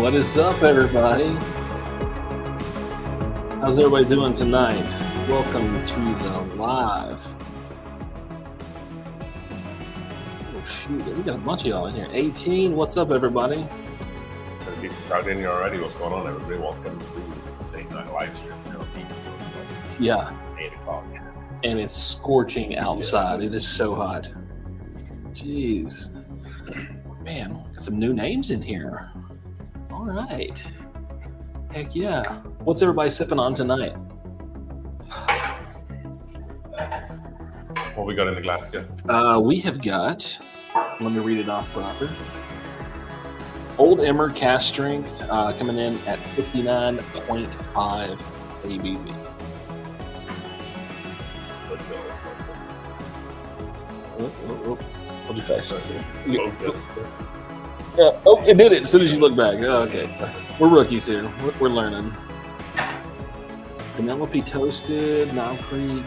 What is up, everybody? How's everybody doing tonight? Welcome to the live. Oh, shoot. We got a bunch of y'all in here. 18. What's up, everybody? There's a decent crowd in here already. What's going on, everybody? Welcome to late night live stream. Yeah. 8 o'clock. And it's scorching outside. It is so hot. Jeez. Man, got some new names in here. All right. Heck yeah. What's everybody sipping on tonight? What we got in the glass here? We have got, let me read it off proper. Old Emmer cast strength coming in at 59.5 ABV. What'd you face? Oh, it did it as soon as you look back. Oh, okay. We're rookies here. We're learning. Penelope Toasted, Mile Creek,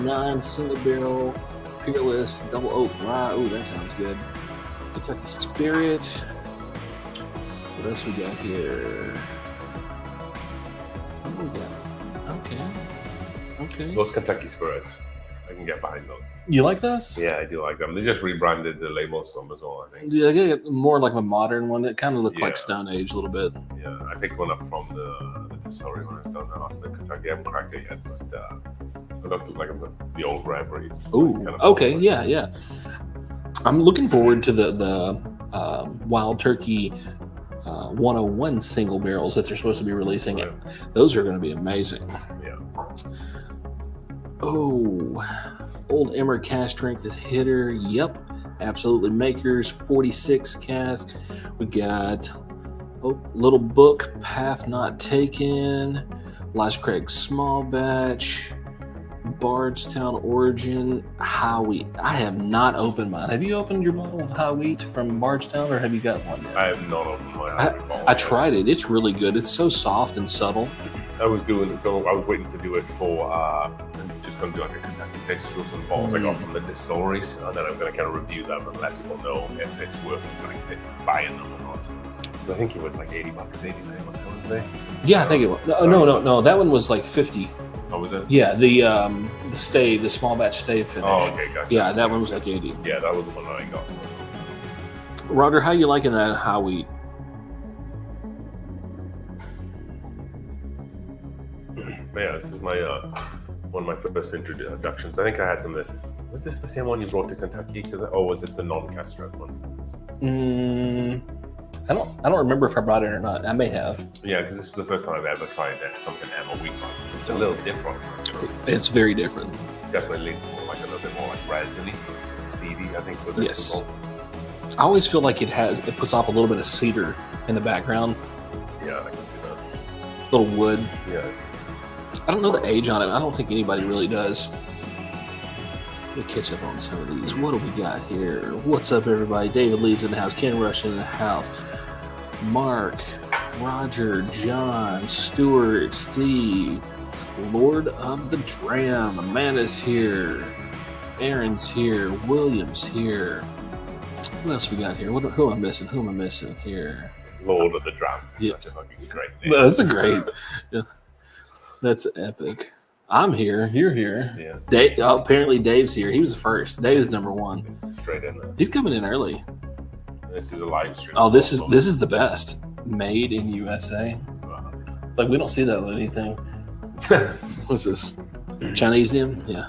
9 single barrel, Peerless, double oak rye. Ooh, that sounds good. Kentucky Spirit. What else we got here? What do we got? Okay. Those Kentucky Spirits. I can get behind those. You like those? Yeah, I do like them. They just rebranded the labels some as well, I think. Yeah, they get more like a modern one. It kind of looked like Stone Age a little bit. Yeah, I picked one up from the distillery when I was down in Austin, Kentucky. I haven't cracked it yet, but it looked like the old Bradbury. Ooh, kind of okay, yeah. I'm looking forward to the Wild Turkey 101 single barrels that they're supposed to be releasing. Right. Those are going to be amazing. Yeah. Oh, Old Emmer cast strength is hitter. Yep, absolutely. Makers 46 cask. We got Little Book, Path Not Taken, Last Craig Small Batch, Bardstown Origin, High Wheat. I have not opened mine. Have you opened your bottle of High Wheat from Bardstown, or have you got one yet? I have not opened my High Wheat bottle. I tried it. It's really good. It's so soft and subtle. I was waiting to do it for, I'm just going to do like a Kentucky taste through some bottles I got from the distilleries, and then I'm going to kind of review them and let people know if it's worth buying them or not. I think it was like $80, $89 today. Yeah, I think it was. No. That one was like 50. Oh, was it? Yeah, the small batch stay finish. Oh, okay, gotcha. Yeah, that one was like 80. Yeah, that was the one that I got. So. Roger, how you liking that High Wheat? Yeah, this is my one of my first introductions. I think I had some of this. Was this the same one you brought to Kentucky? Was it the non-cast strength one? I don't remember if I brought it or not. I may have. Yeah, because this is the first time I've ever tried something Emma wheat one. It's a little different. It's very different. Definitely a little bit more like resiny, seedy. I think for this. Yes. I always feel like it puts off a little bit of cedar in the background. Yeah, I can see that. A little wood. Yeah. I don't know the age on it. I don't think anybody really does. Let me catch up on some of these. What do we got here? What's up, everybody? David Lee's in the house. Ken Rush in the house. Mark, Roger, John, Stuart, Steve, Lord of the Dram. Amanda's here. Aaron's here. William's here. What else we got here? Who am I missing? Here? Lord of the Dram. Such a fucking great name. That's a great... Yeah. That's epic. I'm here. You're here. Yeah. Apparently Dave's here. He was the first. Dave is number one. Straight in there. He's coming in early. This is a live stream. Oh, this is the best. Made in USA. Like, we don't see that on anything. What's this? Chinesium? Yeah.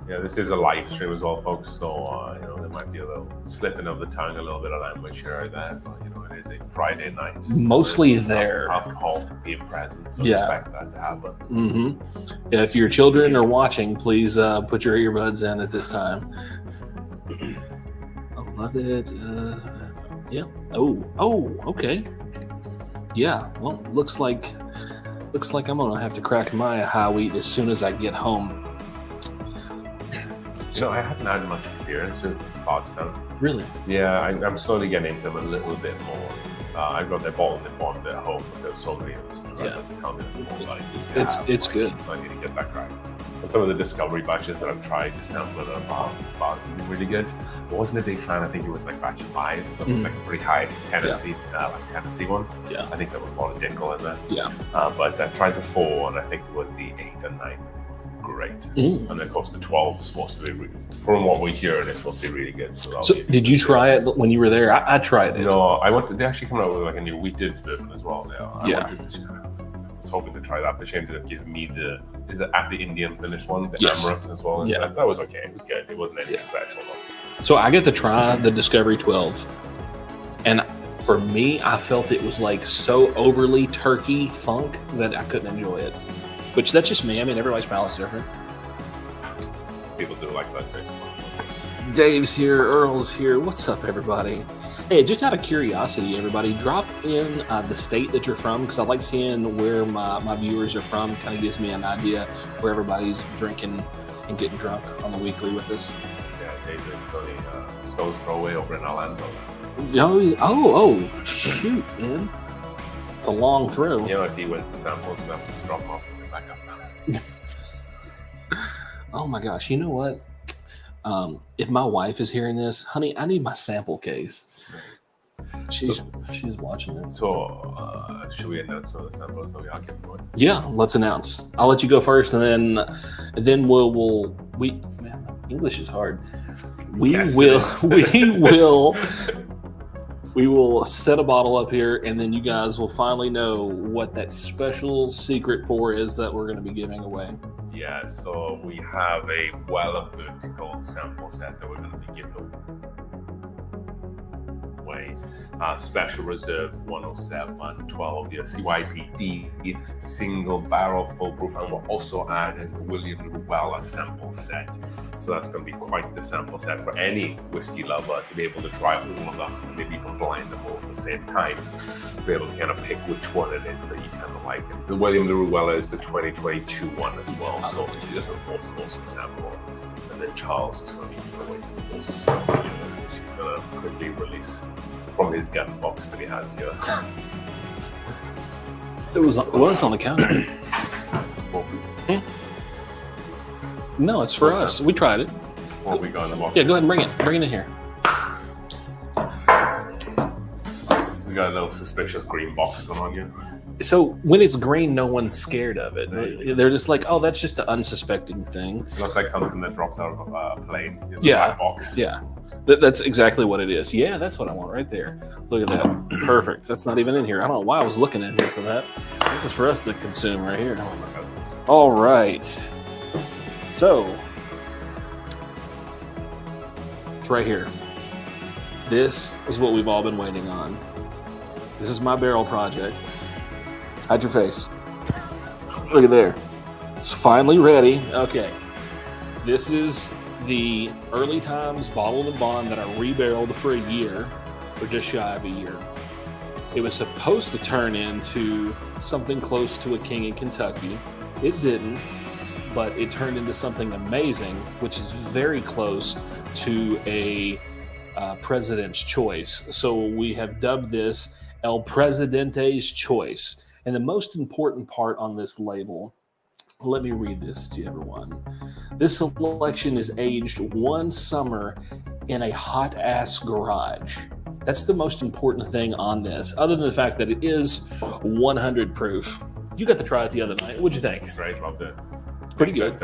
Yeah, this is a live stream as well, folks. So there might be a little slipping of the tongue, a little bit of language here or there, but it is a Friday night. Mostly there. Alcohol being present, so expect that to happen. Mm-hmm. Yeah, if your children are watching, please put your earbuds in at this time. I love it. Yeah. Oh, okay. Yeah. Well, looks like I'm gonna have to crack my High Wheat as soon as I get home. So I haven't had much experience with Bardstown. Really? Yeah, I'm slowly getting into them a little bit more. I got their bottle and formed at home, but there's so many of us. It's good. So I need to get that right. And some of the discovery batches that I've tried just now with the bars have been really good. I wasn't a big fan. I think it was like batch 5. That was like a pretty high Tennessee one. Yeah. I think there was a lot of Dickel in there. Yeah. But I tried the 4, and I think it was the 8 and 9. Great. And then, of course, the 12 is supposed to be, from what we hear, it's supposed to be really good. So did you try it when you were there? I tried it. No, they actually come out with like a new wheated bourbon as well now. I was hoping to try that, but shame to have given me is it at the Indian finished one, the Amaranth as well? Yeah. That was okay. It was good. It wasn't anything special though. So I get to try the Discovery 12, and for me, I felt it was like so overly turkey funk that I couldn't enjoy it. Which that's just me. I mean, everybody's palate is different. People do like that thing. Dave's here. Earl's here. What's up, everybody? Hey, just out of curiosity, everybody, drop in the state that you're from, because I like seeing where my viewers are from. Kind of gives me an idea where everybody's drinking and getting drunk on the weekly with us. Yeah, Dave's really Stone's Throw Away over in Orlando. Oh, shoot, man. It's a long throw. You know, if he wins the samples, we'll have to drop them off. Oh my gosh, you know what? If my wife is hearing this, honey, I need my sample case. She's watching it. So, should we announce some of the samples that we are giving away? Yeah, let's announce. I'll let you go first, and then we'll man, English is hard. We will set a bottle up here, and then you guys will finally know what that special secret pour is that we're going to be giving away. Yeah, so we have a Weller vertical sample set that we're going to be giving away. Special Reserve 107 12 year CYPD single barrel full proof, and we're also adding the William Larue Weller sample set. So that's going to be quite the sample set for any whiskey lover to be able to try all of them, and maybe even blind them all at the same time, to be able to kind of pick which one it is that you kind of like. And the William Larue Weller is the 2022 one as well, so it's just an awesome sample. And then Charles is going to be giving away some awesome stuff, which he's going to quickly release from his gun box that he has here. It was on the counter. No, it's for us. We tried it. What we got in the box? Yeah, go ahead and bring it. Bring it in here. We got a little suspicious green box going on here. So when it's green, no one's scared of it. They're just like, oh, that's just an unsuspecting thing. It looks like something that drops out of a plane in the black box. Yeah. That's exactly what it is. Yeah, that's what I want right there. Look at that. Perfect. That's not even in here. I don't know why I was looking in here for that. This is for us to consume right here. All right. So, it's right here. This is what we've all been waiting on. This is my barrel project. Hide your face. Look at there. It's finally ready. Okay. This is the Early Times Bottled and Bond that I rebarreled for a year, or just shy of a year. It was supposed to turn into something close to a King in Kentucky. It didn't, but it turned into something amazing, which is very close to a President's Choice. So we have dubbed this El Presidente's Choice. And the most important part on this label, let me read this to everyone. This selection is aged 1 summer in a hot-ass garage. That's the most important thing on this, other than the fact that it is 100 proof. You got to try it the other night. What'd you think? Great, loved it. It's pretty good.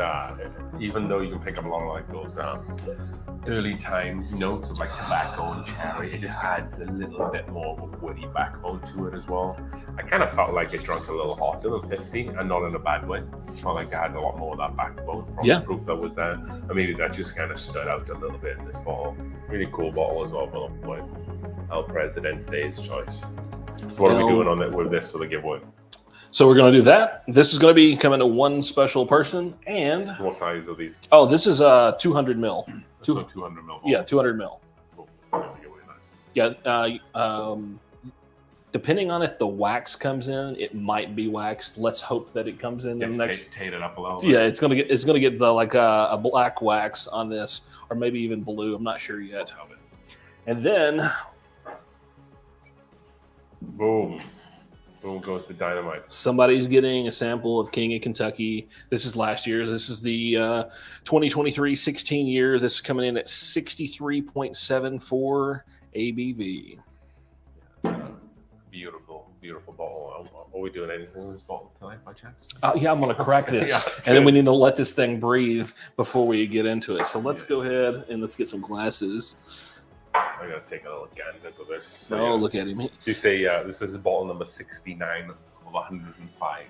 Even though you can pick up a lot of like those early time notes of like tobacco and cherry, it just adds a little bit more of a woody backbone to it as well. I kind of felt like it drank a little hotter than 50, and not in a bad way. I felt like I had a lot more of that backbone from the proof that was there, and maybe that just kind of stood out a little bit in this bottle. Really cool bottle as well, by the way. El Presidente's Choice. So what are we doing on it with this for the giveaway? So we're going to do that. This is going to be coming to one special person. And what size are these? Oh, this is 200 mil. 200 mil. Yeah, 200 mil. Cool. Nice. Yeah. Depending on if the wax comes in, it might be waxed. Let's hope that it comes in the next. Tate it up a little. Yeah, it's gonna get the like a black wax on this, or maybe even blue. I'm not sure yet. And then Boom. Boom goes the dynamite. Somebody's getting a sample of King of Kentucky. This is last year's. This is the 2023-16 year. This is coming in at 63.74 ABV. Beautiful, beautiful bottle. Are we doing anything with this bottle tonight by chance? Yeah, I'm going to crack this. And then we need to let this thing breathe before we get into it. So let's go ahead and let's get some glasses. I gotta take a little gander of this. So, look at him. You say this is bottle number 69 of 105.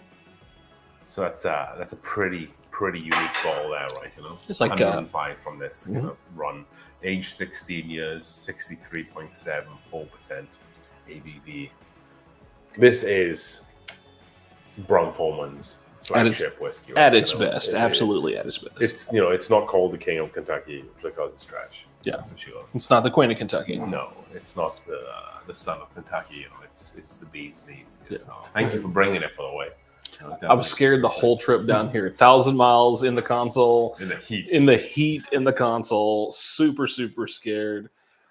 So that's a pretty unique bottle there, right? You know, it's like 105 from this run, age 16 years, 63.74% ABV. This is Brown-Forman's flagship whiskey. Right? At its best, absolutely at its best. It's not called the King of Kentucky because it's trash. Yeah, for sure. It's not the Queen of Kentucky. No, it's not the son of Kentucky. You know, it's the bee's knees. Yeah. So thank you for bringing it, by the way. I was scared the whole trip down here. 1,000 miles in the console. In the heat. In the console. Super scared.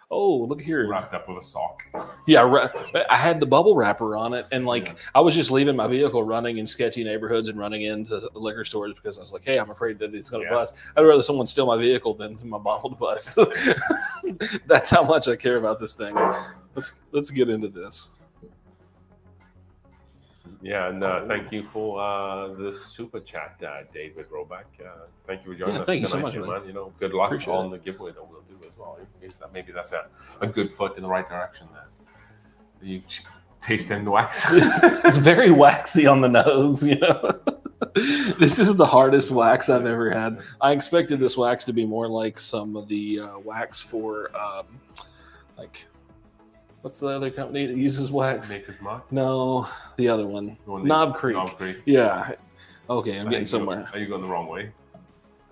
Oh, look here. Wrapped up with a sock. Yeah, I had the bubble wrapper on it. And, I was just leaving my vehicle running in sketchy neighborhoods and running into liquor stores because I was like, hey, I'm afraid that it's going to bust. I'd rather someone steal my vehicle than my bottle to bust. That's how much I care about this thing. Let's get into this. Yeah, and thank you for the super chat, David Roback. Thank you for joining us thank you tonight, so much, man. You know, good luck Appreciate on the giveaway that we'll do as well. Maybe that's a good foot in the right direction there. You tasting the wax? It's very waxy on the nose, you know. This is the hardest wax I've ever had. I expected this wax to be more like some of the wax for what's the other company that uses wax? Maker's Mark? No, the other one. Knob Creek. Knob Creek. Yeah. Okay, I'm getting somewhere. Are you going the wrong way?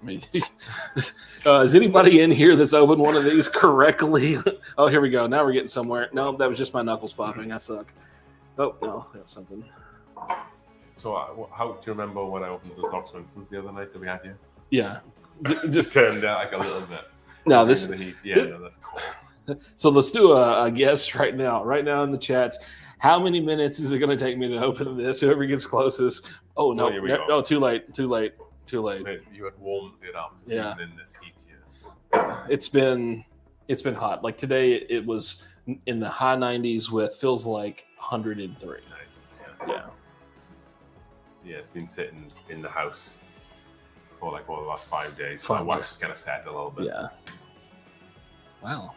I mean, is anybody in here that's opened one of these correctly? Oh, here we go. Now we're getting somewhere. No, that was just my knuckles popping. I suck. Oh, no, that's something. So how do you remember when I opened the Doc Swinton's the other night that we had here? Yeah. Just turned out like a little bit. No, this... no, that's cool. So let's do a guess right now in the chats. How many minutes is it going to take me to open this? Whoever gets closest. Oh, no. No, too late. You had warmed it up even in this heat. It's been hot. Like today, it was in the high 90s with feels like 103. Nice. Yeah. Yeah, it's been sitting in the house for like the last 5 days. So my wax kind of sat a little bit. Yeah. Wow.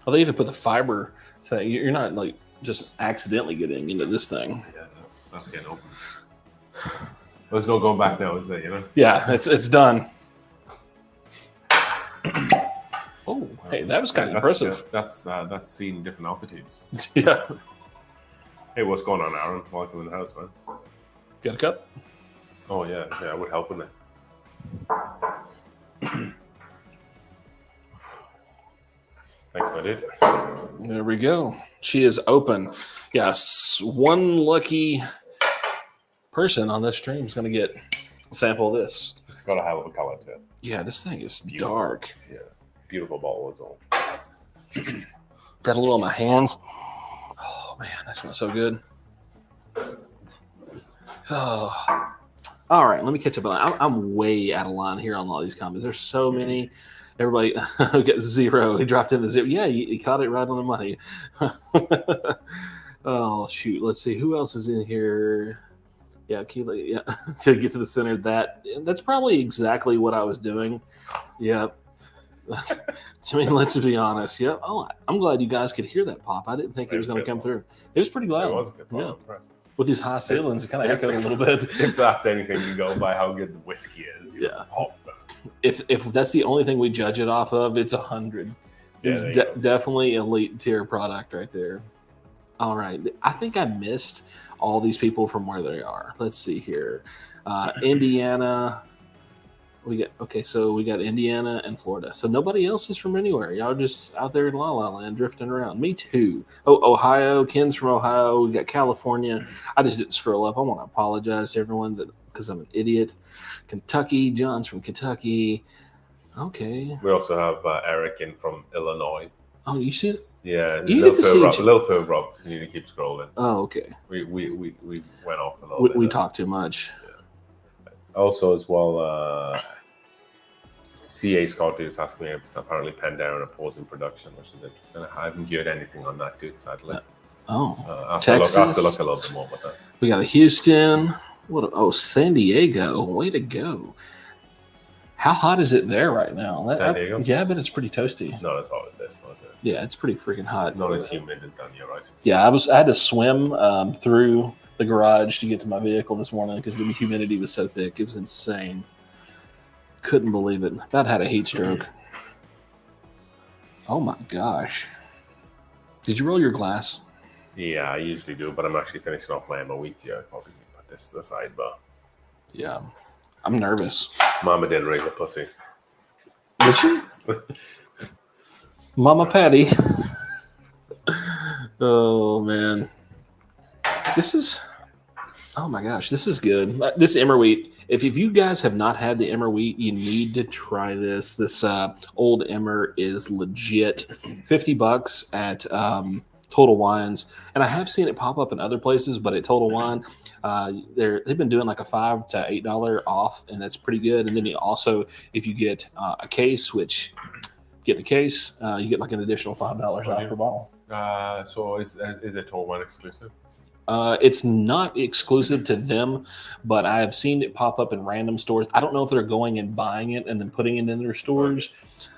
Oh, they even put the fiber so that you're not like just accidentally getting into this thing. Yeah, that's getting open. There's no going back now, is there? You know? Yeah, it's done. Oh, hey, that was kind of impressive. That's seen different altitudes. Yeah. Hey, what's going on, Aaron? Welcome in the house, man. Got a cup? Oh yeah, I would help in it. Thanks, my dude. There we go. She is open. Yes, one lucky person on this stream is going to get a sample of this. It's got a hell of a color to it. Yeah, this thing is dark. Yeah, beautiful bottle as well. Got a little on my hands. Oh man, that smells so good. Oh, all right. Let me catch up on. I'm way out of line here on all these comments. There's so many. Everybody got zero. He dropped in the zero. Yeah, he caught it right on the money. Oh shoot. Let's see who else is in here. Yeah, Keely. Yeah, to get to the center. That's probably exactly what I was doing. Yeah. I mean, let's be honest. Yeah. Oh, I'm glad you guys could hear that pop. I didn't think it was going to come through. It was pretty loud. It was a good pop. Yeah. With these high ceilings, it kind of echoed a little bit. If that's anything, you go by how good the whiskey is. Yeah. If that's the only thing we judge it off of, it's 100. It's definitely elite tier product right there. All right. I think I missed all these people from where they are. Let's see here. Indiana. So we got Indiana and Florida. So nobody else is from anywhere. Y'all are just out there in La La Land drifting around. Me too. Oh, Ohio. Ken's from Ohio. We got California. I just didn't scroll up. I want to apologize to everyone because I'm an idiot. Kentucky. John's from Kentucky. Okay. We also have Eric in from Illinois. Oh, you see it? Yeah, You get to see little fur Rob. You need to keep scrolling. Oh, okay. We went off a little bit. We talked too much. Yeah. Also, as well, CA Scott is asking me if apparently penned down a pause in production, which is interesting. I haven't heard anything on that, dude, sadly. Texas. I have to look a little bit more about that. We got a Houston. San Diego. Way to go. How hot is it there right now? San Diego? Yeah, but it's pretty toasty. Not as hot as this, though, is it? Yeah, it's pretty freaking hot. Not as humid as down here, right? Yeah, I had to swim through the garage to get to my vehicle this morning because the humidity was so thick. It was insane. Couldn't believe it. About had a heat stroke. Oh my gosh. Did you roll your glass? Yeah, I usually do, but I'm actually finishing off my Emma wheat here. I'll probably put this to the side, but... Yeah. I'm nervous. Mama didn't raise a pussy. Did she? Mama Patty. Oh, man. Oh my gosh, this is good. This Emmer wheat, if you guys have not had the Emmer wheat, you need to try this. This old Emmer is legit. $50 at Total Wines. And I have seen it pop up in other places, but at Total Wine, they've been doing like a $5 to $8 off, and that's pretty good. And then you also, if you get a case, which get the case, you get like an additional $5 off per bottle. So is it Total Wine exclusive? It's not exclusive to them, but I have seen it pop up in random stores. I don't know if they're going and buying it and then putting it in their stores.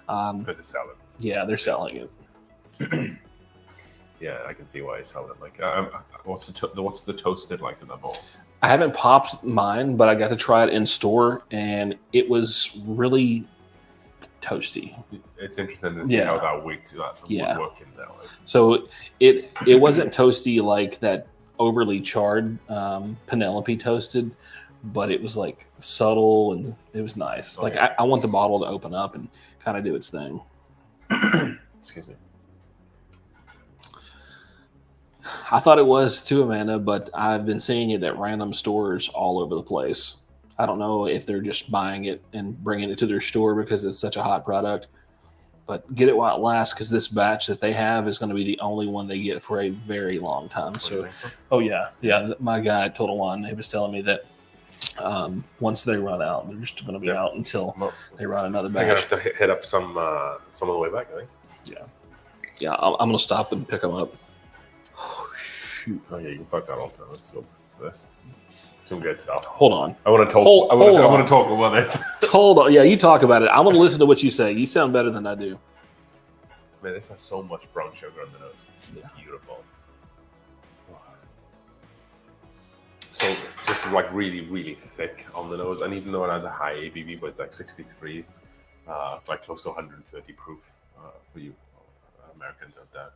Because they sell it. Yeah, they're selling it. Yeah, I can see why I sell it. Like, what's the toasted like in the bowl? I haven't popped mine, but I got to try it in store, and it was really toasty. It's interesting to see how that would work in there. Like. So it wasn't toasty like that overly charred Penelope toasted, but it was like subtle and it was nice. I want the bottle to open up and kind of do its thing. Excuse me. I thought it was too, Amanda, but I've been seeing it at random stores all over the place. I don't know if they're just buying it and bringing it to their store because it's such a hot product. But get it while it lasts, because this batch that they have is going to be the only one they get for a very long time. Oh yeah. My guy at Total Wine, he was telling me that once they run out, they're just going to be out until they run another batch. I'm going to have to hit up some on the way back, I think. Yeah. I'm going to stop and pick them up. Oh shoot! Oh yeah, you can fuck that all the time. Let's go to this. Some good stuff. Hold on. I want to talk. I want to talk about this. Hold on. Yeah, you talk about it. I want to listen to what you say. You sound better than I do. Man, this has so much brown sugar in the nose. It's beautiful. So just like really, really thick on the nose, and even though it has a high ABV, but it's like 63, like close to 130 proof for you Americans out there.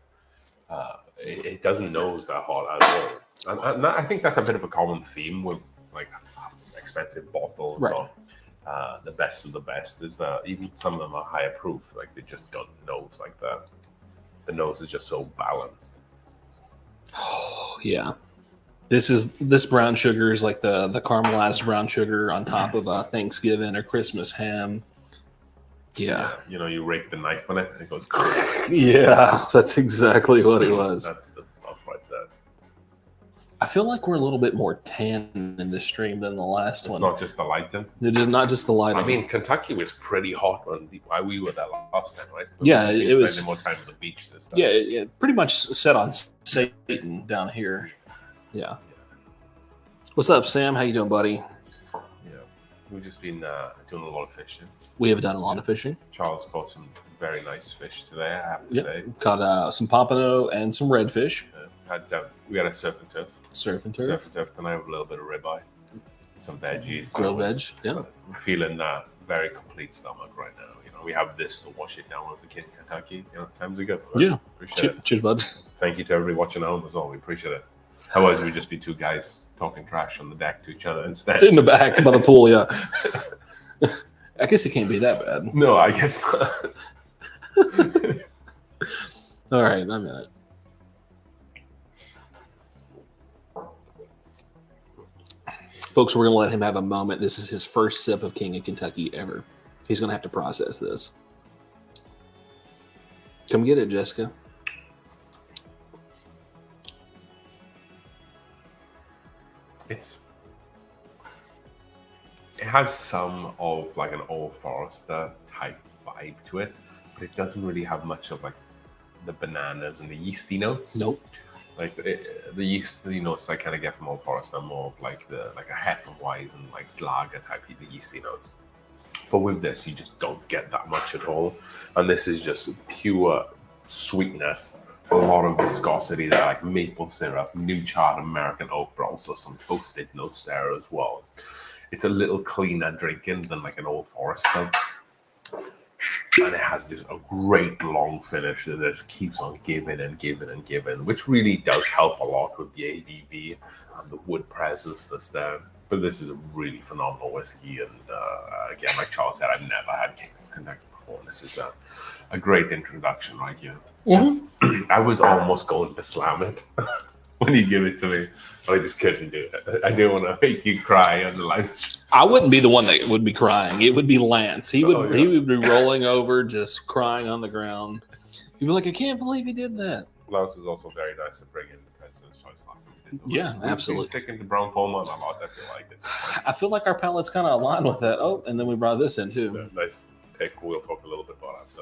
It doesn't nose that hot at all. And I think that's a bit of a common theme with like expensive bottles. Right. Or, the best of the best is that even some of them are higher proof. Like they just don't nose like that. The nose is just so balanced. Oh yeah. This brown sugar is like the caramelized brown sugar on top of a Thanksgiving or Christmas ham. Yeah. You know, you rake the knife on it and it goes. Yeah, that's exactly what it was. That's the stuff like that. I feel like we're a little bit more tan in this stream than the last one. It's not just the lighting. It is not just the lighting. I mean, Kentucky was pretty hot when we were there last time, right? It was spending more time on the beach this time. Yeah, it pretty much set on Satan down here. Yeah. What's up, Sam? How you doing, buddy? We've just been doing a lot of fishing. We have done a lot of fishing. Charles caught some very nice fish today, I have to say. Caught some pompano and some redfish. We had a surf and turf. Surf and turf. Surf and turf tonight with a little bit of ribeye. Some veggies. Grilled veg, yeah. I'm feeling that very complete stomach right now. You know, we have this to wash it down with the kid in Kentucky. You know, times are good. Right? Yeah. Appreciate it. Cheers, bud. Thank you to everybody watching at home as well. We appreciate it. Otherwise, we'd just be two guys talking trash on the deck to each other instead. In the back by the pool, yeah. I guess it can't be that bad. No, I guess not. All right, I'm in it. Folks, we're going to let him have a moment. This is his first sip of King of Kentucky ever. He's going to have to process this. Come get it, Jessica. it has some of like an Old Forester type vibe to it, but it doesn't really have much of like the bananas and the yeasty notes. Nope. Like the yeasty notes I kind of get from Old Forester are more of like a Hefeweizen, like lager type of yeasty notes. But with this, you just don't get that much at all, and this is just pure sweetness. A lot of viscosity there, like maple syrup, new charred American oak, but also some toasted notes there as well. It's a little cleaner drinking than like an Old Forester. And it has a great long finish that just keeps on giving and giving and giving, which really does help a lot with the ABV and the wood presence that's there. But this is a really phenomenal whiskey. And again, like Charles said, I've never had King of Kentucky before. This is a great introduction right here. Mm-hmm. I was almost going to slam it when you give it to me, but I just couldn't do it. I didn't want to make you cry on the live stream. I wouldn't be the one that would be crying. It would be Lance. He would be rolling over, just crying on the ground. He'd be like, I can't believe he did that. Lance was also very nice to bring in the President's Choice last time we did. Yeah, absolutely. Sticking to brown format a lot, I feel like it. I feel like our palate's kind of aligned with that. Oh, and then we brought this in too. Yeah, nice pick. We'll talk a little bit about after.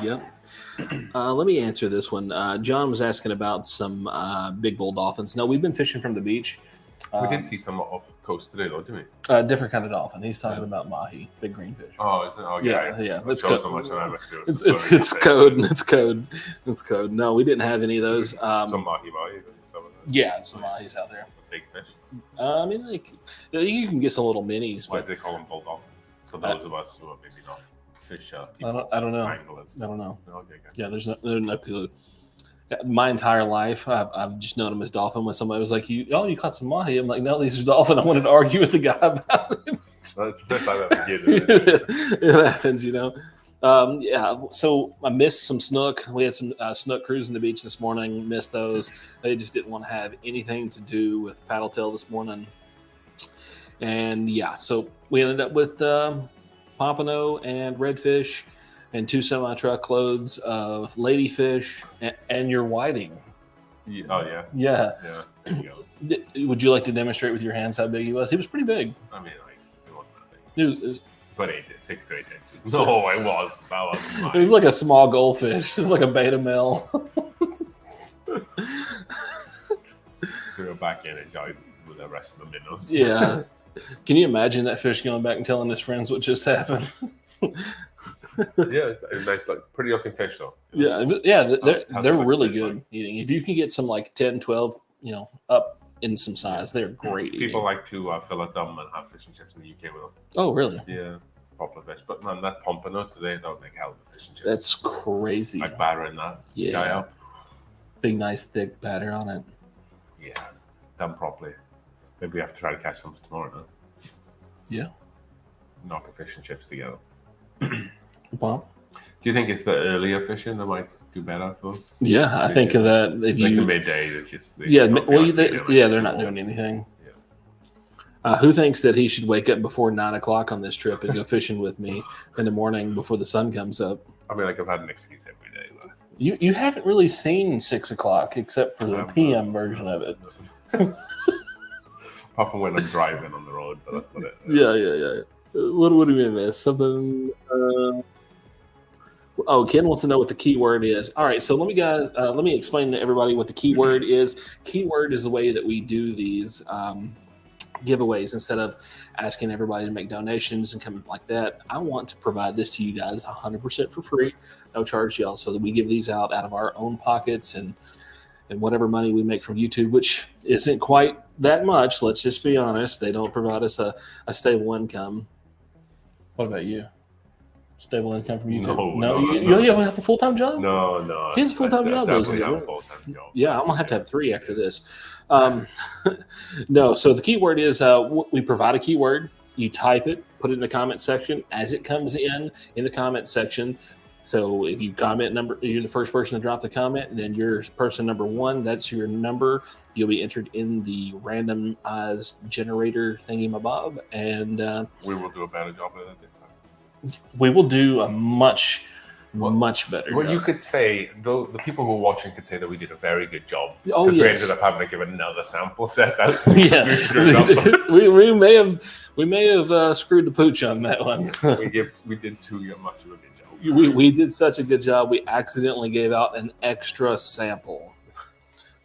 Yep. Let me answer this one. John was asking about some big bull dolphins. No, we've been fishing from the beach. We did see some off coast today, though, didn't we? Different kind of dolphin. He's talking about mahi, big green fish. Oh, isn't it? Oh, yeah. It's code. So much It's code. It's code. It's code. No, we didn't have any of those. Some mahi. Yeah, some mahis out there. Big fish. I mean, like you can get some little minis. Why But do they call them bull dolphins? For those of us who are maybe not fish. I don't know. Anglers. I don't know. Okay. Yeah, there's no clue. My entire life, I've just known them as dolphin. When somebody was like, "You caught some mahi," I'm like, "No, these are dolphin." I wanted to argue with the guy about it. That's the first time I've ever get it. It happens, you know. Yeah. So I missed some snook. We had some snook cruising the beach this morning. Missed those. They just didn't want to have anything to do with paddle tail this morning. And yeah, so we ended up with pompano and redfish, and 2 semi-truckloads of ladyfish and your whiting. Yeah. Oh, yeah. Yeah. Yeah. There you go. Would you like to demonstrate with your hands how big he was? He was pretty big. I mean, like, it wasn't that big. It was, But 6 to 8 inches. No, it was. That was mine. it was like a small goldfish. It was like a beta male. Go back in and enjoy with the rest of the minnows. Yeah. Can you imagine that fish going back and telling his friends what just happened? Yeah, nice, like pretty looking fish though. Yeah, they're really good eating. If you can get some like 10, 12, up in some size, they're great. People like to fillet them and have fish and chips in the UK with them. Oh, really? Yeah, popular fish. But man, that pompano today, that would make hell of a fish and chips. That's crazy. Like battering that guy up. Big, nice, thick batter on it. Yeah, done properly. Maybe we have to try to catch some for tomorrow, no? Yeah. Knock a fish and chips together. Well, do you think it's the earlier fishing that might do better for us? Yeah, I think that if like you the midday, they're just they're not doing anything. Yeah. Who thinks that he should wake up before 9 o'clock on this trip and go fishing with me in the morning before the sun comes up? I mean, like I've had an excuse every day. But... You haven't really seen 6 o'clock except for the PM version of it. Apart from when I'm driving on the road, but that's about it. Yeah. What do we miss? Something. Ken wants to know what the keyword is. All right, so let me explain to everybody what the keyword is. Keyword is the way that we do these giveaways. Instead of asking everybody to make donations and come like that, I want to provide this to you guys 100% for free, no charge to y'all, so that we give these out of our own pockets and whatever money we make from YouTube, which isn't quite that much. Let's just be honest. They don't provide us a stable income. What about you? Stable income from YouTube? No. You have a full-time job? No. He has a full-time job. Yeah, I'm going to have 3 after this. No, so the keyword is we provide a keyword. You type it, put it in the comment section. As it comes in the comment section, so if you comment you're the first person to drop the comment, then you're person number 1. That's your number. You'll be entered in the randomized generator thingy-mabob. And we will do a better job of it this time. We will do a much, much better. Well, you could say, though, the people who are watching could say that we did a very good job. Oh, because yes. we ended up having to give another sample set out. Yeah, we screwed up. we may have screwed the pooch on that one. we did too much of a good job. We did such a good job. We accidentally gave out an extra sample.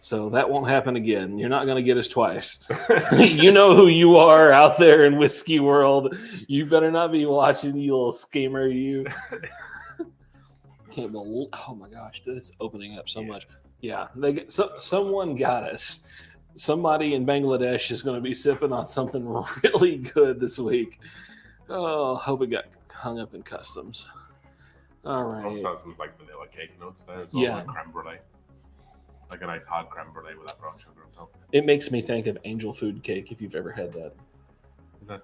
So that won't happen again. You're not going to get us twice. You know who you are out there in whiskey world. You better not be watching, you little schemer, you. Can't believe. Oh my gosh, it's opening up so much. Yeah, someone got us. Somebody in Bangladesh is going to be sipping on something really good this week. Oh, hope it got hung up in customs. All right. Also some like vanilla cake notes there as well, like creme brulee. Like a nice hard creme brulee with that brown sugar on top. It makes me think of angel food cake, if you've ever had that. Is that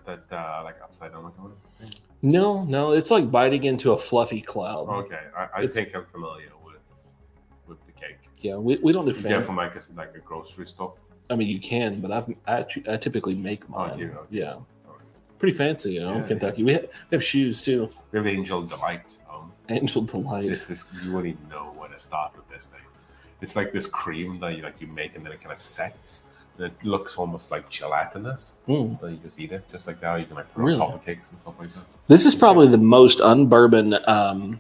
like upside down thing? No, it's like biting into a fluffy cloud. Okay, I think I'm familiar with the cake. Yeah, we don't do fancy. Yeah, from like a grocery store. I mean, you can, but I typically make mine. Okay. Yeah, pretty fancy, in Kentucky. We have shoes too. We have Angel Delight. Angel Delight. You wouldn't even know where to start with this thing. It's like this cream that you make and then it kind of sets. And it looks almost like gelatinous. And you just eat it just like that. You can like put on top of cakes and stuff like that. This is probably the most unbourbon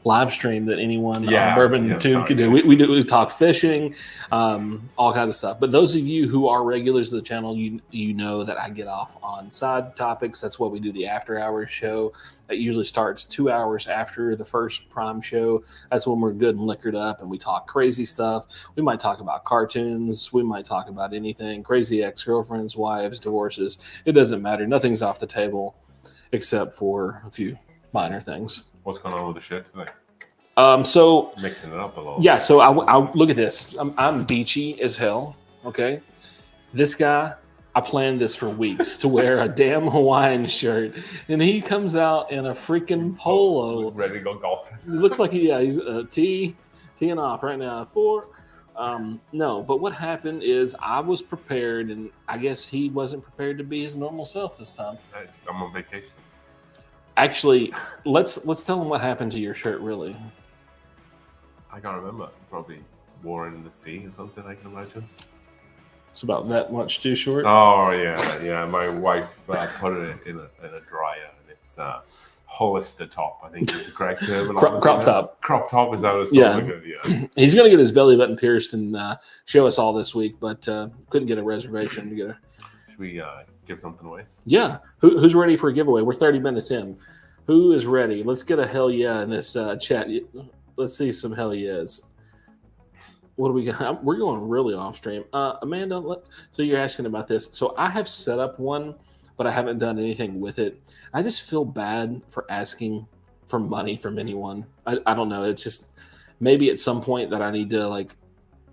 live stream that anyone on Bourbon Tube could do. We talk fishing, all kinds of stuff. But those of you who are regulars of the channel, you know that I get off on side topics. That's what we do the after hours show. That usually starts 2 hours after the first prime show. That's when we're good and liquored up and we talk crazy stuff. We might talk about cartoons. We might talk about anything. Crazy ex-girlfriends, wives, divorces. It doesn't matter. Nothing's off the table except for a few minor things. What's going on with the shit today? So mixing it up a little. Yeah, so I look at this. I'm beachy as hell. Okay, this guy, I planned this for weeks to wear a damn Hawaiian shirt, and he comes out in a freaking polo, ready to go golfing. It looks like he's teeing off right now. No, but what happened is I was prepared, and I guess he wasn't prepared to be his normal self this time. I'm on vacation. Actually, let's tell him what happened to your shirt, really. I can't remember. Probably wore it in the sea or something, I can imagine. It's about that much too short. Oh, yeah. My wife put it in a dryer, and it's Hollister top, I think is the correct term. Crop top. Crop top, is that what it's called? Yeah. He's going to get his belly button pierced and show us all this week, but couldn't get a reservation to get her. Should we give something away? Yeah. Who's ready for a giveaway? We're 30 minutes in. Who is ready? Let's get a hell yeah in this chat. Let's see some hell yes. What do we got? We're going really off stream. Amanda, so you're asking about this. So I have set up one, but I haven't done anything with it. I just feel bad for asking for money from anyone. I don't know. It's just maybe at some point that I need to like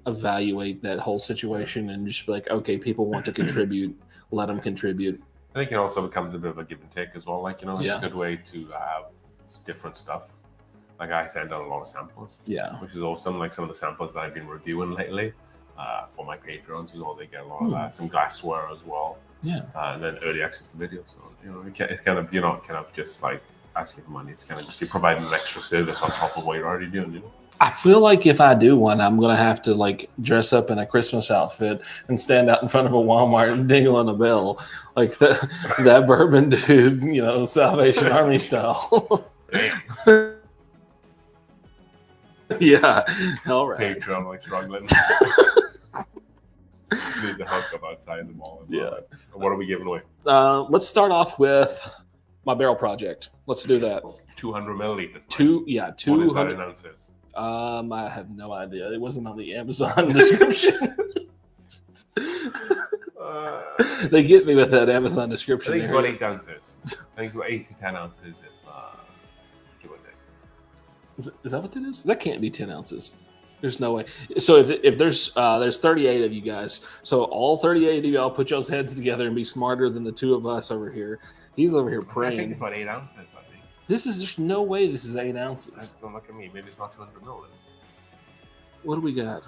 evaluate that whole situation and just be like, okay, people want to contribute. Let them contribute. I think it also becomes a bit of a give and take as well. Like, it's a good way to have different stuff. Like I send out a lot of samples, which is awesome. Like some of the samples that I've been reviewing lately for my Patreons, they get a lot of some glassware as well. Yeah, and then early access to videos. So it's kind of, you're not kind of just like asking for money. It's kind of just you're providing an extra service on top of what you're already doing. I feel like if I do one, I'm gonna have to like dress up in a Christmas outfit and stand out in front of a Walmart and dingling a bell, like that bourbon dude, Salvation Army style. Yeah, all right. Patreon like struggling. Need to hook up outside the mall. So what are we giving away? Let's start off with my barrel project. Let's do that. 200 milliliters. 200. What is that in ounces? I have no idea. It wasn't on the Amazon description. They get me with that Amazon description. I think it's about 8 ounces. I think it's about 8 to 10 ounces. Is that what that is? That can't be 10 ounces. There's no way. So if there's 38 of you guys, so all 38 of y'all put y'all's heads together and be smarter than the two of us over here. He's over here praying. I think it's about 8 ounces. I think there's no way this is 8 ounces. Don't look at me. Maybe it's not 200 milliliters. What do we got?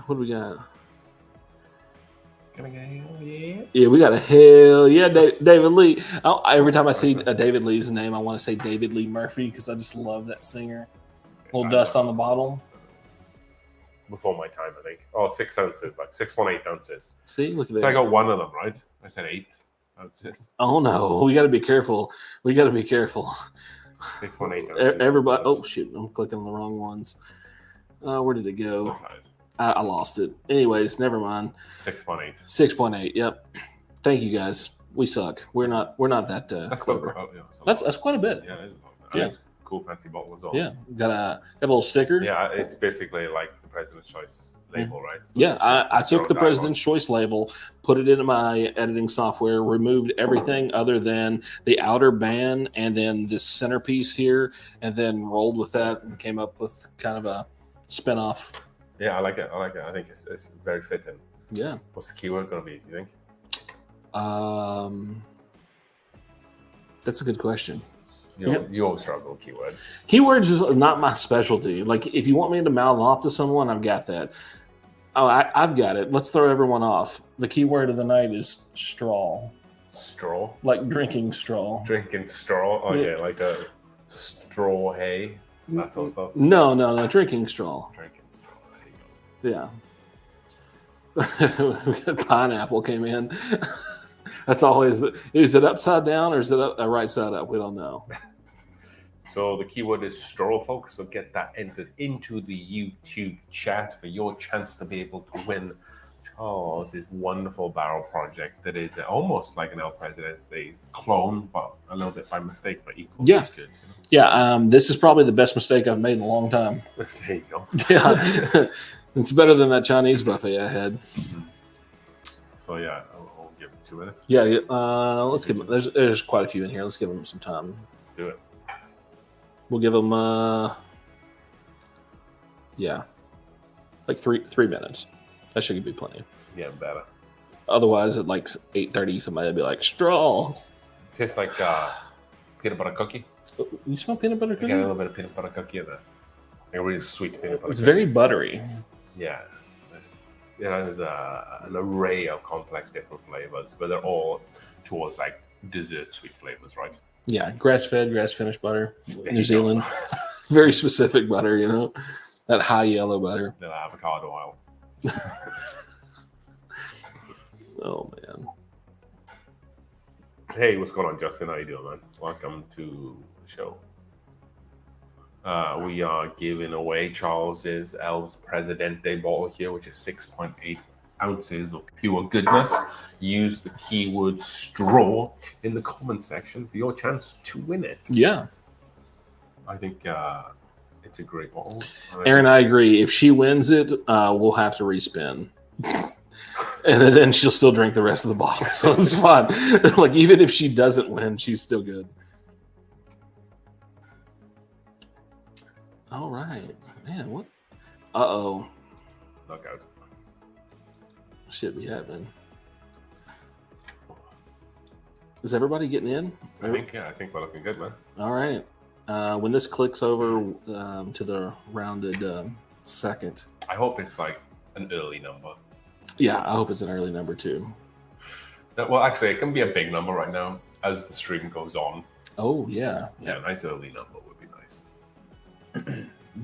Can I get a hell yeah? Yeah, we got a hell yeah, David Lee. Every time I see a David Lee's name, I want to say David Lee Murphy because I just love that singer. little dust on the bottle. Before my time, I think. Oh, 6 ounces, like 6.8 ounces. See, look at that. So I got one of them, right? I said 8 ounces. Oh no, we got to be careful. 6.8 ounces. Everybody. Oh shoot, I'm clicking on the wrong ones. Where did it go? I lost it. Anyways, never mind. 6.8. 6.8. Yep. Thank you guys. We suck. We're not that That's clever. That's quite a bit. Yeah, it is. Yeah. It's a cool fancy bottle as well. Yeah. Got a little sticker. Yeah, it's basically like the President's Choice label, right? Yeah, I took the President's Choice label, put it into my editing software, removed everything other than the outer band and then this centerpiece here, and then rolled with that and came up with kind of a spin-off. Yeah, I like it. I think it's very fitting. Yeah. What's the keyword going to be, you think? That's a good question. You always struggle with keywords. Keywords is not my specialty. Like, if you want me to mouth off to someone, I've got that. Oh, I've got it. Let's throw everyone off. The keyword of the night is straw. Straw? Like drinking straw. Drinking straw? Oh, yeah, like a straw hay? That sort of stuff? No. Drinking straw. Drinking straw. There you go. Yeah. We got pineapple came in. That's always. Is it upside down or is it right side up? We don't know. So the keyword is straw, folks. So get that entered into the YouTube chat for your chance to be able to win Charles's wonderful barrel project that is almost like an El Presidente clone, but a little bit by mistake, but equally as good. Yeah, this is probably the best mistake I've made in a long time. There you go. Yeah, it's better than that Chinese buffet I had. Mm-hmm. So yeah, I'll give it 2 minutes. Yeah. Let's give them. There's quite a few in here. Let's give them some time. Let's do it. We'll give them, like three minutes. That should be plenty. It's getting better. Otherwise, at like 8:30, somebody would be like, straw. Tastes like peanut butter cookie. You smell peanut butter cookie? I got a little bit of peanut butter cookie in there. Like a really sweet peanut butter It's cookie. very buttery. Yeah. There's an array of complex different flavors, but they're all towards like dessert sweet flavors, right? Yeah, grass-fed, grass-finished butter, New Zealand. Very specific butter, you know? That high yellow butter. The avocado oil. Oh, man. Hey, what's going on, Justin? How you doing, man? Welcome to the show. We are giving away Charles's El Presidente bottle here, which is 6.8 ounces of pure goodness. Use the keyword straw in the comment section for your chance to win it. Yeah. I think it's a great bottle. Aaron, I agree. If she wins it, we'll have to respin. And then she'll still drink the rest of the bottle. So it's fine. Like, even if she doesn't win, she's still good. All right. Man, what? Uh-oh. Look out. Should be happening. Is everybody getting in? I think we're looking good, man. All right. When this clicks over to the rounded second. I hope it's like an early number. Yeah, I hope it's an early number too. Well, actually, it can be a big number right now as the stream goes on. Oh, yeah. Yeah, a nice early number would be nice.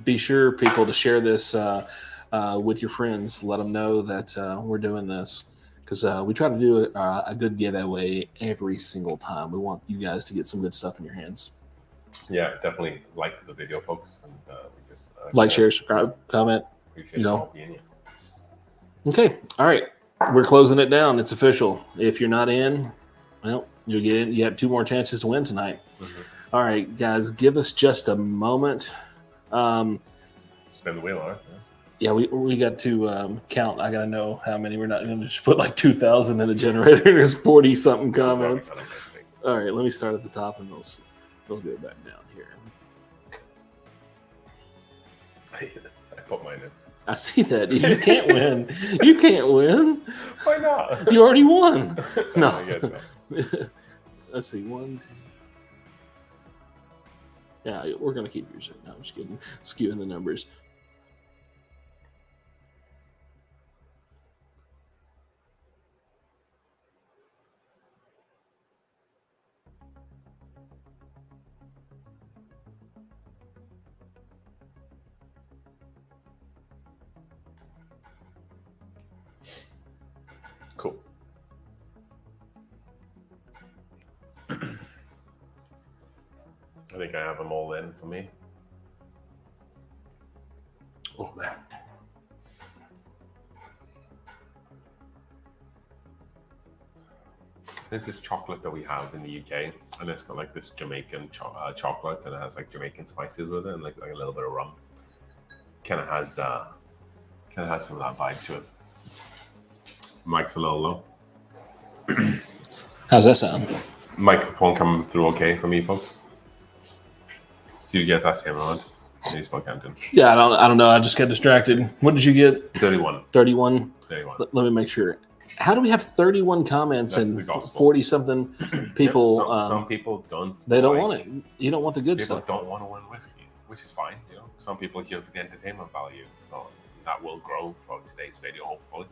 Be sure, people, to share this with your friends. Let them know that we're doing this, because we try to do a good giveaway every single time. We want you guys to get some good stuff in your hands. Yeah, definitely like the video, folks. And we just like, share, subscribe, comment. Appreciate you all being here. Okay, all right. We're closing it down. It's official. If you're not in, well, you'll get in. You have 2 more chances to win tonight. Mm-hmm. All right, guys, give us just a moment. Spin the wheel, all right? Yeah, we got to count. I got to know how many. We're not going to just put like 2,000 in the generator. There's 40-something comments. All right, let me start at the top, and they'll go back down here. I put mine in. I see that. You can't win. You can't win. Why not? You already won. No. I guess so. Let's see. 1, 2. Yeah, we're going to keep using it. No, I'm just kidding. Skewing the numbers. Cool. I think I have them all in for me. Oh man. There's this chocolate that we have in the UK, and it's got like this Jamaican chocolate, and it has like Jamaican spices with it, and like a little bit of rum. Kind of has some of that vibe to it. Mic's a little low. How's that sound? Microphone coming through okay for me, folks? Do you get that same amount? Are you still counting? Yeah, I don't know. I just got distracted. What did you get? 31. 31? 31. Let me make sure. How do we have 31 comments That's and the gospel. 40-something people? Some people don't. They don't want it. You don't want the good People stuff. don't want to win whiskey, which is fine. You know, some people here for the entertainment value, so that will grow from today's video, hopefully.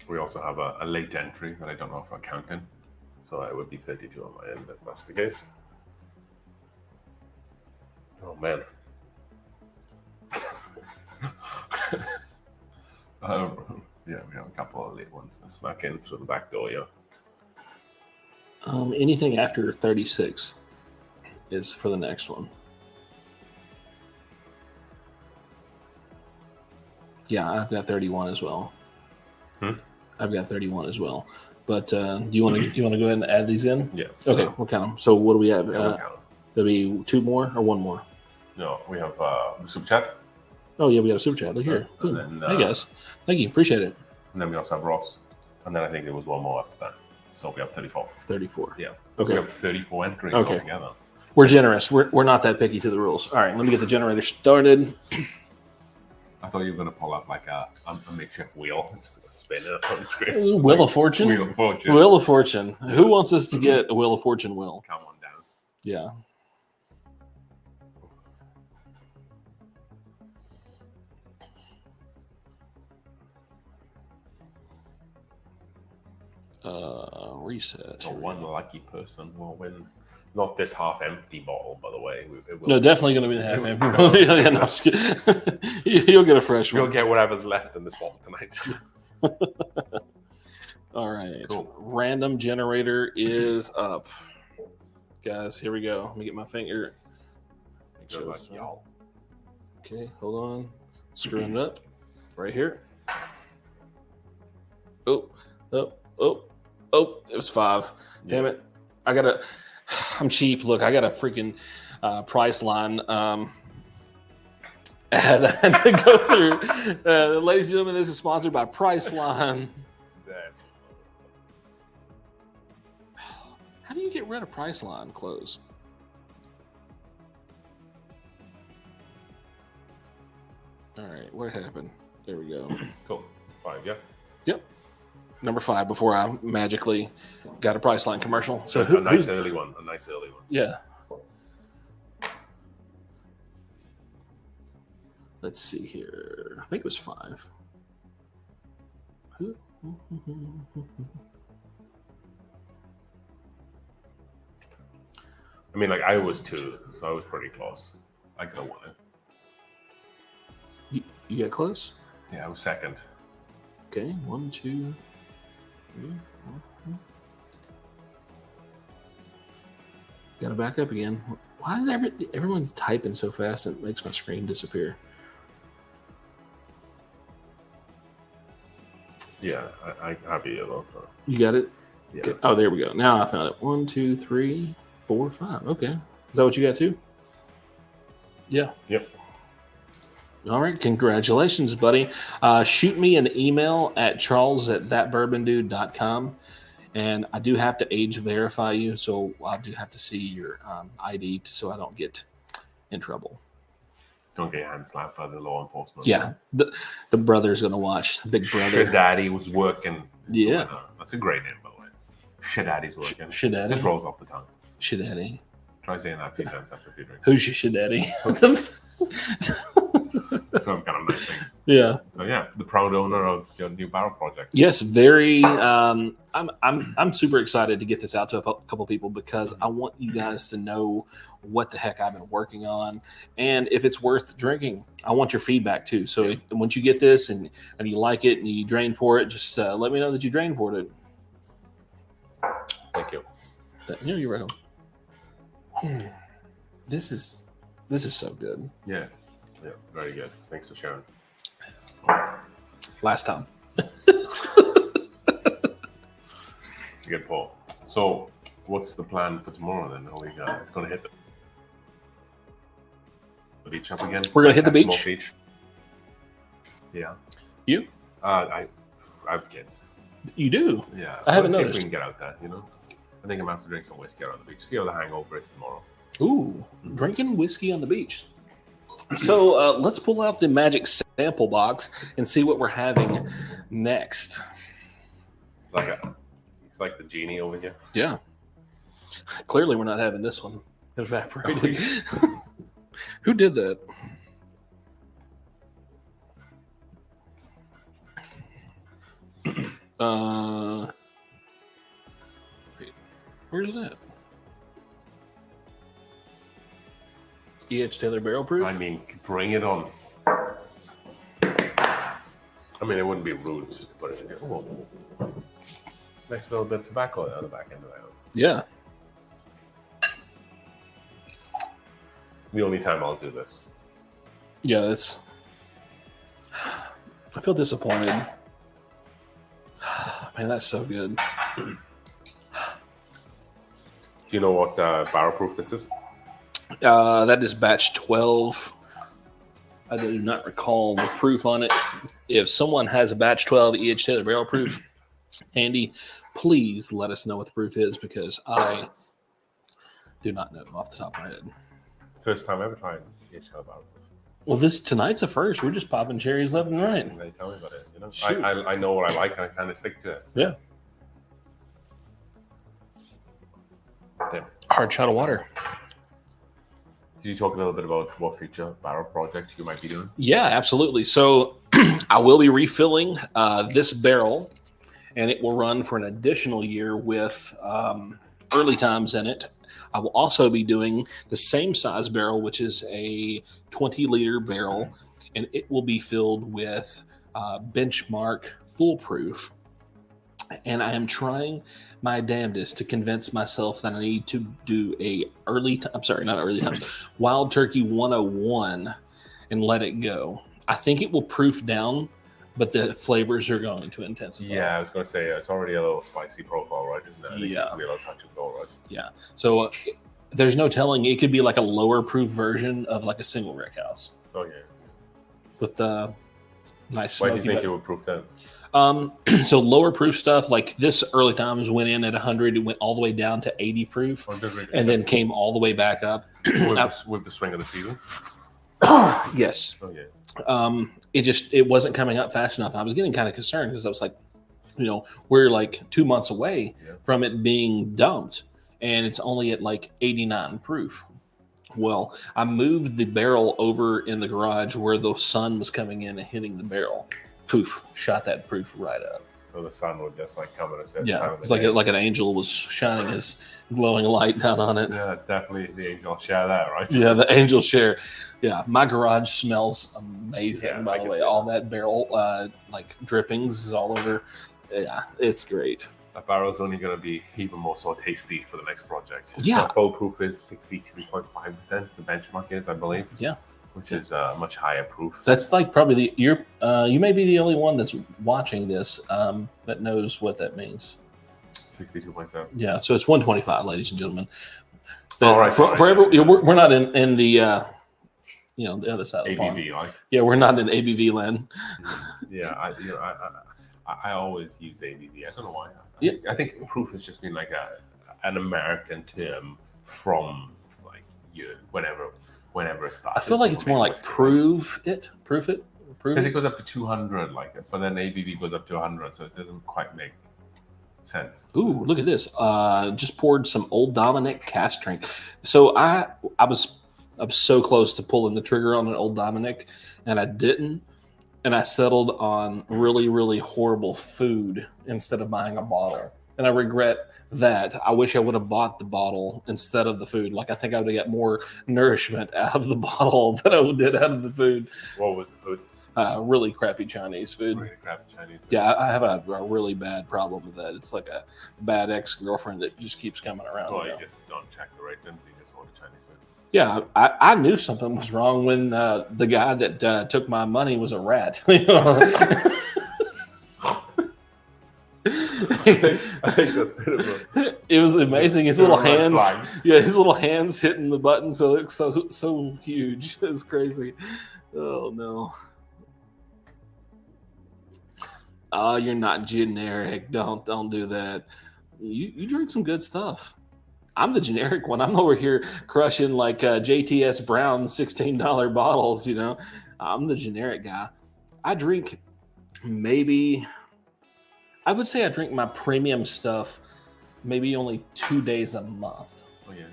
We also have a late entry that I don't know if I'm counting, so it would be 32 on my end if that's the case. Oh man. Yeah, we have a couple of late ones that snuck in through the back door, yeah. Anything after 36 is for the next one. Yeah, I've got 31 as well. I've got 31 as well. But do you want to go ahead and add these in? Yeah. Okay, we'll count them. So what do we have? Yeah, we'll count them. There'll be 2 more or 1 more? No, we have the super chat. Oh, yeah, we got a super chat. Look here. And then, Hey, guys. Thank you. Appreciate it. And then we also have Ross. And then I think there was 1 more after that. So we have 34. 34. Yeah. Okay. We have 34 entries Okay. altogether. We're generous. We're not that picky to the rules. All right, let me get the generator started. I thought you were going to pull up like a makeshift wheel. Just spin it on the screen. Wheel of Fortune? Wheel of Fortune. Wheel of Fortune. Who wants us to get a Wheel of Fortune wheel? Come on down. Yeah. Reset. So one lucky person will win. Not this half-empty bottle, by the way. It will No, definitely going to be the half empty. Yeah, no, I'm just kidding. You'll get a fresh You'll one. get whatever's left in this bottle tonight. All right. Cool. Random generator is up. Guys, here we go. Let me get my finger. Make sure Good this luck, is y'all. Okay, hold on. Screwing it up. Right here. Oh, it was 5. Damn it. I'm cheap. Look, I got a freaking Priceline ad I had to go through. Ladies and gentlemen, this is sponsored by Priceline. How do you get rid of Priceline clothes? All right, what happened? There we go. Cool. 5, yeah. Yep. Number 5 before I magically got a Priceline commercial. So a nice early one. Yeah. Let's see here. I think it was 5. I mean, like, I was 2, so I was pretty close. I could have won it. You got close? Yeah, I was 2nd. Okay, 1, 2, 3, 4. Got to back up again. Why is everyone's typing so fast it makes my screen disappear? Yeah, I have you though. You got it? Yeah. Okay. Oh, there we go. Now I found it. 1, 2, 3, 4, 5. Okay. Is that what you got too? Yeah. Yep. All right. Congratulations, buddy. Shoot me an email at charles@thatbourbondude.com. And I do have to age verify you, so I do have to see your ID so I don't get in trouble. Don't get your hand slapped by the law enforcement. Yeah, the brother's gonna watch. The big brother. Shit Daddy was working. Yeah. That's a great name, by the way. Shit Daddy's working. Shit Daddy. Just rolls off the tongue. Shit Daddy. Try saying that a few times after a few drinks. Who's your shit daddy? Some kind of nice things. Yeah. So yeah, the proud owner of your new barrel project. Yes, very. I'm super excited to get this out to a couple people because I want you guys to know what the heck I've been working on, and if it's worth drinking. I want your feedback too. So once you get this and you like it and you drain pour it, just let me know that you drain poured it. Thank you. Yeah, you're welcome. This is so good. Yeah, very good. Thanks for sharing. Last time. It's a good pull. So, what's the plan for tomorrow then? Are we going to hit the beach up again? We're going to hit the beach? Yeah. You? I have kids. You do? Yeah. I haven't see noticed. If we can get out there, I think I'm going to have to drink some whiskey out on the beach. See how the hangover is tomorrow. Ooh, drinking whiskey on the beach. So let's pull out the magic sample box and see what we're having next. It's like the genie over here. Yeah. Clearly, we're not having this one. Evaporated. Who did that? Where is that? E.H. Taylor barrel proof? I mean, bring it on. I mean, it wouldn't be rude just to put it in here. Oh, nice little bit of tobacco on the back end of that. Yeah. The only time I'll do this. Yeah, I feel disappointed. Man, that's so good. Do you know what barrel proof this is? That is batch 12. I do not recall the proof on it. If someone has a batch 12 E.H. Taylor barrel proof handy, please let us know what the proof is because I do not know off the top of my head. First time ever trying E.H. Taylor barrel proof. Well, tonight's a first. We're just popping cherries left and right. And they tell me about it. I know what I like and I kind of stick to it. Yeah. Damn. Hard shot of water. Did you talk a little bit about what future barrel projects you might be doing? Yeah, absolutely. So I will be refilling this barrel, and it will run for an additional year with early times in it. I will also be doing the same size barrel, which is a 20-liter barrel, and it will be filled with Benchmark Foolproof. And I am trying my damnedest to convince myself that I need to do Wild Turkey 101 and let it go. I think it will proof down, but the flavors are going to intensify. Yeah, I was going to say it's already a little spicy profile, right? Isn't it? Yeah. It could be a little touch and go, right? Yeah. So there's no telling. It could be like a lower proof version of like a single rick house. Oh, yeah. With the nice Why smoky. do you think it would proof down? So lower proof stuff like this early times went in at 100, it went all the way down to 80 proof, and then came all the way back up with the swing of the season. Yes. Oh yeah. It wasn't coming up fast enough. I was getting kind of concerned because I was like, we're like 2 months away from it being dumped, and it's only at like 89 proof. Well, I moved the barrel over in the garage where the sun was coming in and hitting the barrel. Poof, shot that proof right up. So the sun would just like come at us. Yeah, it's like an angel was shining his glowing light down on it. Yeah, definitely the angel share that, right? Yeah, the angel share. Yeah, my garage smells amazing, by the way. All that barrel, like drippings is all over. Yeah, it's great. That barrel's only going to be even more so tasty for the next project. Yeah. The full proof is 62.5%. The benchmark is, I believe. Yeah. Which is much higher proof. That's like probably you may be the only one that's watching this that knows what that means. 62.7. Yeah, so it's 125, ladies and gentlemen. All right. We're not in the the other side of the pond. ABV, right? Yeah, we're not in ABV land. Yeah, I always use ABV. I don't know why. I think proof has just been like an American term from like whenever it starts. I feel like it's more like prove it. Because it goes up to 200, but then ABV goes up to 100, so it doesn't quite make sense. Ooh, look at this! Just poured some Old Dominic cast drink. So I was I'm so close to pulling the trigger on an Old Dominic, and I didn't. And I settled on really, really horrible food instead of buying a bottle. And I regret that. I wish I would have bought the bottle instead of the food. Like, I think I would have got more nourishment out of the bottle than I did out of the food. What was the food? Really crappy Chinese food. Really crappy Chinese food. Yeah, I have a really bad problem with that. It's like a bad ex-girlfriend that just keeps coming around. Well, you just don't check the ratings. You just order Chinese food. Yeah, I knew something was wrong when the guy that took my money was a rat. I think that's beautiful. It was amazing. His little hands, his little hands hitting the button, so it's so huge. It's crazy. Oh no. Oh, you're not generic. Don't do that. You drink some good stuff. I'm the generic one. I'm over here crushing like JTS Brown $16 bottles, you know. I'm the generic guy. I drink I would say I drink my premium stuff maybe only 2 days a month. Oh, yeah.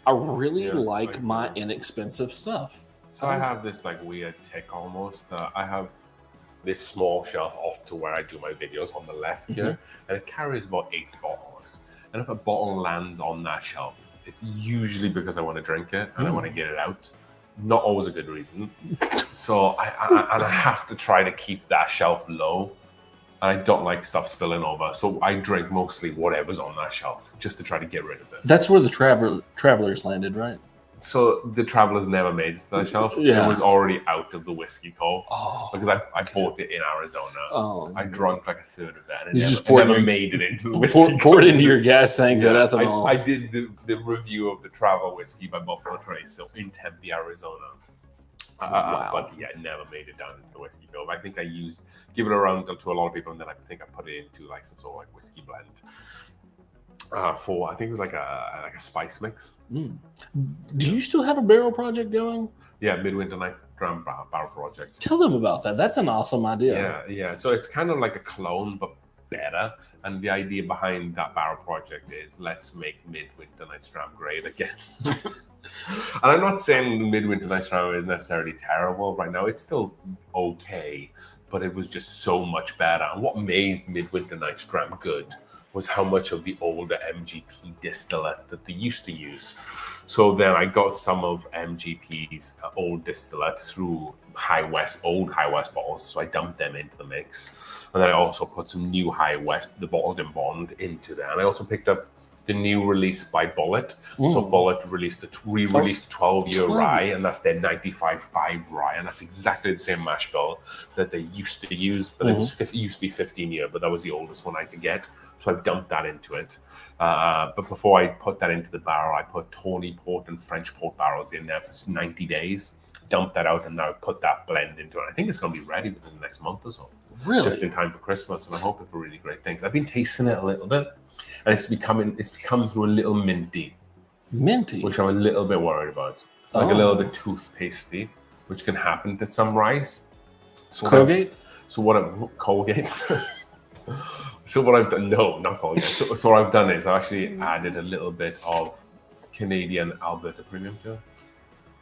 I really like my inexpensive stuff. So I have this like weird tick almost. I have this small shelf off to where I do my videos on the left here, and it carries about 8 bottles. And if a bottle lands on that shelf, it's usually because I want to drink it and I want to get it out. Not always a good reason. So I have to try to keep that shelf low. And I don't like stuff spilling over. So I drink mostly whatever's on that shelf just to try to get rid of it. That's where the Travelers landed, right? So the Travelers never made it to that shelf. Yeah. It was already out of the whiskey cove because I okay. bought it in Arizona. Oh, I drank like a third of that, and it never made it into the whiskey. Pour it into your gas tank. That ethanol. I did the review of the Travel whiskey by Buffalo Trace, so in Tempe, Arizona. Wow. But yeah, I never made it down into the whiskey cove. I think I give it around to a lot of people, and then I think I put it into like some sort of like whiskey blend. I think it was like a spice mix. Do you still have a barrel project going? Yeah, Midwinter Nights Dram Barrel Project. Tell them about that. That's an awesome idea. Yeah. So it's kind of like a clone, but better. And the idea behind that barrel project is let's make Midwinter Nights Dram great again. And I'm not saying Midwinter Nights Dram is necessarily terrible right now. It's still okay, but it was just so much better. And what made Midwinter Nights Dram good was how much of the older MGP distillate that they used to use. So then I got some of MGP's old distillate through old High West bottles. So I dumped them into the mix. And then I also put some new High West, the bottled in bond, into there. And I also picked up the new release by Bullet. So Bullet re-released 12-year rye, and that's their 95.5 rye, and that's exactly the same mash bill that they used to use, but it used to be 15-year, but that was the oldest one I could get. So I dumped that into it. But before I put that into the barrel, I put Tawny Port and French Port barrels in there for 90 days. Dumped that out, and now put that blend into it. I think it's going to be ready within the next month or so. Really? Just in time for Christmas, and I'm hoping for really great things. I've been tasting it a little bit, and it's become through a little minty, which I'm a little bit worried about. Like a little bit toothpastey, which can happen to some rice. So Colgate? Colgate. So what I've done, no, not Colgate. So what I've done is I actually added a little bit of Canadian Alberta Premium to it.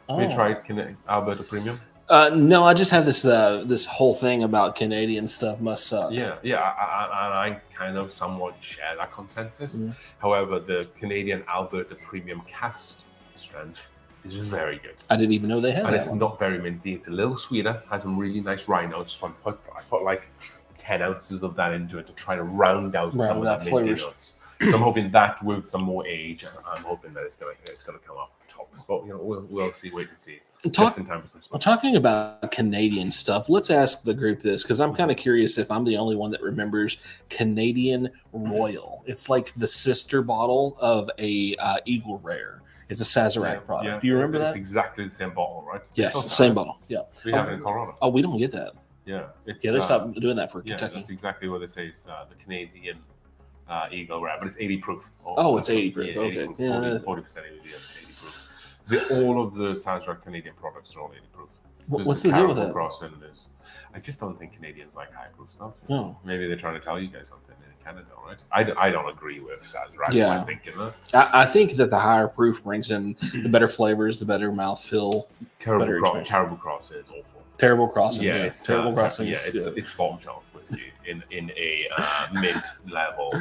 Have you tried Alberta Premium? No, I just have this whole thing about Canadian stuff must suck. Yeah, and I kind of somewhat share that consensus. However, the Canadian Alberta Premium cask strength is very good. I didn't even know they had and that. It's not very minty. It's a little sweeter, has some really nice rye notes. So I put like 10 ounces of that into it to try to round out some of that minty notes. So I'm hoping that with some more age, I'm hoping that it's gonna come up tops. But we'll see, wait and see. Just in time for Christmas. Talking about Canadian stuff, let's ask the group this because I'm kind of curious if I'm the only one that remembers Canadian Royal. It's like the sister bottle of a Eagle Rare. It's a Sazerac product. Yeah, do you remember that? It's exactly the same bottle, right? Yes, same bottle. Yeah. We have it in Colorado. Oh, we don't get that. Yeah. They stopped doing that for Kentucky. That's exactly what they say. It's the Canadian Eagle Rare, but it's 80 proof. It's 80 proof. Yeah, 80 okay. proof, 40% ABV, 80 proof. All of the Sazerac Canadian products are all 80 proof. What's the deal with that? I just don't think Canadians like high proof stuff. No. Maybe they're trying to tell you guys something and it Canada, right? I don't agree with Saz Rad. Yeah. I'm thinking that. I think that the higher proof brings in the better flavors, the better mouthfeel. Caribou Cross is awful. Terrible Crossing. Yeah, Yeah, it's Terrible Crossing. it's bottom shelf whiskey in a mint level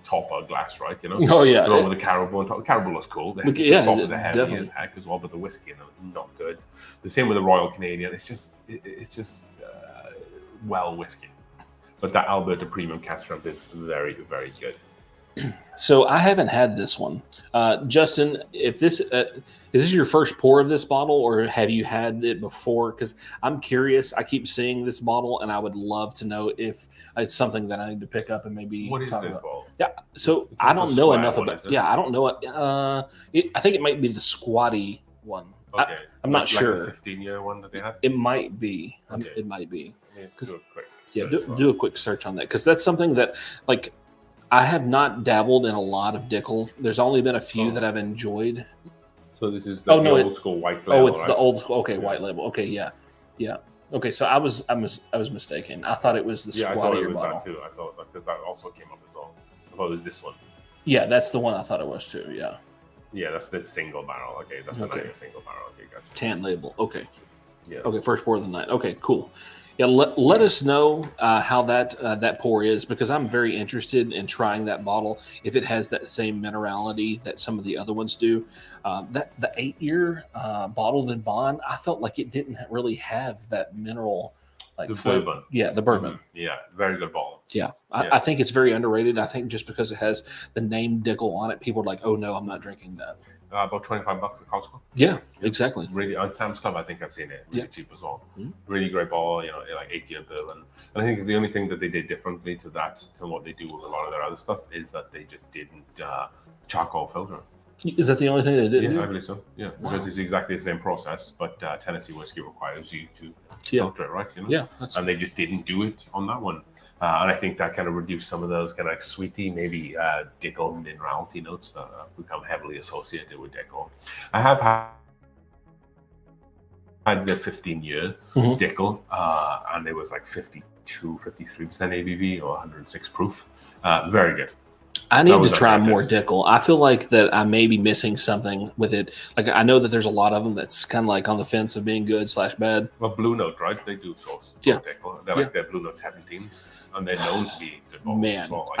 topper glass, right? You know. Oh yeah. Along with the Caribou on top. The Caribou looks cool. The top is a heavy definitely. as heck as well, but the whiskey in it is not good. The same with the Royal Canadian. It's just well whiskey. But that Alberta Premium Cask Strength is very, very good. So I haven't had this one, Justin. If this is this your first pour of this bottle, or have you had it before? Because I'm curious. I keep seeing this bottle, and I would love to know if it's something that I need to pick up and maybe. What is talk this about. bottle? Yeah. So I don't know enough about. Yeah, I don't know it. I think it might be the squatty one. Okay. I'm not sure. The 15-year one that they had. It might be. Okay. It might be. Yeah, Do a quick search on that, because that's something that like. I have not dabbled in a lot of Dickel. There's only been a few that I've enjoyed. So this is the old school white label. Oh, it's the old school. Okay, white label. Okay, yeah. Okay, so I was mistaken. I thought it was the squattier I thought it was bottle. that too. I thought because that also came up as well. I thought it was this one. Yeah, that's the one I thought it was too. Yeah. Yeah, that's the single barrel. Okay, that's the single barrel. Okay, gotcha. Tan label. Okay. Yeah. Okay, first pour of the night. Okay, cool. Yeah, let us know how that pour is, because I'm very interested in trying that bottle if it has that same minerality that some of the other ones do. That the 8-year bottled in bond, I felt like it didn't really have that mineral like the flavor. bourbon. Yeah, the bourbon. Mm-hmm. Yeah, very good bottle. Yeah. I think it's very underrated. I think just because it has the name Dickel on it, people are like, "Oh no, I'm not drinking that." About $25 at Costco. Yeah, exactly. Really, on Sam's Club, I think I've seen it really cheap as well. Mm-hmm. Really great bottle, like 8-year bourbon. And I think the only thing that they did differently to what they do with a lot of their other stuff, is that they just didn't charcoal filter. Is that the only thing they did? Yeah, I believe so. Yeah, because it's exactly the same process, but Tennessee whiskey requires you to filter it, right? Yeah, and they just didn't do it on that one. And I think that kind of reduced some of those kind of sweety, maybe Dickel minerality notes that become heavily associated with Dickel. I have had the 15-year Dickel, and it was like 53% ABV or 106 proof. Very good. I need to try more Dickel. I feel like that I may be missing something with it. Like, I know that there's a lot of them that's kind of like on the fence of being good / bad. Well, Blue Note, right? They do source Dickel. They're like their Blue Note 17s, and they're known to be good bottles. Man, well,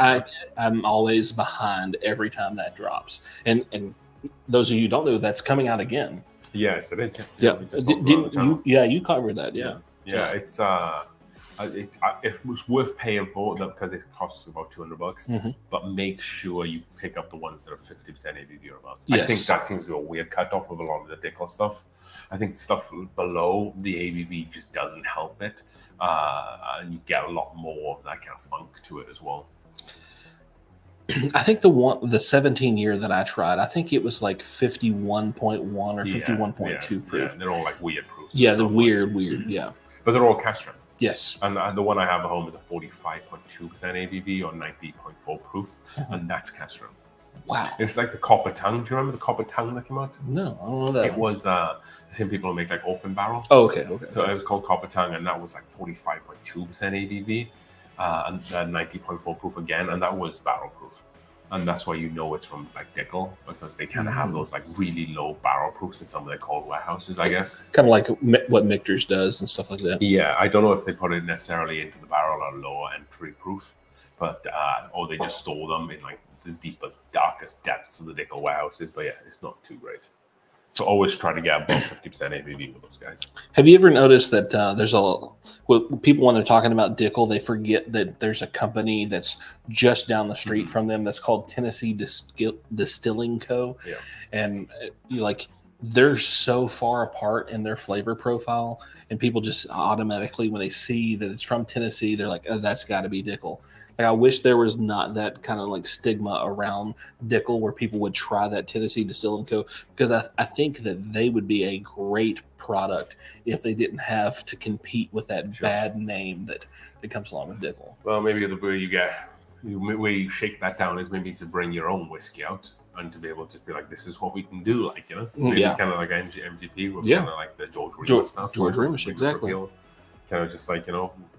I'm always behind every time that drops. And those of you who don't know, that's coming out again. Yes, it is. Yeah. You covered that. Yeah. It's it was worth paying for them because it costs about $200. But make sure you pick up the ones that are 50% ABV or above. Yes. I think that seems to be a weird cutoff with a lot of the Dickel stuff. I think stuff below the ABV just doesn't help it, and you get a lot more of that kind of funk to it as well. I think the 17-year that I tried, I think it was like 51.1 or 51.2 proof. Yeah, they're all like weird proofs. Yeah, the weird, yeah. But they're all cask strength. Yes. And the one I have at home is a 45.2% ABV or 90.4 proof, and that's cask strength. Wow. It's like the Copper Tongue. Do you remember the Copper Tongue that came out? No, I don't know that. It was the same people who make like Orphan Barrel. Oh, okay. So it was called Copper Tongue, and that was like 45.2% ABV and 90.4 proof again, and that was barrel proof. And that's why you know it's from like Dickel, because they kind of have those like really low barrel proofs in some of their cold warehouses, I guess. Kind of like what Michter's does and stuff like that. Yeah, I don't know if they put it necessarily into the barrel or lower entry proof, but or they just store them in like the deepest, darkest depths of the Dickel warehouses. But yeah, it's not too great. So always try to get above 50% ABV with those guys. Have you ever noticed that there's people, when they're talking about Dickel, they forget that there's a company that's just down the street from them that's called Tennessee Distilling Co. Yeah. And they're so far apart in their flavor profile, and people just automatically, when they see that it's from Tennessee, they're like, oh, that's got to be Dickel. Like, I wish there was not that kind of like stigma around Dickel where people would try that Tennessee Distilling Co. Because I think that they would be a great product if they didn't have to compete with that bad name that comes along with Dickel. Well, maybe the way you shake that down is maybe to bring your own whiskey out and to be able to be like, this is what we can do, like, maybe kind of like MGP with kind of like the George Remus stuff. George Remus, exactly. kind of just like,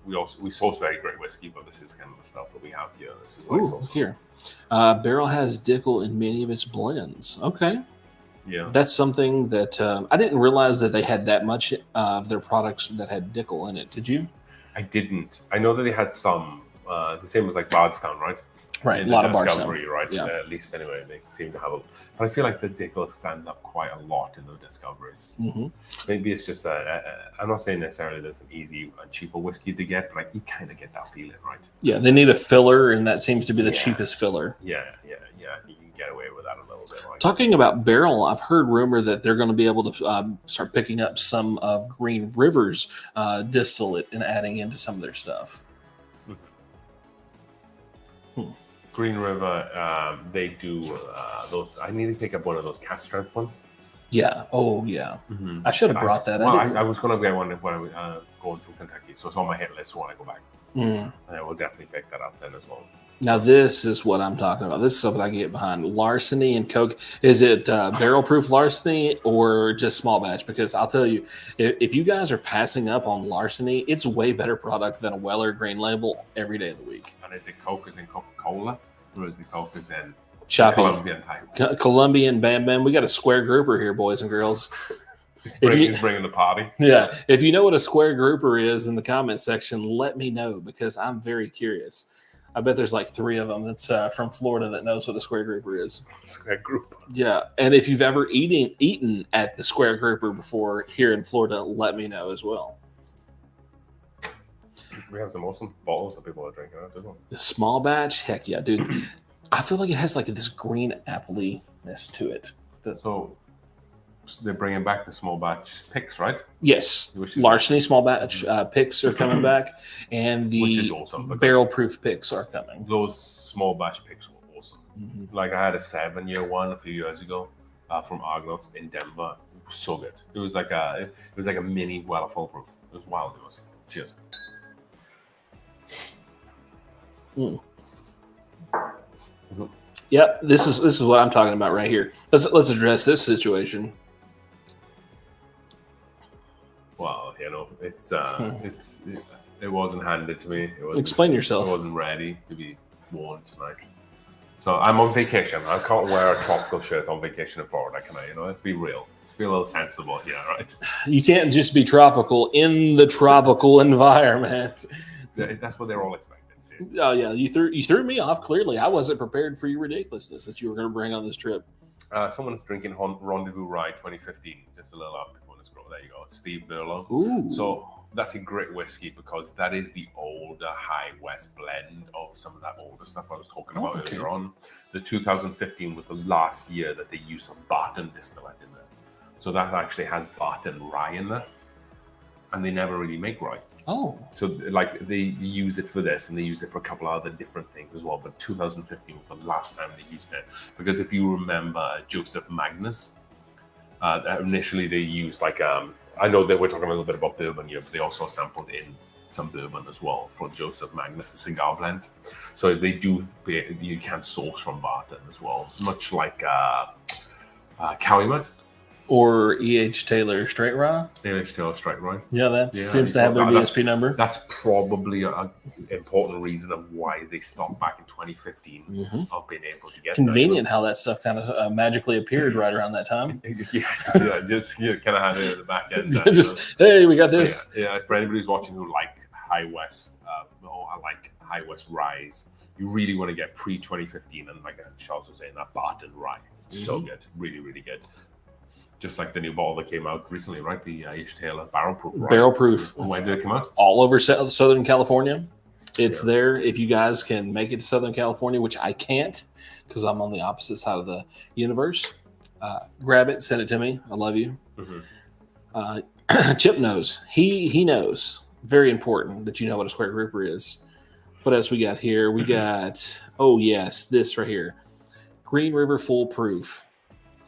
we source very great whiskey, but this is kind of the stuff that we have here. This is what I source here. Barrel has Dickel in many of its blends. Okay. Yeah. That's something that I didn't realize that they had that much of their products that had Dickel in it. Did you? I didn't. I know that they had some, the same as like Bardstown, right? Right, a lot of Discovery, Bardstown. right? Yeah. At least anyway, they seem to have it. But I feel like the Dickel stands up quite a lot in the discoveries. Mm-hmm. Maybe it's just I'm not saying necessarily there's an easy and cheaper whiskey to get, but like you kind of get that feeling, right? Yeah, they need a filler, and that seems to be the cheapest filler. Yeah. You can get away with that a little bit. Like Talking about barrel, I've heard rumor that they're going to be able to start picking up some of Green River's distillate and adding into some of their stuff. Green River, they do those. I need to pick up one of those cast strength ones. Yeah. Oh, yeah. Mm-hmm. I should have brought that. I was going to get one when I was going through Kentucky, so it's on my hit list when I go back. Mm. And I will definitely pick that up then as well. Now, this is what I'm talking about. This is something I can get behind. Larceny and Coke. Is it barrel-proof larceny or just small batch? Because I'll tell you, if you guys are passing up on larceny, it's a way better product than a Weller Green Label every day of the week. And is it Coke as in Coca-Cola? Or is it Coke as in Choppy. Colombian type? Colombian Bam Bam. We got a square grouper here, boys and girls. He's bringing the party. Yeah. If you know what a square grouper is in the comment section, let me know because I'm very curious. I bet there's like 3 of them that's from Florida that knows what a square grouper is. Square grouper. Yeah. And if you've ever eaten at the square grouper before here in Florida, let me know as well. We have some awesome bottles that people are drinking out, don't we? The small batch, heck yeah, dude. I feel like it has like this green appley-ness to it. So they're bringing back the small batch picks, right? Yes. Larceny small batch picks are coming back, and the which is awesome barrel-proof picks are coming. Those small batch picks were awesome. Mm-hmm. Like I had a 7-year one a few years ago from Argonauts in Denver. It was so good. It was like a mini Weller foolproof. It was wild. It was. Cheers. Mm. Mm-hmm. Yep, this is what I'm talking about right here. Let's address this situation. Well, it wasn't handed to me. Explain yourself. I wasn't ready to be worn tonight. So I'm on vacation. I can't wear a tropical shirt on vacation in Florida, can I? Let's be real. Let's be a little sensible here, right? You can't just be tropical in the tropical environment. That's what they're all expecting. Oh yeah, you threw me off. Clearly, I wasn't prepared for your ridiculousness that you were going to bring on this trip. Someone's drinking Rendezvous Rye 2015. Just a little up. There you go, Steve Burlow. Ooh. So that's a great whiskey because that is the older High West blend of some of that older stuff I was talking about earlier on. The 2015 was the last year that they used some Barton distillate in there. So that actually has Barton rye in there. And they never really make rye. Oh. So like they use it for this and they use it for a couple of other different things as well. But 2015 was the last time they used it. Because if you remember Joseph Magnus, initially they used like, I know that we're talking a little bit about bourbon here, but they also sampled in some bourbon as well for Joseph Magnus, the cigar blend. So they do, you can source from Barton as well, much like Calumet. Or E.H. Taylor Straight Rye? E.H. Taylor Straight Rye. Yeah, that seems to have their DSP number. That's probably an important reason of why they stopped back in 2015 of being able to get convenient how that stuff kind of magically appeared right around that time. Yes, yeah, just kind of had it at the back end. Hey, we got this. Yeah, for anybody who's watching who like High West, I like High West Ryes, you really want to get pre-2015, and like Charles was saying, that Barton Rye. So good. Really, really good. Just like the new bottle that came out recently, right? The H. Taylor Barrel Proof. Right? Barrel Proof. When did it come out? All over Southern California. It's there. If you guys can make it to Southern California, which I can't because I'm on the opposite side of the universe, grab it, send it to me. I love you. Chip knows. He knows. Very important that you know what a square grouper is. What else we got here? We got, this right here. Green River Foolproof.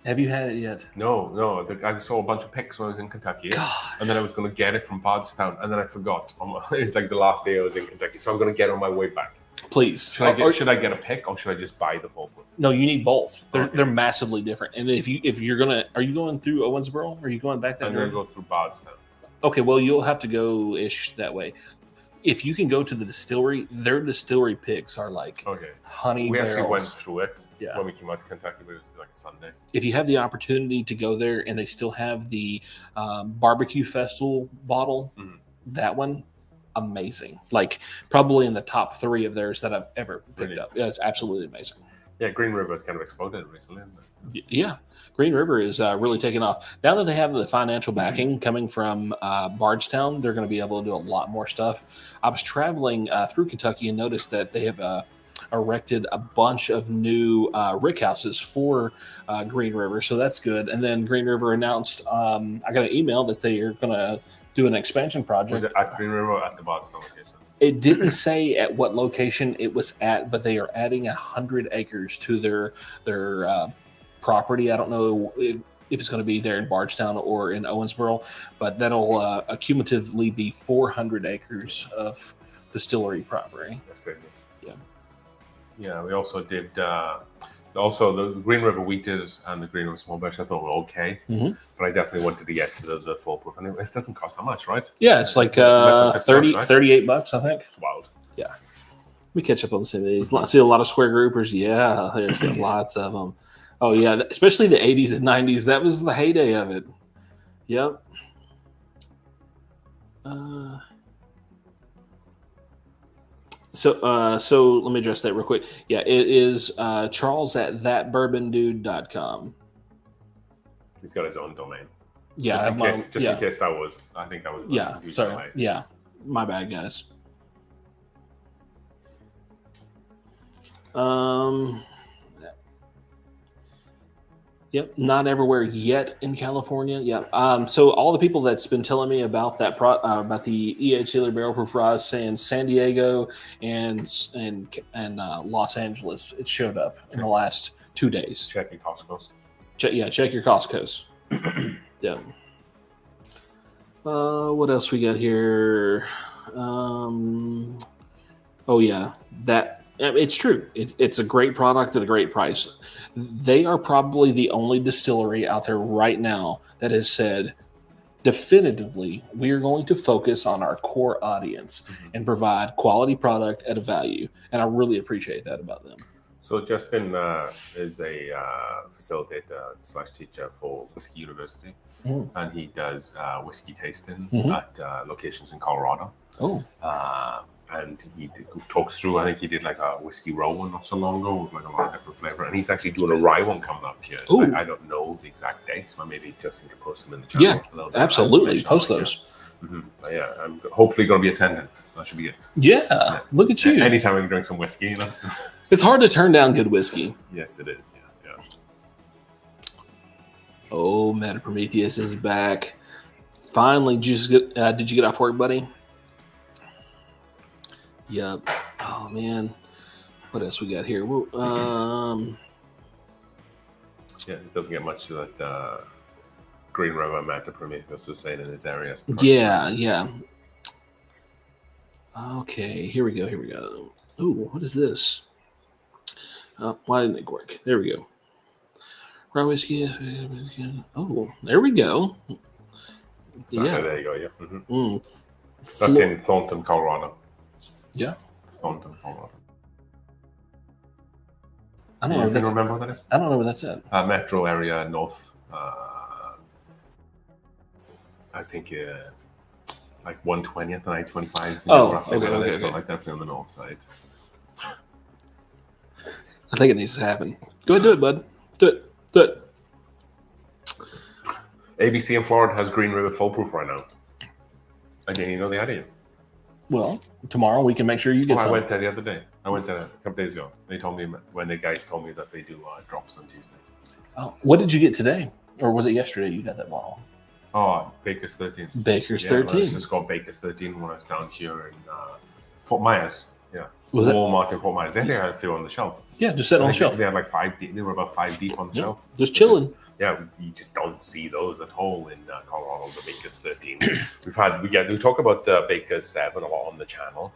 Have you had it yet? No. I saw a bunch of pics when I was in Kentucky. And then I was going to get it from Bardstown. And then I forgot. It's like the last day I was in Kentucky. So I'm going to get it on my way back. Please. Should I get a pick or should I just buy the full one? No, you need both. They're massively different. And if you're going to, are you going through Owensboro? Or are you going back that way? I'm going to go through Bardstown. Okay, well, you'll have to go ish that way. If you can go to the distillery, their distillery picks are like honey We barrels. actually went through it Yeah. when we came out to Kentucky, but it was like a Sunday. If you have the opportunity to go there and they still have the barbecue festival bottle, that one, amazing. Like probably in the top 3 of theirs that I've ever picked up. Yeah, it's absolutely amazing. Yeah, Green River has kind of exploded recently, isn't it? Yeah, Green River is really taking off. Now that they have the financial backing coming from Bardstown, they're going to be able to do a lot more stuff. I was traveling through Kentucky and noticed that they have erected a bunch of new rick houses for Green River, so that's good. And then Green River announced, I got an email that they are going to do an expansion project. Was it at Green River or at the Bardstown location? It didn't say at what location it was at, but they are adding 100 acres to their property. I don't know if it's going to be there in Bardstown or in Owensboro, but that'll cumulatively be 400 acres of distillery property. That's crazy. Yeah. Yeah, we also did the Green River wheated and the Green River small batch. I thought were okay, but I definitely wanted to get to the foolproof. And it doesn't cost that much, right? Yeah, it's like $38, I think. It's wild. Yeah. We catch up on some of these. See a lot of square groupers. Yeah, there's lots of them. Oh, yeah, especially the 80s and 90s. That was the heyday of it. Yep. So let me address that real quick. Yeah, it is Charles at thatbourbondude.com. He's got his own domain. Yeah. Just in case that was, I think that was. Yeah, sorry. Yeah, my bad, guys. Yep, not everywhere yet in California. Yeah. So all the people that's been telling me about that about the E.H. Taylor Barrel Proof Rye, saying San Diego and Los Angeles, it showed up in the last 2 days. Check your Costco's. Check your Costco's. Yeah. What else we got here? Oh yeah, that. It's true. It's a great product at a great price. They are probably the only distillery out there right now that has said definitively we are going to focus on our core audience and provide quality product at a value. And I really appreciate that about them. So Justin is a facilitator / teacher for Whiskey University, and he does whiskey tastings at locations in Colorado. And he talks through, I think he did like a whiskey roll one not so long ago with like a lot of different flavor. And he's actually doing a rye one coming up here. I don't know the exact dates, but maybe Justin can post them in the channel. Yeah, absolutely. Post those. Yeah, I'm hopefully going to be attending. That should be good. Yeah, look at you. Anytime we can drink some whiskey, you know. It's hard to turn down good whiskey. Yes, it is. Yeah. Oh, Meta Prometheus is back. Finally, did you get off work, buddy? Yep. Oh man, what else we got here? Well, yeah, it doesn't get much to that Green River Meta Prometheus was saying in his areas. Yeah. Okay, here we go. Ooh, what is this? Why didn't it work? There we go. Rye whiskey. Oh, there we go. So, yeah, there you go. Yeah. That's in Thornton, Colorado. Yeah. Thornton, Colorado. I don't know. You remember what that is? I don't know where that's at. Metro area north. I think like 120th and I-25. Okay. So like definitely on the north side. I think it needs to happen. Go ahead, do it, bud. Do it. ABC in Florida has Green River Foolproof right now. I didn't even know they had it. Well, tomorrow we can make sure you get some. I went there the other day. I went there a couple days ago. They told me when the guys told me that they do drops on Tuesdays. Oh, what did you get today? Or was it yesterday you got that bottle? Oh, Baker's 13. Baker's 13. It's just called Baker's 13 when I was down here in Fort Myers. Yeah. Was it Walmart in Fort Myers? They had a few on the shelf. Yeah, just sitting on the shelf. They had like 5 deep. They were about 5 deep on the shelf. Just chilling. Yeah, you just don't see those at all in Colorado. The Baker's 13. we talk about the Baker's 7 a lot on the channel.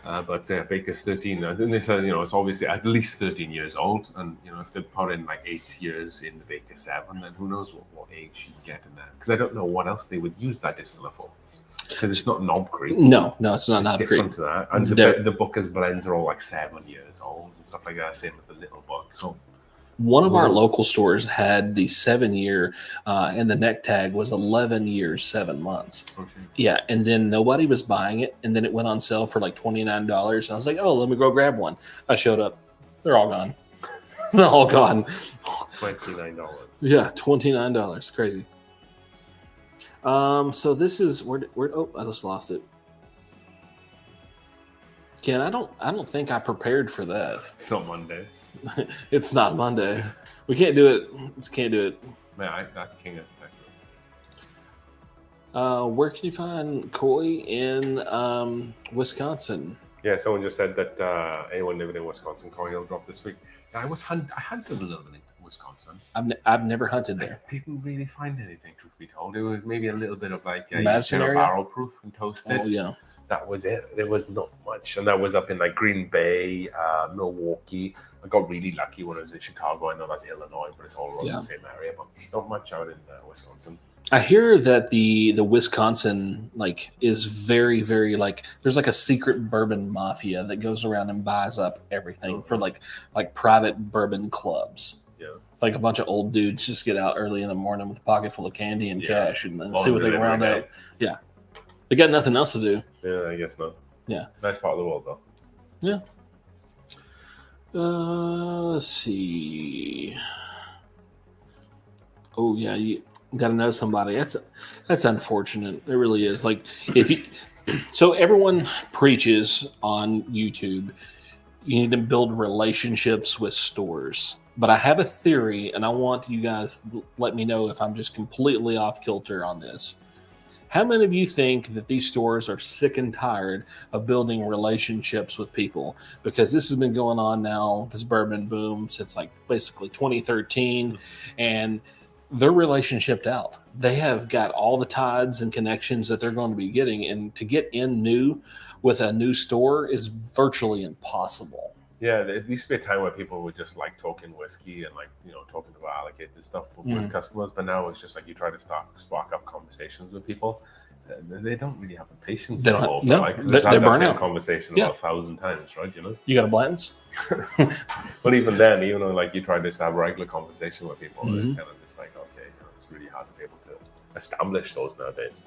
But Baker's 13. I think they said, it's obviously at least 13 years old. And, if they put in like 8 years in the Baker 7, then who knows what age you get in that. Because I don't know what else they would use that distiller for. Because it's not Knob Creek. No, it's not Knob Creek. It's different to that. And the Booker's blends are all like 7 years old and stuff like that. Same with the Little Book. So one of our local stores had the 7-year, and the neck tag was 11 years, 7 months. Oh, sure. Yeah, and then nobody was buying it, and then it went on sale for like $29. And I was like, oh, let me go grab one. I showed up. They're all gone. They're all gone. $29. Yeah, $29. Crazy. So this is where I just lost it. Ken, I don't think I prepared for that. It's not Monday. It's not Monday. We can't do it. Just can't do it. Man, I can't get where can you find koi in Wisconsin? Yeah, someone just said that anyone living in Wisconsin, koi will drop this week. I hunted a little bit in Wisconsin. I've never hunted there. I didn't really find anything, truth be told. It was maybe a little bit of like barrel proof and toasted. Oh yeah. That was it. There was not much. And that was up in like Green Bay, Milwaukee. I got really lucky when I was in Chicago. I know that's Illinois, but it's all around the same area. But not much out in Wisconsin. I hear that the Wisconsin is very, very there's like a secret bourbon mafia that goes around and buys up everything for like private bourbon clubs. Yeah. Like a bunch of old dudes just get out early in the morning with a pocket full of candy and cash and then see what they can round out. Yeah. They got nothing else to do. Yeah, I guess not. Yeah. Nice part of the world, though. Yeah. Let's see. Oh, yeah. You got to know somebody. That's unfortunate. It really is. So everyone preaches on YouTube, you need to build relationships with stores. But I have a theory, and I want you guys to let me know if I'm just completely off kilter on this. How many of you think that these stores are sick and tired of building relationships with people? Because this has been going on now, this bourbon boom, since basically 2013, and they're relationshiped out. They have got all the ties and connections that they're going to be getting, and to get in new with a new store is virtually impossible. Yeah, there used to be a time where people would just like talking whiskey and talking about allocated stuff with customers, but now it's just like you try to spark up conversations with people. They don't really have the patience anymore. They're burnt out. Conversation about 1,000 times, right? You got a Blanton's? But even then, even though you try to have a regular conversation with people, it's kind of just like, okay, it's really hard to be able to establish those nowadays.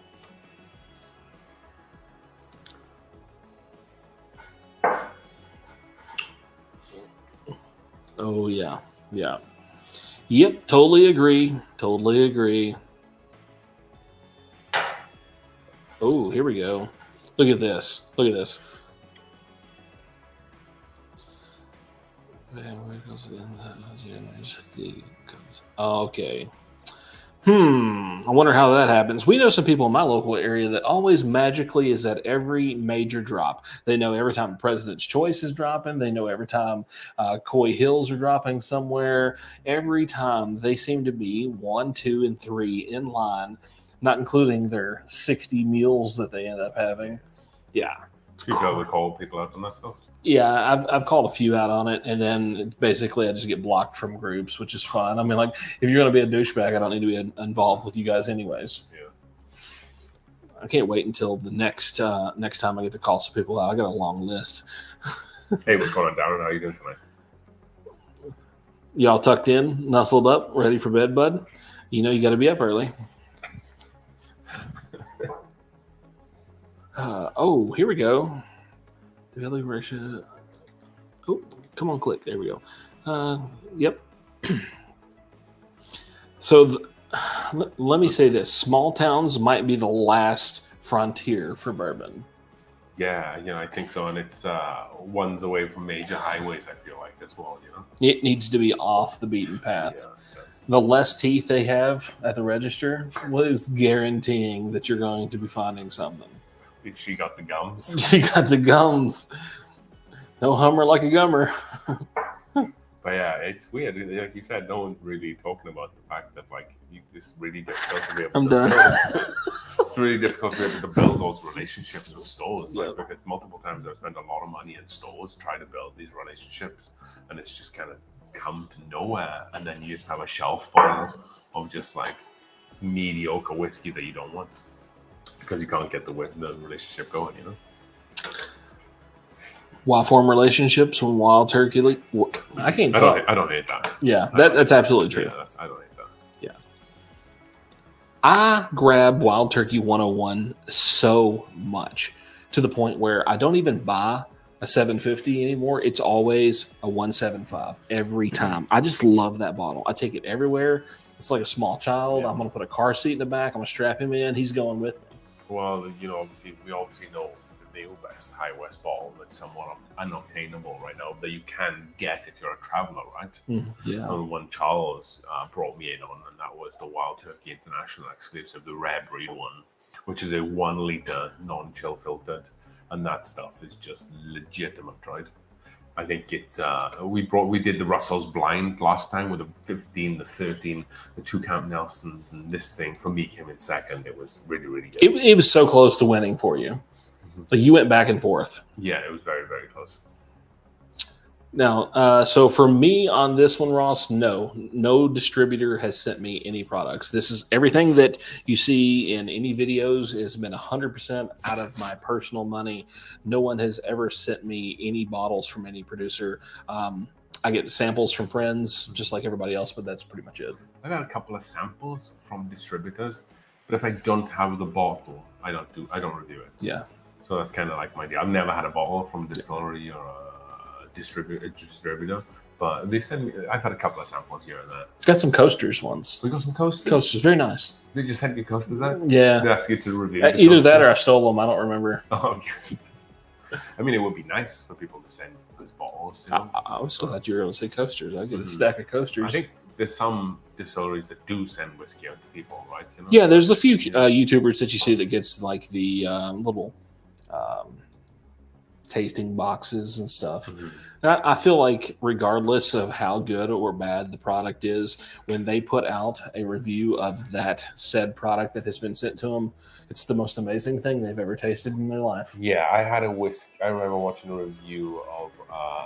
Oh, yeah. Yeah. Yep, totally agree. Oh, here we go. Look at this. Okay. I wonder how that happens. We know some people in my local area that always magically is at every major drop. They know every time President's Choice is dropping. They know every time Coy Hills are dropping somewhere. Every time they seem to be 1, 2, and 3 in line, not including their 60 meals that they end up having. Yeah. You go to call people out on that stuff? Yeah, I've called a few out on it, and then basically I just get blocked from groups, which is fine. I mean, if you're going to be a douchebag, I don't need to be involved with you guys anyways. Yeah. I can't wait until the next time I get to call some people out. I got a long list. Hey, what's going on, Darren? How are you doing tonight? Y'all tucked in, nuzzled up, ready for bed, bud? You know you got to be up early. Here we go. Oh, come on, click. There we go. Yep. So let me say this. Small towns might be the last frontier for bourbon. Yeah, I think so. And it's ones away from major highways, I feel like, as well, It needs to be off the beaten path. Yeah, the less teeth they have at the register was guaranteeing that you're going to be finding something. She got the gums. She got the gums. No Hummer like a gummer. But yeah, it's weird. Like you said, no one's really talking about the fact that like it's really difficult to be able I'm to done. build. It's really difficult to be able to build those relationships with stores. Like, because multiple times I've spent a lot of money in stores trying to build these relationships, and it's just kind of come to nowhere. And then you just have a shelf full of just like mediocre whiskey that you don't want because you can't get the relationship going. You know. Wild form relationships when Wild Turkey. I can't talk. I don't hate that. Yeah, that's absolutely true. Yeah, I don't hate that. Yeah. I grab Wild Turkey 101 so much to the point where I don't even buy a 750 anymore. It's always a 175 every time. I just love that bottle. I take it everywhere. It's like a small child. Yeah. I'm going to put a car seat in the back. I'm going to strap him in. He's going with me. Well, you know, we obviously know the best High West bottle that's somewhat unobtainable right now that you can get if you're a traveler, right? Yeah. And one Charles brought me in on, and that was the Wild Turkey International exclusive, the Rare Breed one, which is a 1 liter non-chill filtered, and that stuff is just legitimate, right? I think it's we did the Russell's Blind last time with the 15, the 13, the 2 Camp Nelsons, and this thing for me came in second. It was really, really good. It was so close to winning for you. Like you went back and forth. Yeah, it was very, very close. Now, so for me on this one, Ross, no distributor has sent me any products. This is everything that you see in any videos has been 100% out of my personal money. No one has ever sent me any bottles from any producer. I get samples from friends, just like everybody else, but that's pretty much it. I got a couple of samples from distributors, but if I don't have the bottle, I don't review it. Yeah. So that's kind of like my deal. I've never had a bottle from a distillery or a distributor, but they sent me. I've had a couple of samples here and there. Got some coasters once. We got some coasters. Coasters, very nice. They just sent you coasters out? Yeah. They asked you to review. Either that or I stole them. I don't remember. Oh, okay. I mean, it would be nice for people to send us bottles. You know? I also thought you were going to say coasters. I get a stack of coasters. I think there's some distilleries that do send whiskey out to people, right? You know? Yeah, there's a few YouTubers that you see that gets like the little tasting boxes and stuff. And I feel like regardless of how good or bad the product is, when they put out a review of that said product that has been sent to them, it's the most amazing thing they've ever tasted in their life. Yeah, I remember watching a review of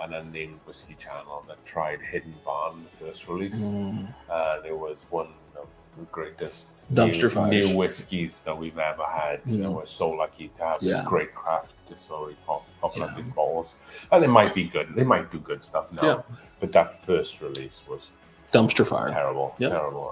an unnamed whiskey channel that tried Hidden Barn, the first release. It was one of the greatest new whiskeys that we've ever had. So we're so lucky to have this great craft distillery popping up these bottles. And they might be good. They might do good stuff now. But that first release was dumpster fire. Terrible.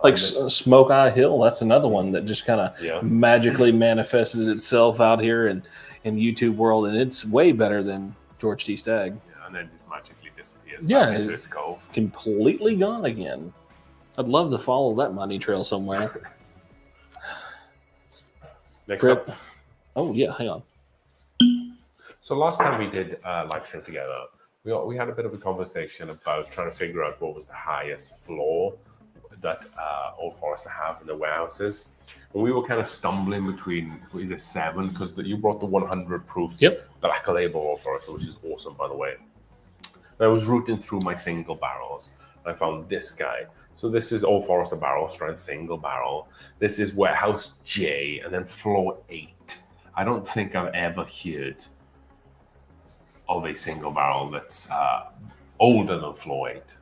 Like Smoke Eye Hill, that's another one that just kind of magically manifested itself out here in YouTube world, and it's way better than George T. Stagg. Yeah, and then just magically disappears. It's completely gone again. I'd love to follow that money trail somewhere. Next up. Oh yeah, hang on. So last time we did live stream together, we had a bit of a conversation about trying to figure out what was the highest floor that Old Forester have in the warehouses. And we were kind of stumbling between, is it 7? Because you brought the 100 proof Black Label Old Forester, which is awesome, by the way. And I was rooting through my single barrels, and I found this guy. So this is Old Forester barrel strength single barrel. This is Warehouse J, and then floor 8. I don't think I've ever heard of a single barrel that's older than floor 8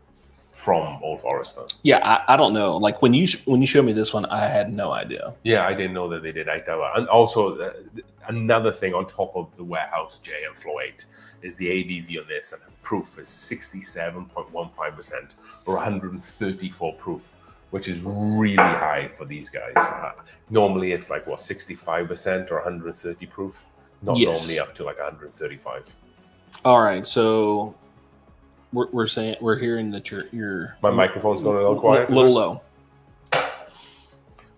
from Old Forester. Yeah, I don't know. Like when you showed me this one, I had no idea. Yeah, I didn't know that they did 8 hour. And also another thing on top of the Warehouse J and floor 8 is the ABV on this, and the proof is 67.15% or 134 proof, which is really high for these guys. Normally it's like 65% or 130 proof, not normally up to like 135. All right, so we're hearing that your my microphone's going a little quiet, a little low.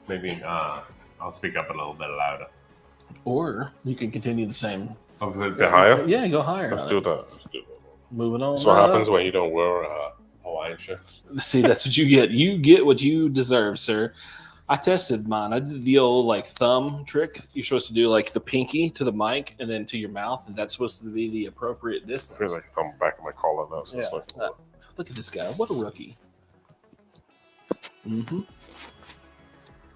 Maybe I'll speak up a little bit louder, or you can continue the same. A bit higher. Yeah, go higher. Let's do that. Moving on. So what happens when you don't wear Hawaiian shirts? See, that's what you get. You get what you deserve, sir. I tested mine. I did the old like thumb trick. You're supposed to do like the pinky to the mic and then to your mouth, and that's supposed to be the appropriate distance. I feel like thumb back of my collar now. So Yeah. Look at this guy. What a rookie. Mm-hmm.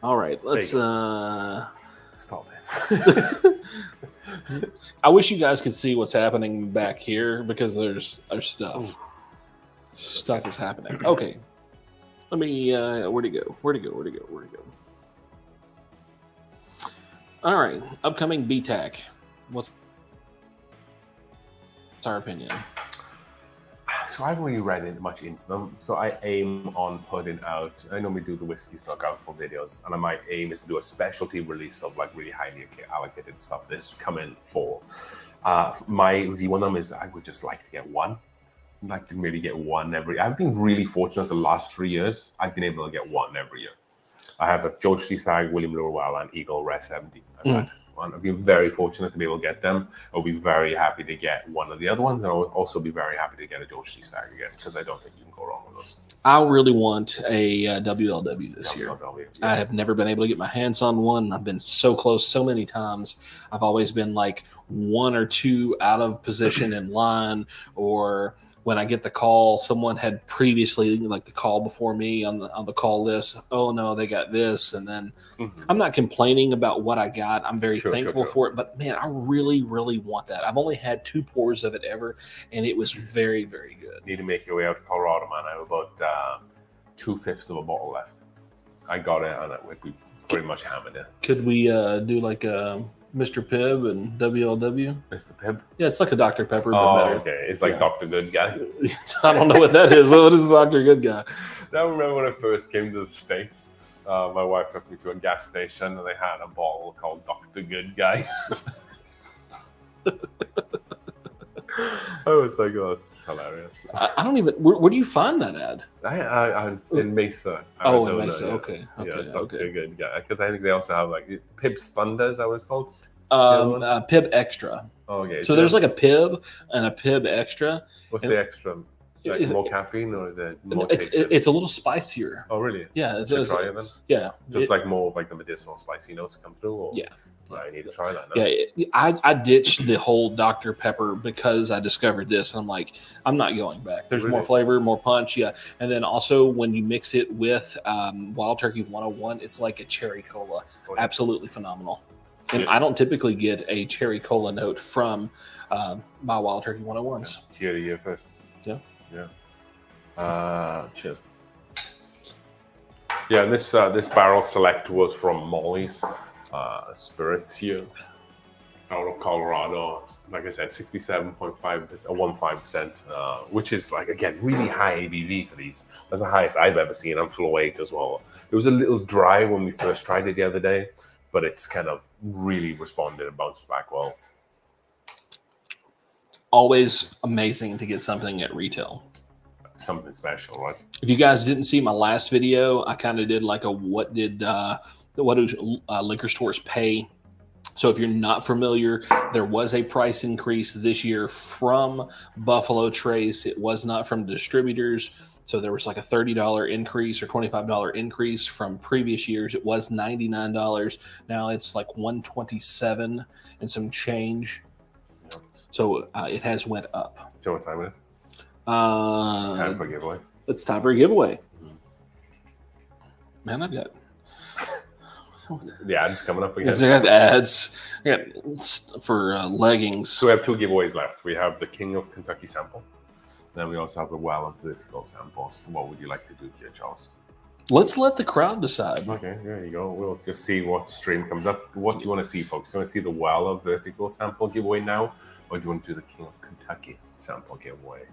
All right, let's stop it. I wish you guys could see what's happening back here because there's stuff. Ooh. Stuff is happening. Okay. Let me where'd it go? All right. Upcoming BTAC. What's our opinion? So I haven't really read much into them. So I aim on putting out, I normally do the Whiskey Snuck Out for videos, and my aim is to do a specialty release of like really highly allocated stuff this coming fall. My view on them is I would just like to get one. I'd like to maybe get one every. I've been really fortunate the last 3 years. I've been able to get one every year. I have a George T. Stagg, William Larue Weller, and Eagle Res 70. I've been very fortunate to be able to get them. I'll be very happy to get one of the other ones, and I'll also be very happy to get a George T. Stagg again because I don't think you can go wrong with those. I really want a WLW this year. Yeah. I have never been able to get my hands on one. I've been so close so many times. I've always been like 1 or 2 out of position in line, or when I get the call, someone had previously like the call before me on the call list. Oh no, they got this, and then I'm not complaining about what I got. I'm very thankful for it, but man, I really, really want that. I've only had 2 pours of it ever, and it was very, very good. Need to make your way out to Colorado, man. I have about 2/5 of a bottle left. I got it, and we pretty much hammered it. Could we do like a Mr. Pibb and WLW? Mr. Pibb? Yeah, it's like a Dr. Pepper, but better. Okay. It's like Dr. Good Guy. I don't know what that is. What is Dr. Good Guy? I remember when I first came to the States, my wife took me to a gas station and they had a bottle called Dr. Good Guy. I was like, oh, that's hilarious. I don't even. Where do you find that at? I in Mesa. Arizona, in Mesa. Yeah. Okay. Dr. Good Guy. Because I think they also have like Pibb's Thunder. Is that what it's called? Pibb Extra. Oh, okay. So there's like a Pibb and a Pibb Extra. What's the extra? Like more caffeine, or is it more it's a little spicier. Oh, really? Yeah. It's try it then? Yeah. Just like more of like the medicinal spicy notes come through? Or? Yeah. I need to try that now. Yeah, I ditched the whole Dr. Pepper because I discovered this, and I'm like, I'm not going back. There's more flavor, more punch, yeah. And then also when you mix it with Wild Turkey 101, it's like a cherry cola. Oh, yeah. Absolutely phenomenal. And I don't typically get a cherry cola note from my Wild Turkey 101s. Yeah. Cheer to you first. Yeah. Yeah. Cheers. Yeah, this barrel select was from Molly's Spirits here out of Colorado. Like I said, 67.5%, which is like, again, really high ABV for these. That's the highest I've ever seen. I'm flow 8 as well. It was a little dry when we first tried it the other day, but it's kind of really responded and bounced back well. Always amazing to get something at retail. Something special, right? If you guys didn't see my last video, I kind of did like a what do liquor stores pay? So if you're not familiar, there was a price increase this year from Buffalo Trace. It was not from distributors. So there was like a $30 increase or $25 increase from previous years. It was $99. Now it's like $127 and some change. So it has went up. So what time is it? Time for a giveaway. It's time for a giveaway. Man, I've got the ads coming up again. I got ads. I got for leggings. So we have 2 giveaways left. We have the King of Kentucky sample. Then we also have the Well and Political samples. What would you like to do here, Charles? Let's let the crowd decide. Okay, there you go. We'll just see what stream comes up. What do you want to see, folks? Do you want to see the Well of Vertical sample giveaway now? Or do you want to do the King of Kentucky sample giveaway?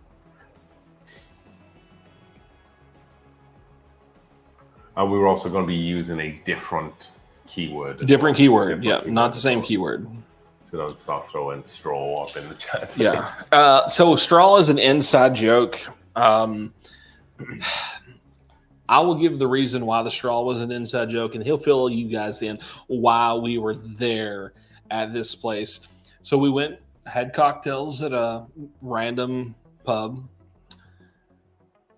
We were also going to be using a different keyword. Different keyword, yeah. Not the same keyword. So don't start throwing straw up in the chat. Yeah. So straw is an inside joke. I will give the reason why the straw was an inside joke, and he'll fill you guys in while we were there at this place. So we went, had cocktails at a random pub.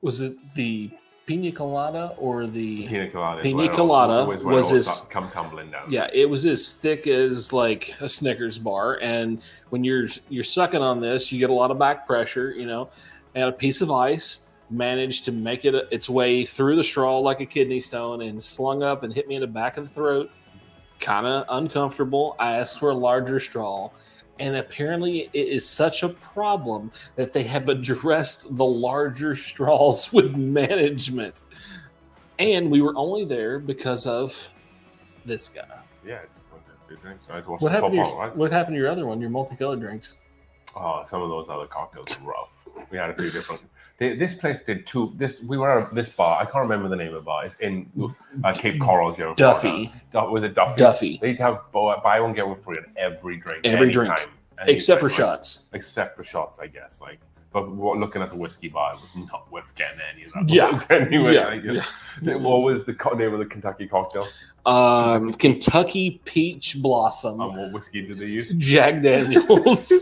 Was it the pina colada or the Pina colada. Pina colada was his come tumbling down. Yeah, it was as thick as like a Snickers bar, and when you're sucking on this, you get a lot of back pressure, and a piece of ice managed to make it its way through the straw like a kidney stone and slung up and hit me in the back of the throat. Kind of uncomfortable. I asked for a larger straw, and apparently it is such a problem that they have addressed the larger straws with management. And we were only there because of this guy. Yeah, it's one of the drinks. What happened to your other one, your multicolored drinks? Oh, some of those other cocktails were rough. We had a few different. This place did two. We were at this bar. I can't remember the name of the bar. It's in Cape Coral. Duffy. Was it Duffy? Duffy. They'd have buy one get one free on every drink. Except for shots. Except for shots, I guess. But looking at the whiskey bar, it was not worth getting any of that. Yeah. Anyway, what was the name of the Kentucky cocktail? Kentucky Peach Blossom. And what whiskey did they use? Jack Daniels.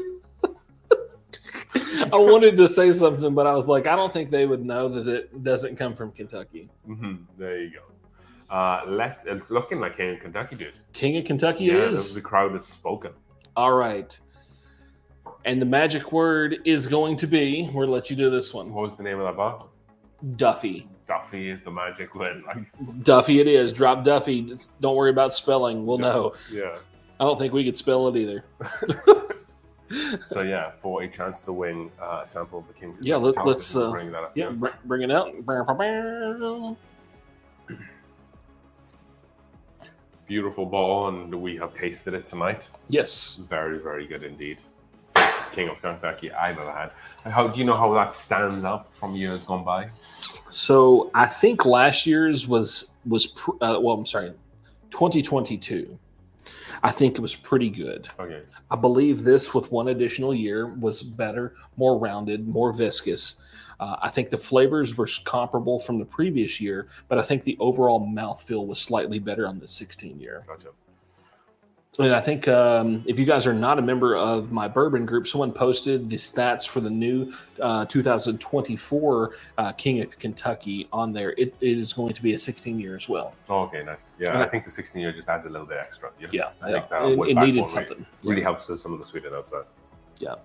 I wanted to say something, but I was like, I don't think they would know that it doesn't come from Kentucky. Mm-hmm. There you go. It's looking like King of Kentucky, dude. King of Kentucky is. The crowd has spoken. All right. And the magic word is going to be, we're going to let you do this one. What was the name of that bar? Duffy. Duffy is the magic word. Duffy it is. Drop Duffy. Don't worry about spelling. We'll know. Yeah. I don't think we could spell it either. So yeah, for a chance to win a sample of the King. Yeah, let's bring that up. Yeah, bring it out. Beautiful ball, and we have tasted it tonight. Yes, very, very good indeed. First King of Kentucky I've ever had. How do you know how that stands up from years gone by? So I think last year's was 2022. I think it was pretty good. Okay. I believe this, with one additional year, was better, more rounded, more viscous. I think the flavors were comparable from the previous year, but I think the overall mouthfeel was slightly better on the 16 year. Gotcha. And I think if you guys are not a member of my bourbon group, someone posted the stats for the new 2024 King of Kentucky on there. It is going to be a 16 year as well. Oh, okay, nice. Yeah, and I think the 16 year just adds a little bit extra. Yeah, I think that it needed something. Really helps with some of the sweetness outside. Yeah.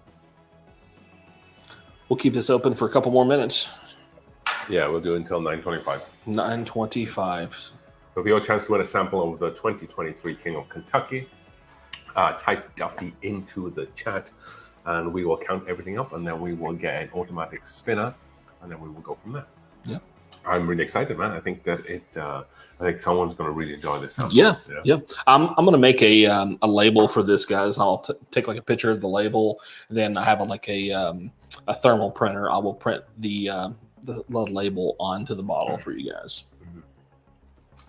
We'll keep this open for a couple more minutes. Yeah, we'll do it until 9:25. 9:25. So if you have a chance to win a sample of the 2023 King of Kentucky, type Duffy into the chat, and we will count everything up, and then we will get an automatic spinner, and then we will go from there. Yeah, I'm really excited, man. I think that I think someone's going to really enjoy this sample. Yeah. I'm going to make a label for this, guys. I'll take like a picture of the label, and then I have a thermal printer. I will print the label onto the bottle for you guys.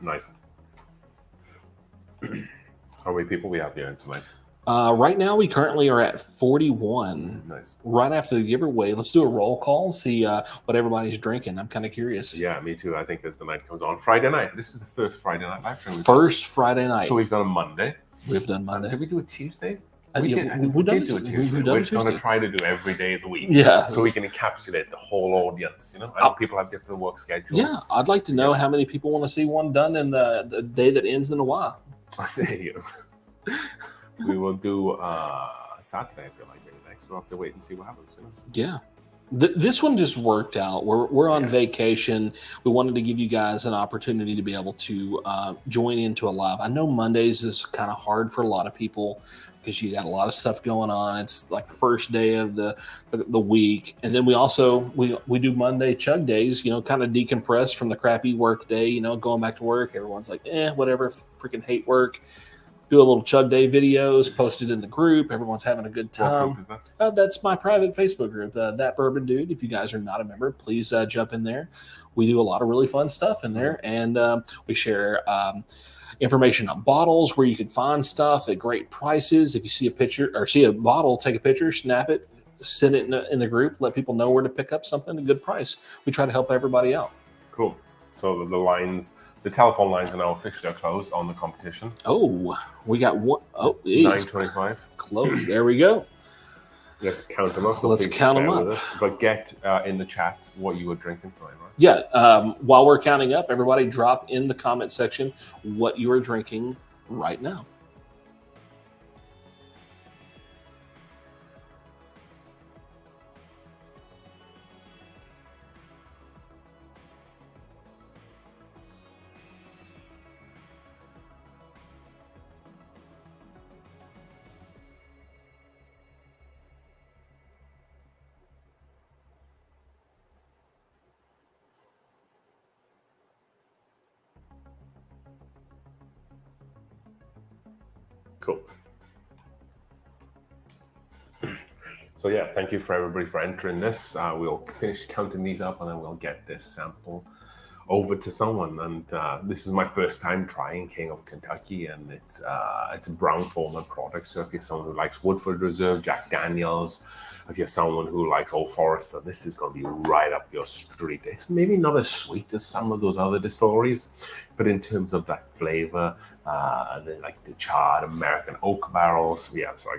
Nice. How many people we have here tonight? Right now, we currently are at 41. Nice. Right after the giveaway, let's do a roll call, see what everybody's drinking. I'm kind of curious. Yeah, me too. I think as the night comes on. Friday night. This is the first Friday night live stream. Friday night. So we've done a Monday. We've done Monday. Did we do a Tuesday? We did do a Tuesday. We're going to try to do every day of the week. Yeah. So we can encapsulate the whole audience. I know people have different work schedules. Yeah, I'd like to know how many people want to see one done in the day that ends in a Y. There you go. We will do Saturday, I feel like, maybe next. We'll have to wait and see what happens. Yeah. This one just worked out. We're on vacation. We wanted to give you guys an opportunity to be able to join into a live. I know Mondays is kind of hard for a lot of people because you got a lot of stuff going on. It's like the first day of the week. And then we do Monday chug days, kind of decompress from the crappy work day, going back to work. Everyone's like, whatever, freaking hate work. Do a little chug day videos, post it in the group. Everyone's having a good time. What group is that? That's my private Facebook group, That Bourbon Dude. If you guys are not a member, please jump in there. We do a lot of really fun stuff in there, and we share information on bottles, where you can find stuff at great prices. If you see a picture or see a bottle, take a picture, snap it, send it in the group. Let people know where to pick up something at a good price. We try to help everybody out. Cool. So the telephone lines are now officially closed on the competition. Oh, we got one. Oh, 9:25. Closed. There we go. Let's count them up. So Let's please count them bear up. with us. But get in the chat what you were drinking tonight, right? Yeah. While we're counting up, everybody drop in the comment section what you are drinking right now. Cool. So yeah, thank you for everybody for entering this. We'll finish counting these up and then we'll get this sample over to someone. And this is my first time trying King of Kentucky, and it's a brown format product. So if you're someone who likes Woodford Reserve, Jack Daniels, if you're someone who likes Old Forester, this is going to be right up your street. It's maybe not as sweet as some of those other distilleries, but in terms of that flavor, like the charred American oak barrels, yeah. So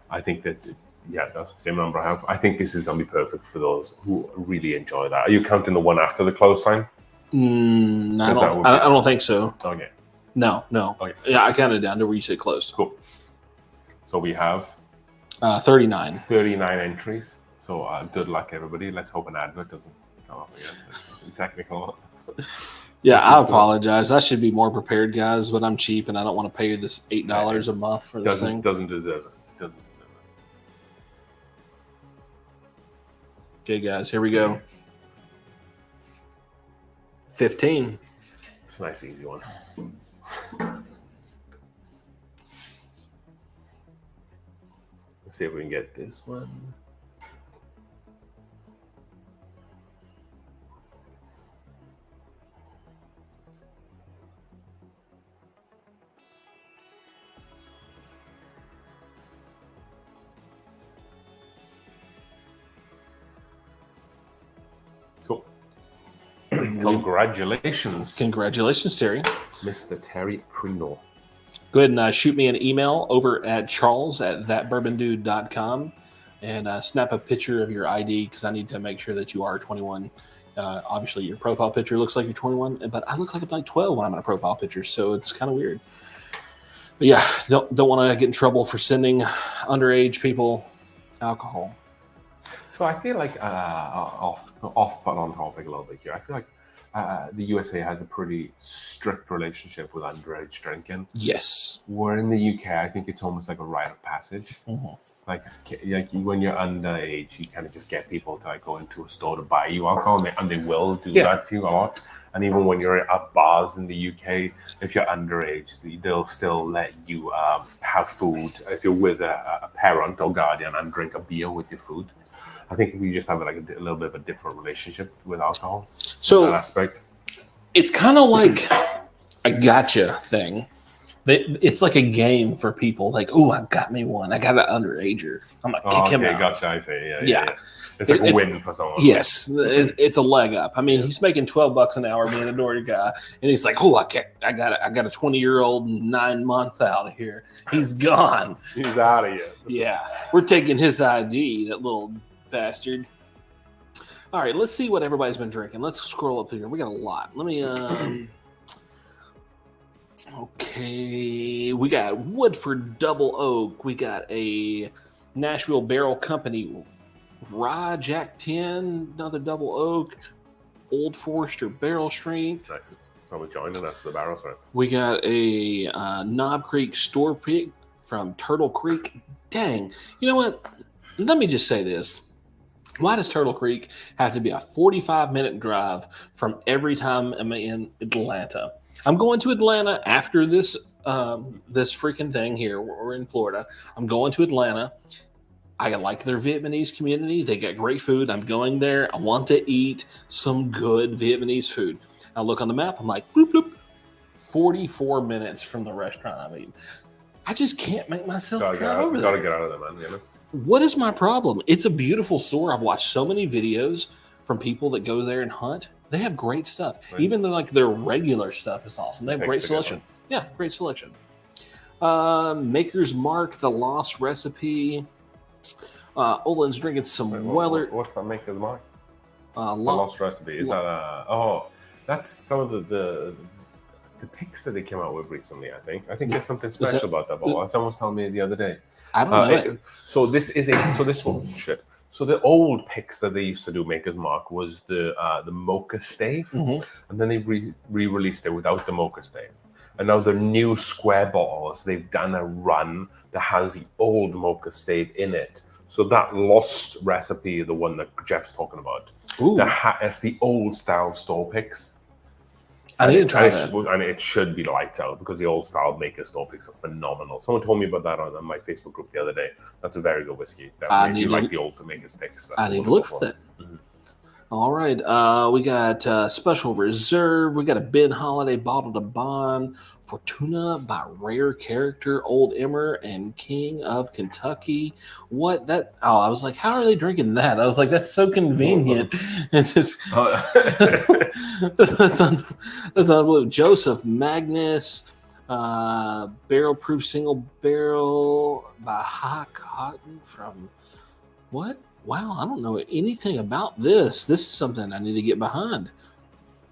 I think that. Yeah, that's the same number I have. I think this is going to be perfect for those who really enjoy that. Are you counting the one after the close sign? I don't think so. Okay. No. Okay. Yeah, I counted down to where you said closed. Cool. So we have 39. 39 entries. So good luck, everybody. Let's hope an advert doesn't come up again. Some technical. Yeah, I apologize. I should be more prepared, guys, but I'm cheap and I don't want to pay this $8 a month for this thing. Doesn't deserve it. Okay, guys, here we go. 15. It's a nice, easy one. Let's see if we can get this one. Cool. Congratulations. Congratulations, Terry. Mr. Terry Pringle. Go ahead and shoot me an email over at charles@thatbourbondude.com and snap a picture of your ID because I need to make sure that you are 21. Obviously, your profile picture looks like you're 21, but I look like I'm like 12 when I'm in a profile picture, so it's kind of weird. But yeah, don't want to get in trouble for sending underage people alcohol. So I feel like off but on topic a little bit here. I feel like the USA has a pretty strict relationship with underage drinking. Yes. Where in the UK, I think it's almost like a rite of passage. Mm-hmm. Like when you're underage, you kind of just get people to go into a store to buy you alcohol, and they will do that for you a lot. And even when you're at bars in the UK, if you're underage, they'll still let you have food if you're with a parent or guardian and drink a beer with your food. I think we just have like a little bit of a different relationship with alcohol. So that aspect, it's kind of like a gotcha thing. It's like a game for people. Like, oh, I got me one. I got an underager. I'm gonna kick him out. Gotcha. I say, yeah. It's like a win for someone. Yes, it's a leg up. I mean, he's making $12 an hour being a door guy, and he's like, oh, I got a 20-year-old 9 month out of here. He's gone. He's out of here. Yeah, we're taking his ID. That little bastard. All right, let's see what everybody's been drinking. Let's scroll up here. We got a lot. Let me okay, we got Woodford Double Oak. We got a Nashville Barrel Company Rye Jack 10, another Double Oak, Old Forester Barrel Strength. Nice. Someone's joining us for the barrel strength. We got a Knob Creek Store Pick from Turtle Creek. Dang. You know what? Let me just say this. Why does Turtle Creek have to be a 45-minute drive from every time I'm in Atlanta? I'm going to Atlanta after this freaking thing here. We're in Florida. I'm going to Atlanta. I like their Vietnamese community. They got great food. I'm going there. I want to eat some good Vietnamese food. I look on the map. I'm like, bloop, bloop. 44 minutes from the restaurant I'm eating. I just can't make myself drive over there. Gotta get out of there, man. You know? What is my problem? It's a beautiful store. I've watched so many videos from people that go there and hunt. They have great stuff. Right. Even their regular stuff is awesome. They have great selection. Yeah, great selection. Maker's Mark, The Lost Recipe. Olin's drinking some Wait, Weller. what's that Maker's Mark? The Lo- Lost Recipe. Is that that's some of the picks that they came out with recently. I think there's something special about that bottle. Someone was telling me the other day. I don't know. So this one shit. So the old picks that they used to do, Maker's Mark, was the mocha stave, and then they re-released it without the mocha stave. And now the new square bottles, they've done a run that has the old mocha stave in it. So that Lost Recipe, the one that Jeff's talking about, it's the old style store picks. I need to try that. And it should be lights out because the old style Maker store picks are phenomenal. Someone told me about that on my Facebook group the other day. That's a very good whiskey. If you like the old Maker's picks, I need to look for that. All right. We got Special Reserve. We got a Ben Holiday Bottle to Bond. Fortuna by Rare Character, Old Emmer, and King of Kentucky. What that? Oh, I was like, how are they drinking that? I was like, that's so convenient. It's just that's unbelievable. Joseph Magnus, barrel proof single barrel by High Cotton from what? Wow, I don't know anything about this. This is something I need to get behind.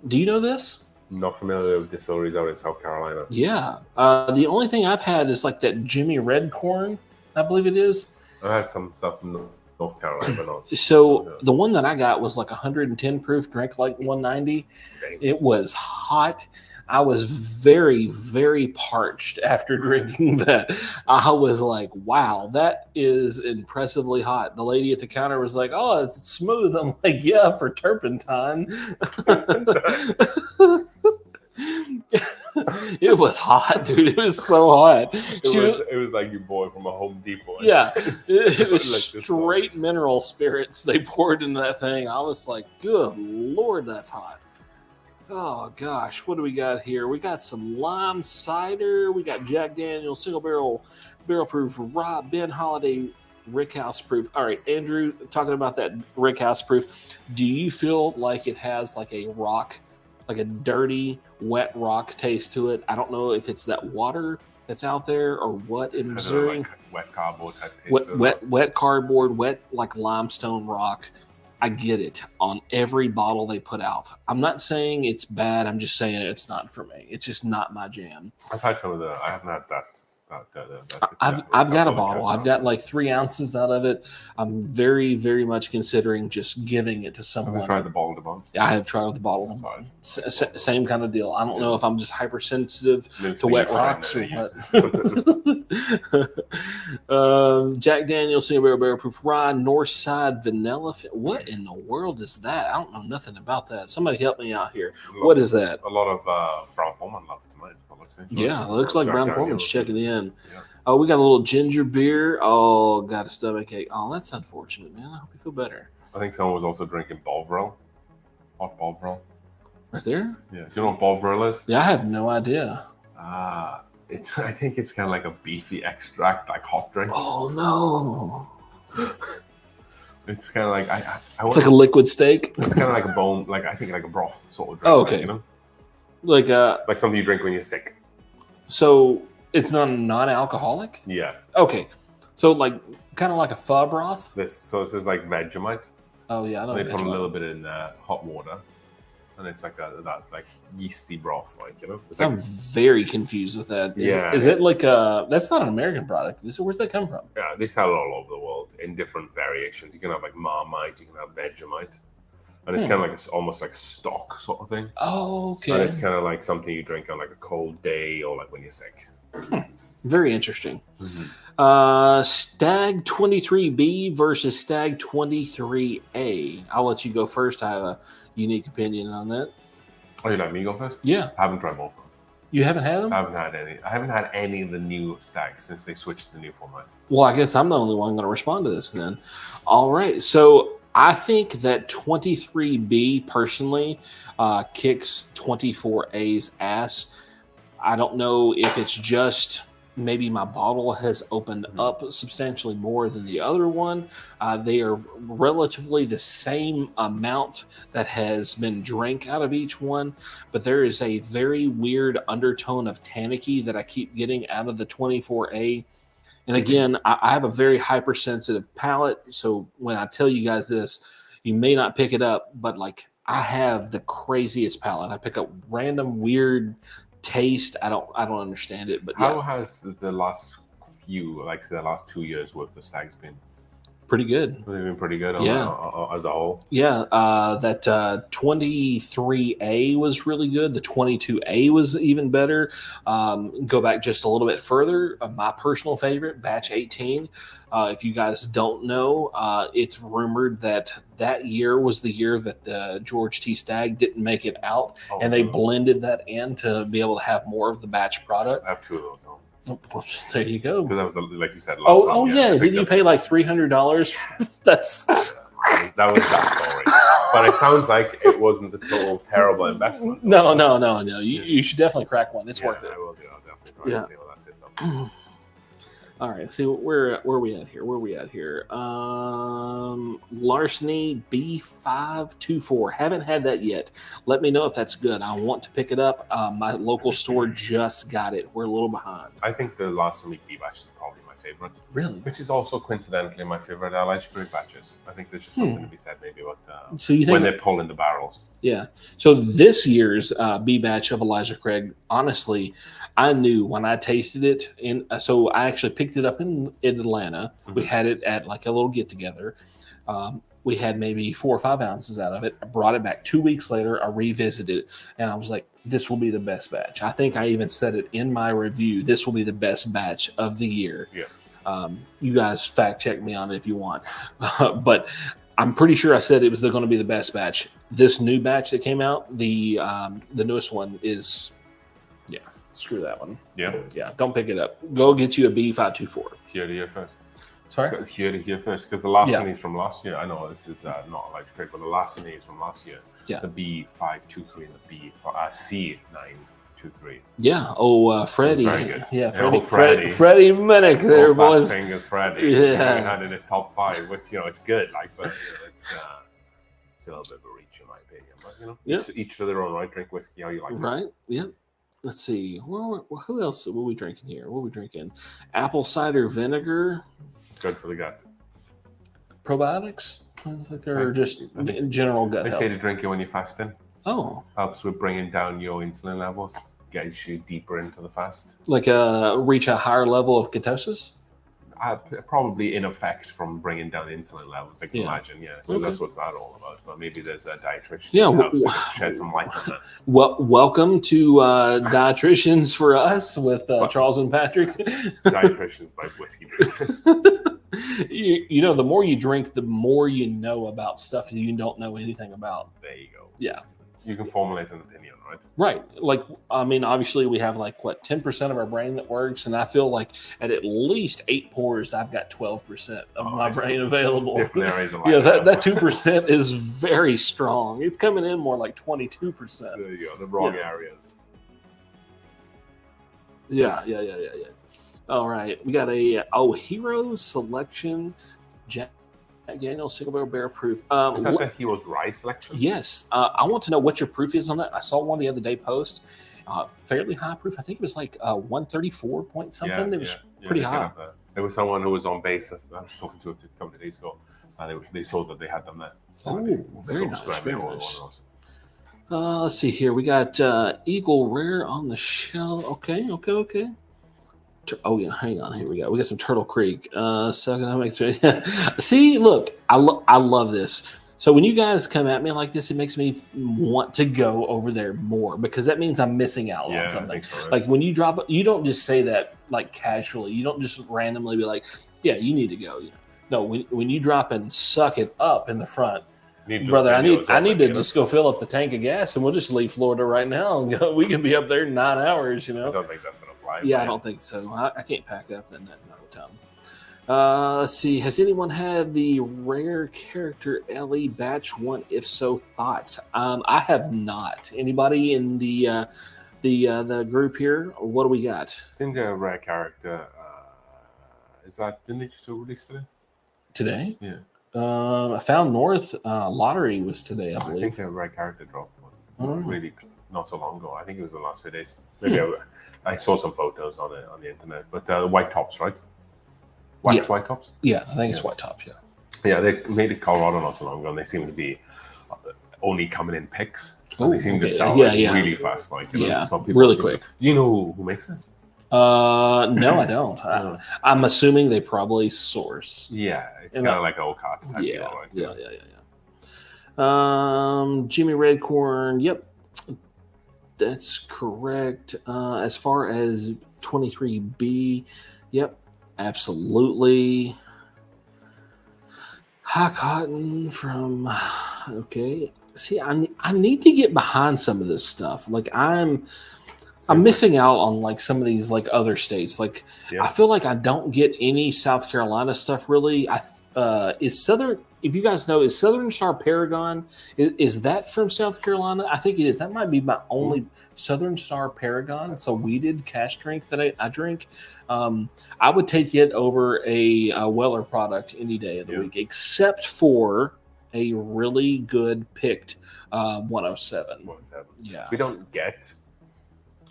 Do you know this? Not familiar with distilleries out in South Carolina. Yeah. The only thing I've had is like that Jimmy Red Corn, I believe it is. I had some stuff from North Carolina, but not. So the one that I got was like 110 proof, drank like 190. Okay. It was hot. I was very, very parched after drinking that. I was like, wow, that is impressively hot. The lady at the counter was like, oh, it's smooth. I'm like, yeah, for turpentine. It was hot, dude. It was so hot. It was like you bought from a Home Depot. Yeah, it was like straight mineral spirits they poured into that thing. I was like, good Lord, that's hot. Oh, gosh. What do we got here? We got some lime cider. We got Jack Daniel's single barrel proof, Rob Ben Holiday Rickhouse proof. All right, Andrew, talking about that Rickhouse proof, do you feel like it has like a rock, like a dirty, wet rock taste to it? I don't know if it's that water that's out there or what in Missouri. Like wet cardboard type taste. Wet cardboard, wet like limestone rock. I get it on every bottle they put out. I'm not saying it's bad. I'm just saying it's not for me. It's just not my jam. I've had some of the. I haven't had that. I've got a bottle. I've got like 3 ounces out of it. I'm very, very much considering just giving it to someone. Have you tried the bottle to bond? I have tried the bottle to bond. Same kind of deal. I don't know if I'm just hypersensitive to wet rocks or what. Jack Daniel's Single Barrel Proof Rye, Northside Vanilla. What in the world is that? I don't know nothing about that. Somebody help me out here. What is that? A lot of Brown Foreman love tonight. Yeah, it looks like Brown Foreman's checking in. Yeah. Oh, we got a little ginger beer. Oh, got a stomach ache. Oh, that's unfortunate, man. I hope you feel better. I think someone was also drinking Bovril. Hot Bovril. Right there? Yeah. Do you know what Bovril is? Yeah, I have no idea. I think it's kind of like a beefy extract, like hot drink. Oh, no. It's kind of like it's like a liquid steak. It's kind of like a bone, like I think like a broth sort of drink. Oh, okay. Like, you know? Like something you drink when you're sick. So it's non-alcoholic? Yeah. Okay. So like kind of like a pho broth? This is like Vegemite. Oh yeah, I know. They put a little bit in hot water, and it's like that like yeasty broth, like, you know. I'm very confused with that. Is it like that's not an American product? Where's that come from? Yeah, they sell it all over the world in different variations. You can have like Marmite, you can have Vegemite. And it's kind of like almost like stock sort of thing. Oh, okay. And it's kind of like something you drink on like a cold day or like when you're sick. Very interesting. Mm-hmm. Stag 23B versus Stag 23A. I'll let you go first. I have a unique opinion on that. Oh, you let me go first? Yeah. I haven't tried both of them. You haven't had them? I haven't had any of the new Stags since they switched to the new format. Well, I guess I'm the only one going to respond to this then. All right. So I think that 23B personally kicks 24A's ass. I don't know if it's just maybe my bottle has opened up substantially more than the other one. They are relatively the same amount that has been drank out of each one, but there is a very weird undertone of tannicky that I keep getting out of the 24A. And again, I have a very hypersensitive palate, so when I tell you guys this, you may not pick it up, but like I have the craziest palate. I pick up random weird taste. I don't understand it, but how has the last few, like say the last 2 years worth of stags been? Pretty good. They've been pretty good as a whole. Yeah, that 23A was really good. The 22A was even better. Go back just a little bit further. My personal favorite, batch 18. If you guys don't know, it's rumored that year was the year that the George T. Stag didn't make it out, and they blended that in to be able to have more of the batch product. I have 2 of those. Oh, well, there you go. Because that was, like you said, yeah. Did you pay like $300? That's that was that story. But it sounds like it wasn't a total terrible investment. No. You should definitely crack one. It's worth it. I will do. I'll definitely try to see how that sits up. All right. See where are we at here? Larceny B524. Haven't had that yet. Let me know if that's good. I want to pick it up. My local store just got it. We're a little behind. I think the Larceny B batch is probably my favorite. Really? Which is also coincidentally my favorite Elijah Craig batches. I think there's just something to be said maybe about so you think when they pull in the barrels. Yeah. So this year's B batch of Elijah Craig, honestly, I knew when I tasted it. So I actually picked it up in Atlanta. Mm-hmm. We had it at like a little get together. We had maybe 4 or 5 ounces out of it. I brought it back 2 weeks later. I revisited it, and I was like, this will be the best batch. I think I even said it in my review. This will be the best batch of the year. Yeah. You guys fact check me on it if you want. But I'm pretty sure I said it was going to be the best batch. This new batch that came out, the newest one is, screw that one. Yeah. Don't pick it up. Go get you a B524. Here to hear first. Sorry? Here to hear first, because the Larceny is from last year. I know this is not Elijah Craig, but the Larceny is from last year. Yeah. The B523 and the C923. Yeah. Oh, Freddie. Very good. Yeah, Freddie Minnick there, boys. Fingers Freddie. Yeah. He had in his top 5, which, it's good. Like, but it's a little bit of a reach in my opinion. But, each to their own, right? Drink whiskey how you like it. Right. Yeah. Let's see. Who else? What are we drinking here? What are we drinking? Apple cider vinegar. Good for the gut. Probiotics? Or just general gut health? They say to drink it when you're fasting. Oh. Helps with bringing down your insulin levels. Gets you deeper into the fast. Like reach a higher level of ketosis? Probably in effect from bringing down insulin levels, I can imagine. Yeah, so that's what's that all about. But maybe there's a dietitian who helps shed some light on that. Well, welcome to Dietitians for Us with Charles and Patrick. Dietitians by whiskey drinkers. The more you drink, the more you know about stuff you don't know anything about. There you go. Yeah. You can formulate an opinion, right? Right. Like, I mean, obviously we have 10% of our brain that works. And I feel like at least 8 pours, I've got 12% of my brain available. Different areas of life. Yeah, that 2% is very strong. It's coming in more like 22%. There you go. The wrong areas. Yeah. All right. We got a Hero Selection Jack Daniel single barrel proof. Is that the Hero's Rye selection? Yes. I want to know what your proof is on that. I saw one the other day post. Fairly high proof. I think it was like 134 point something. It was pretty high. There was someone who was on base. I was talking to a couple of days ago. They saw that they had them there. Oh, very nice. Very nice. Let's see here. We got Eagle Rare on the shelf. Okay. Oh yeah, hang on. Here we go. We got some Turtle Creek. Second, that makes sense. See, look, I love this. So when you guys come at me like this, it makes me want to go over there more because that means I'm missing out on something. I think so, right? Like when you drop, you don't just say that like casually. You don't just randomly be like, "Yeah, you need to go." No, when you drop and suck it up in the front. Brother, I need to just go fill up the tank of gas, and we'll just leave Florida right now and go. We can be up there in 9 hours. I don't think that's gonna fly. Yeah, I don't think so. I can't pack up in that no time. Let's see. Has anyone had the rare character Ellie batch 1? If so, thoughts? I have not. Anybody in the group here? What do we got? I think the rare character didn't they just release today? Today? Yeah. I found North lottery was today, I believe. I think the red character dropped one really not so long ago. I think it was the last few days. Maybe I saw some photos on the internet. But the white tops, right? Wax white tops. Yeah, I think it's white top. Yeah. Yeah, they made it Colorado not so long ago, and they seem to be only coming in picks. Oh, they seem to okay. sell really fast. Like, you know, so people really quick. Do you know who makes it? No, I don't. I'm assuming they probably source. Yeah, it's kind of like old cotton type deal, right? Yeah. Jimmy Redcorn. Yep, that's correct. As far as 23B, yep, absolutely. High cotton from. Okay. See, I need to get behind some of this stuff. Like I'm missing out on like some of these like other states. Like I feel like I don't get any South Carolina stuff really. Is Southern, if you guys know, is Southern Star Paragon, is that from South Carolina? I think it is. That might be my only Southern Star Paragon. It's a weeded cash drink that I drink. I would take it over a Weller product any day of the week, except for a really good picked 107. Yeah. We don't get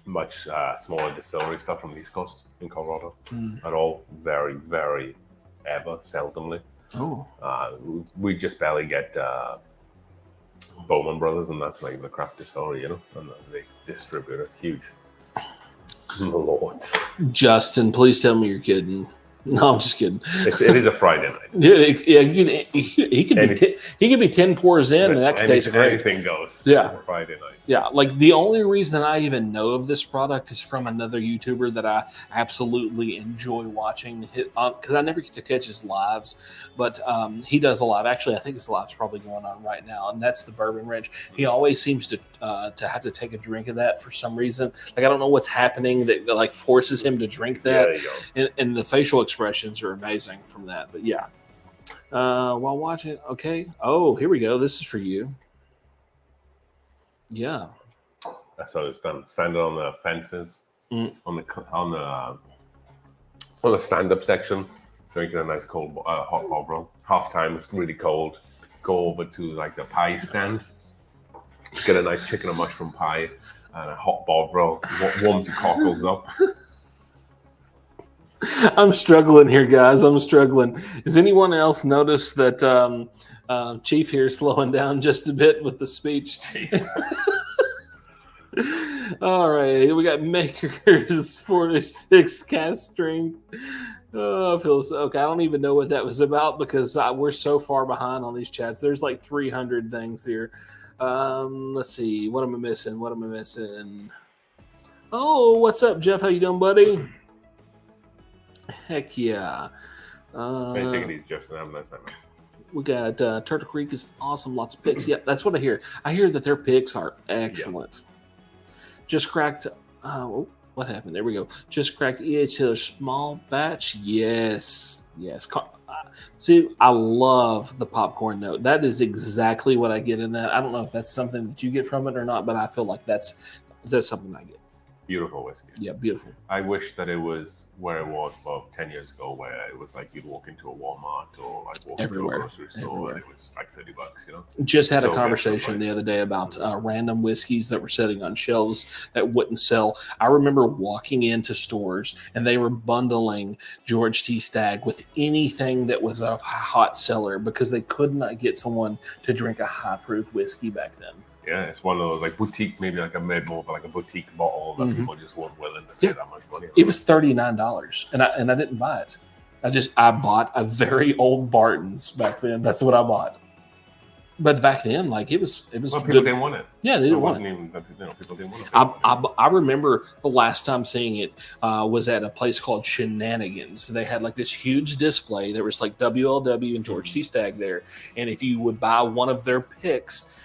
much smaller distillery stuff from the East Coast in Colorado at all. Very, very seldomly. Oh. We just barely get Bowman Brothers, and that's like the craft distillery, you know, and they distribute it. Huge. Lord. Justin, please tell me you're kidding. No, I'm just kidding. It is a Friday night. Yeah, he could be 10 pours in, and that could taste great. Anything goes. Yeah, Friday night. Yeah, like the only reason I even know of this product is from another YouTuber that I absolutely enjoy watching, because I never get to catch his lives, but he does a live. Actually, I think his live's probably going on right now, and that's the Bourbon Ranch. He always seems to have to take a drink of that for some reason. Like I don't know what's happening that like forces him to drink that. Yeah, there you go. And the facial expressions are amazing from that. But yeah, while watching, okay. Oh, here we go. This is for you. Yeah. So it's done. Standing on the fences, on the stand-up section, drinking a nice cold hot Bovril. Half time it's really cold. Go over to like the pie stand, get a nice chicken and mushroom pie and a hot Bovril. Warms your cockles up. I'm struggling here, guys. I'm struggling. Has anyone else noticed that Chief here is slowing down just a bit with the speech? All right, we got Maker's 46 cast strength. Oh, I feel so, okay. I don't even know what that was about because we're so far behind on these chats. There's like 300 things here. Let's see. What am I missing? Oh, what's up, Jeff? How you doing, buddy? Heck yeah. Hey, take it easy, Justin. Have a nice night, man. We got Turtle Creek is awesome. Lots of picks. Yeah, that's what I hear. I hear that their picks are excellent. Yeah. Just cracked. What happened? There we go. Just cracked EHL small batch. Yes. See, I love the popcorn note. That is exactly what I get in that. I don't know if that's something that you get from it or not, but I feel like that's something I get. Beautiful whiskey. Yeah, beautiful. I wish that it was where it was about 10 years ago, where it was like you'd walk into a Walmart or like walk into a grocery store and it was like $30, you know? Just had a conversation the other day about random whiskeys that were sitting on shelves that wouldn't sell. I remember walking into stores and they were bundling George T. Stagg with anything that was a hot seller because they could not get someone to drink a high proof whiskey back then. Yeah, it's one of those like boutique, maybe like a more of like a boutique bottle that people just weren't willing to pay that much money. It was $39, and I didn't buy it. I bought a very old Barton's back then. That's what I bought. But back then, like it was. Well, people good. didn't want it. Yeah, they didn't want it. People didn't want it. I remember the last time seeing it was at a place called Shenanigans. They had like this huge display. There was like WLW and George T. Stagg there, and if you would buy one of their picks.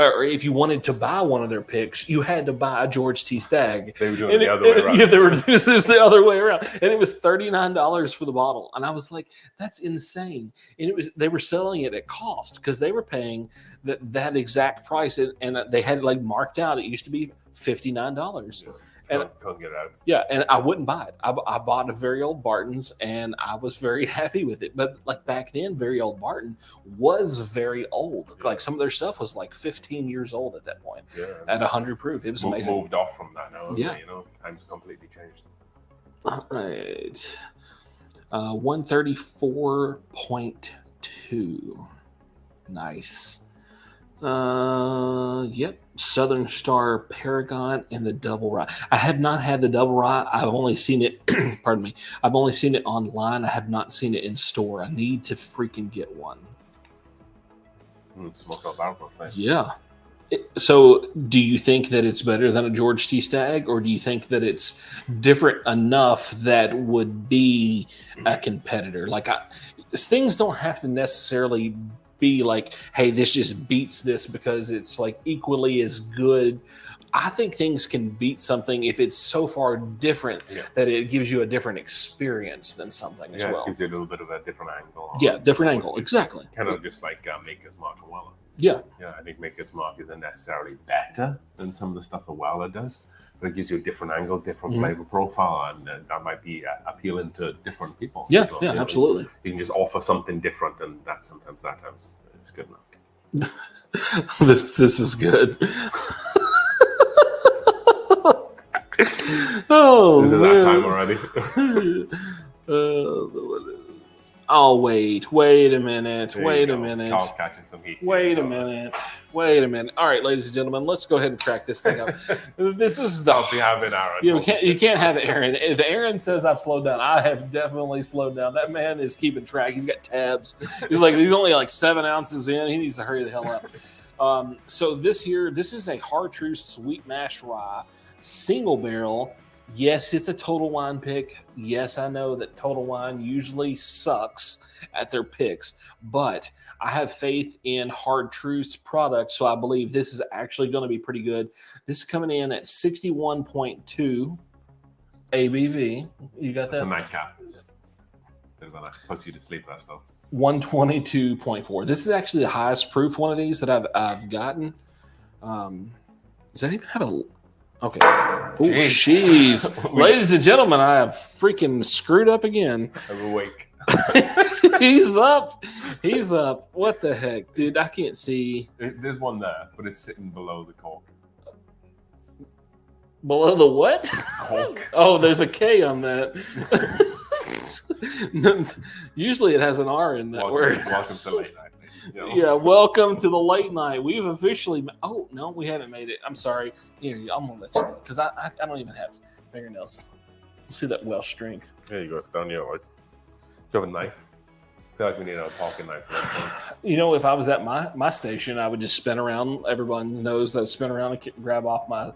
Or if you wanted to buy one of their picks, you had to buy a George T. Stagg. They were doing it the other way around. Yeah, this is the other way around. And it was $39 for the bottle. And I was like, that's insane. And they were selling it at cost because they were paying that exact price. And they had it like marked out. It used to be $59. Yeah. And couldn't get out. Yeah, and I wouldn't buy it. I bought a very old Barton's, and I was very happy with it. But like back then, very old Barton was very old. Yeah. Like some of their stuff was like 15 years old at that point. Yeah, at 100 proof, it was amazing. Moved off from that now. Yeah, times completely changed. All right. 134.2. Nice. Yep. Southern Star Paragon and the double rye. I have not had the double rye. I've only seen it. Pardon me. I've only seen it online. I have not seen it in store. I need to freaking get one. Smoked out barrel, nice. Yeah. So, do you think that it's better than a George T. Stagg, or do you think that it's different enough that would be a competitor? Like, things don't have to necessarily be like, hey, this just beats this because it's like equally as good. I think things can beat something if it's so far different that it gives you a different experience than something as well. It gives you a little bit of a different angle. Yeah, different angle, exactly. Kind of just like Maker's Mark and Weller. Yeah. Yeah, I think Maker's Mark isn't necessarily better than some of the stuff that Weller does, but it gives you a different angle, different flavor profile, and that might be appealing to different people. Yeah, so, yeah, absolutely. You can just offer something different, and that sometimes it's good enough. This is good. Oh, is it man. that time already? Oh, wait a minute. Wait a minute. Carl's catching some heat. Wait a minute. All right, ladies and gentlemen, let's go ahead and crack this thing up. This is the. We have it, Aaron. You can't have it, Aaron. If Aaron says I've slowed down, I have definitely slowed down. That man is keeping track. He's got tabs. He's only like 7 ounces in. He needs to hurry the hell up. So this is a Hard True Sweet Mash Rye single barrel. Yes, it's a Total Wine pick. Yes, I know that Total Wine usually sucks at their picks, but I have faith in Hard Truth's product, so I believe this is actually going to be pretty good. This is coming in at 61.2 ABV. You got that? That's a nightcap. Puts you to sleep, that stuff. 122.4. This is actually the highest proof one of these that I've gotten. Does that even have a... Okay. Oh, jeez. Ladies and gentlemen, I have freaking screwed up again. I'm awake. He's up. What the heck, dude? I can't see. There's one there, but it's sitting below the cork. Below the what? Cork. Oh, there's a K on that. Usually it has an R in that word. Welcome to late night. Yeah, welcome to the late night. We've officially... Oh, no, we haven't made it. I'm sorry. Here, I'm going to let you... Because I don't even have fingernails. See that Welsh strength. There you go. It's down here. Do you have a knife? I feel like we need a pocket knife for that. You know, if I was at my station, I would just spin around. Everyone knows that I spin around and grab off my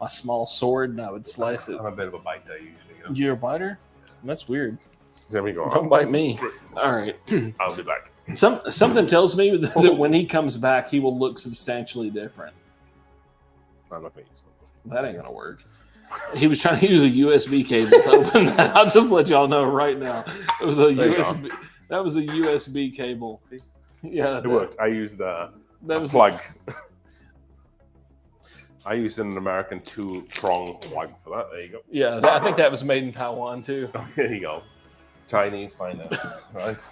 small sword, and I would slice it. I'm a bit of a biter usually. You're a biter? That's weird. There we go. Don't bite me. All right. I'll be back. Something tells me that when he comes back, he will look substantially different. I'm not going to use it. That ain't going to work. He was trying to use a USB cable to open that. I'll just let y'all know right now. It was a USB. That was a USB cable. Yeah, it worked. I used a plug. I used an American 2-prong plug for that. There you go. Yeah, I think that was made in Taiwan too. There you go. Chinese finance, right?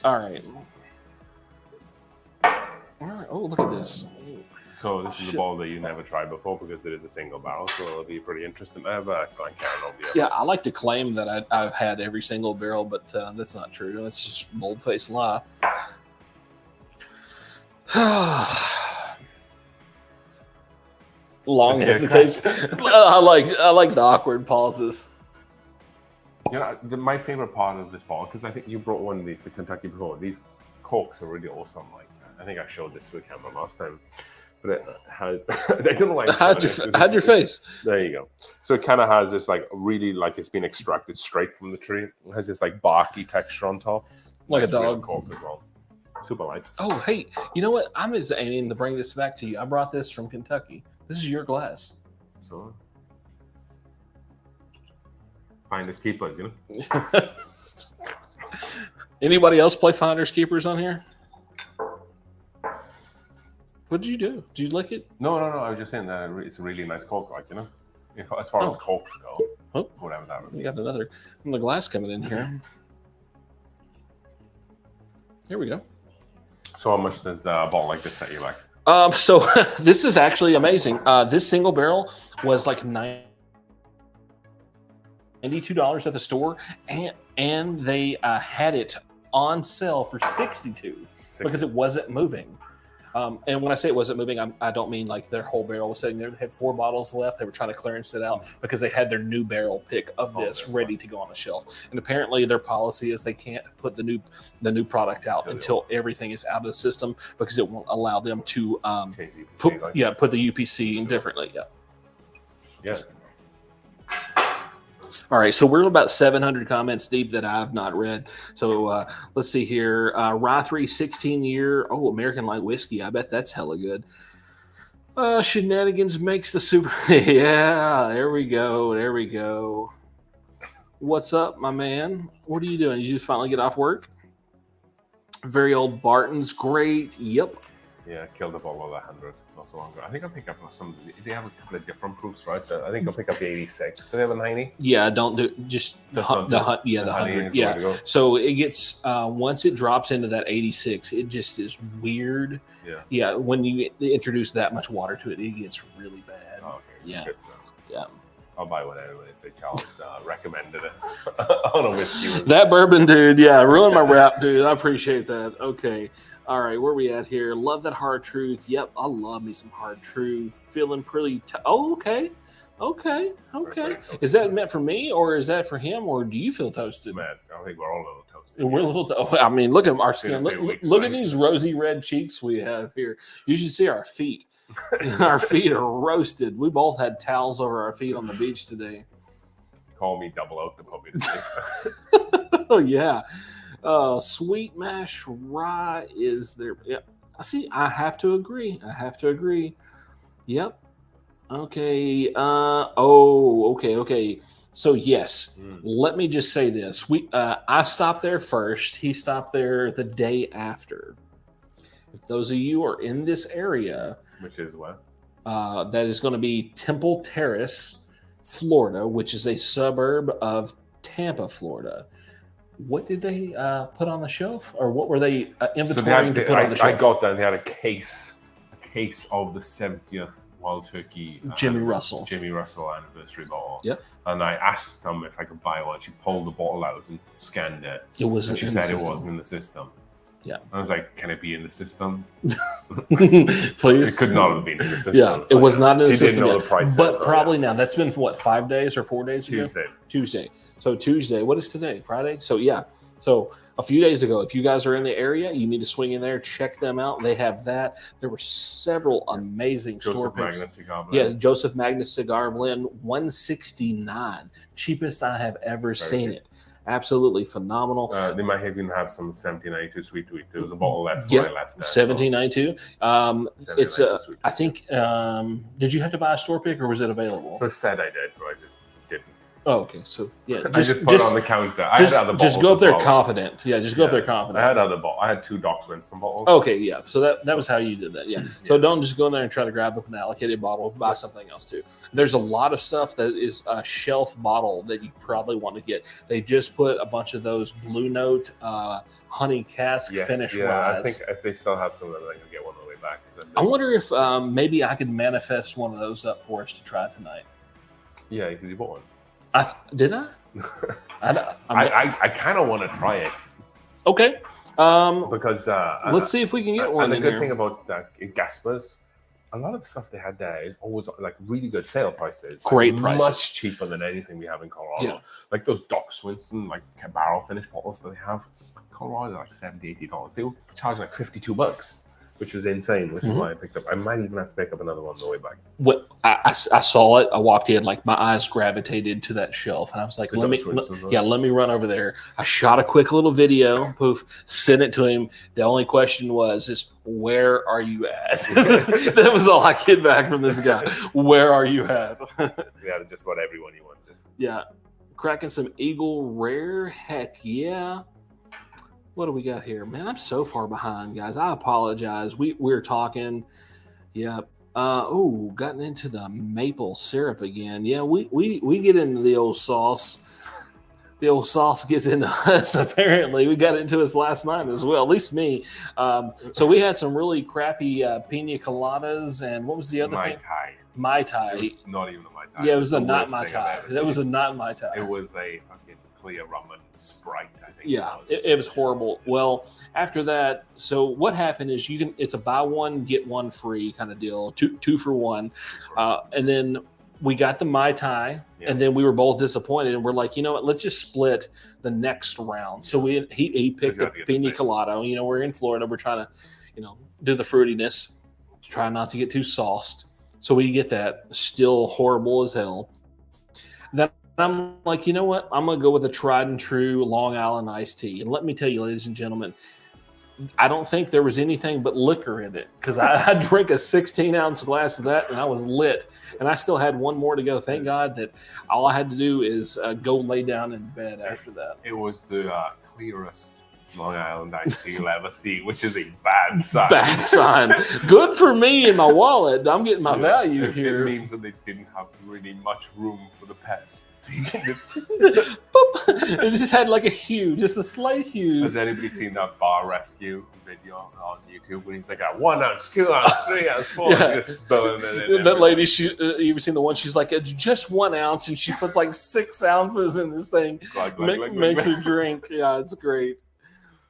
All right. Oh, look at this. So this is a ball that you never tried before because it is a single barrel, so it'll be pretty interesting. I have a Glen Cairn over here. Yeah, I like to claim that I've had every single barrel, but that's not true. That's just bold-faced lie. Long hesitation. I like the awkward pauses. You know, my favorite part of this ball, because I think you brought one of these to Kentucky before. These corks are really awesome. Like, I think I showed this to the camera last time. But it has, I don't know why. How'd your face? There you go. So it kind of has this like really like it's been extracted straight from the tree. It has this like barky texture on top. Like a dog. Cork as well. Super light. Oh, hey, you know what? I'm just aiming to bring this back to you. I brought this from Kentucky. This is your glass. So finders keepers, you know. Anybody else play finders keepers on here? What did you do? Did you lick it? No. I was just saying that it's a really nice cork, like, you know. As far as corks go, whatever that was. You got another glass coming in here. Here we go. So how much does the ball like this set you like? So this is actually amazing. This single barrel was like $92 at the store, and they had it on sale for $62 because it wasn't moving. And when I say it wasn't moving, I don't mean like their whole barrel was sitting there. They had 4 bottles left. They were trying to clearance it out because they had their new barrel pick of this ready to go on the shelf. And apparently their policy is they can't put the new product out until everything is out of the system because it won't allow them to put the UPC in differently. Yeah. Yes. All right, so we're about 700 comments deep that I've not read. So let's see here. Rye 3 16-year. Oh, American Light Whiskey. I bet that's hella good. Shenanigans makes the super. Yeah, there we go. There we go. What's up, my man? What are you doing? You just finally get off work? Very old Barton's. Great. Yep. Yeah, I killed a bottle of 100 not so long ago. I think I'll pick up some. They have a couple of different proofs, right? I think I'll pick up the 86. Do they have a 90? Yeah, don't do just the 100. Yeah. So it gets once it drops into that 86, it just is weird. Yeah. Yeah. When you introduce that much water to it, it gets really bad. Oh, okay. Yeah. Good stuff. Yeah. I'll buy one anyway. Say Charles recommended it on a whiskey. That bourbon, dude. Yeah, ruined my rap, dude. I appreciate that. Okay. All right, where are we at here? Love that hard truth. Yep, I love me some hard truth. Feeling pretty. Okay. Is that meant for me, or is that for him, or do you feel toasted? Man, I think we're all a little toasted. We're a little. I mean, look at our skin. Look at these rosy red cheeks we have here. You should see our feet. Our feet are roasted. We both had towels over our feet on the beach today. Call me double out the puppy today. Oh yeah. Sweet mash rye is there. Yep. See, I have to agree. Yep. Okay. Okay. So yes, let me just say this. I stopped there first. He stopped there the day after. If those of you are in this area, which is what? That is going to be Temple Terrace, Florida, which is a suburb of Tampa, Florida. What did they put on the shelf, or what were they inventorying to put on the shelf? I got that. They had a case of the 70th Wild Turkey Jimmy Russell anniversary bottle. Yep. And I asked them if I could buy one. She pulled the bottle out and scanned it. It wasn't. She said it wasn't in the system. Yeah. I was like, "Can it be in the system?" Please. It could not have been in the system. Yeah, it was not in the system. She didn't know the price, but probably now. That's been what, 5 days or 4 days ago? Tuesday. So Tuesday. What is today? Friday. So yeah. So a few days ago, if you guys are in the area, you need to swing in there, check them out. They have that. There were several amazing store picks. Yeah, Joseph Magnus Cigar Blend, $169, cheapest I have ever seen it. Absolutely phenomenal. They might even have some 1792 Sweet Tweet. There was a bottle left when I left. 1792. It's I think. Did you have to buy a store pick, or was it available? So I said I did, but I just didn't. Oh, okay. So yeah, I just put it on the counter. I had other bottles. Just go up there confident. Yeah, just go up there confident. I had other bottles. I had 2 Doc Swinson bottles. Okay, yeah. So that was how you did that. Yeah. So don't just go in there and try to grab up an allocated bottle. Buy something else too. There's a lot of stuff that is a shelf bottle that you probably want to get. They just put a bunch of those Blue Note honey cask finish ryes. I think if they still have some of them, I can get one on the way back. I wonder if maybe I could manifest one of those up for us to try tonight. Yeah, because you bought one. Did I? I kind of want to try it. Okay. Because let's see if we can get one. And the good thing about Gasper's, a lot of the stuff they had there is always like really good sale prices. Great prices. Much cheaper than anything we have in Colorado. Yeah. Like those Doc Swinson like barrel finish bottles that they have. Colorado, like $70, $80. They were charging like $52. Which was insane, which is why I picked up. I might even have to pick up another one on the way back. What I saw it, I walked in, like my eyes gravitated to that shelf, and I was like, let me run over there. I shot a quick little video, poof, sent it to him. The only question is where are you at? That was all I get back from this guy. Where are you at? Yeah, just about everyone you wanted. Yeah, cracking some Eagle Rare. Heck yeah. What do we got here? Man, I'm so far behind, guys. I apologize. We're talking. Yeah. Gotten into the maple syrup again. Yeah, we get into the old sauce. The old sauce gets into us, apparently. We got into us last night as well, at least me. So we had some really crappy pina coladas, and what was the other thing? Mai Tai. It was not even a Mai Tai. Yeah, it was a the not worst Mai thing I've Tai. ever That seen. was a not Mai Tai. It was a fucking clear rum and Sprite, I think. Yeah, it was horrible. Well, after that, so what happened is it's a buy one get one free kind of deal, two for one, and then we got the Mai Tai, and then we were both disappointed, and we're like, you know what, let's just split the next round. So he picked a Pina Colada. You know, we're in Florida, we're trying to, you know, do the fruitiness, try not to get too sauced. So we get that, still horrible as hell. Then I'm like, you know what? I'm going to go with a tried and true Long Island iced tea. And let me tell you, ladies and gentlemen, I don't think there was anything but liquor in it because I drank a 16-ounce glass of that and I was lit. And I still had one more to go. Thank God that all I had to do is go lay down in bed after that. It was the clearest Long Island iced tea you'll ever see, which is a bad sign. Bad sign. Good for me and my wallet. I'm getting my value here. It means that they didn't have really much room for the pets. It just had like just a slight hue. Has anybody seen that bar rescue video on YouTube when he's like, 1 ounce, 2 ounce, 3 ounce, 4 ounce, just spilling it in? That lady, you ever seen the one? She's like, it's just 1 ounce, and she puts like 6 ounces in this thing, makes her drink. Yeah, it's great.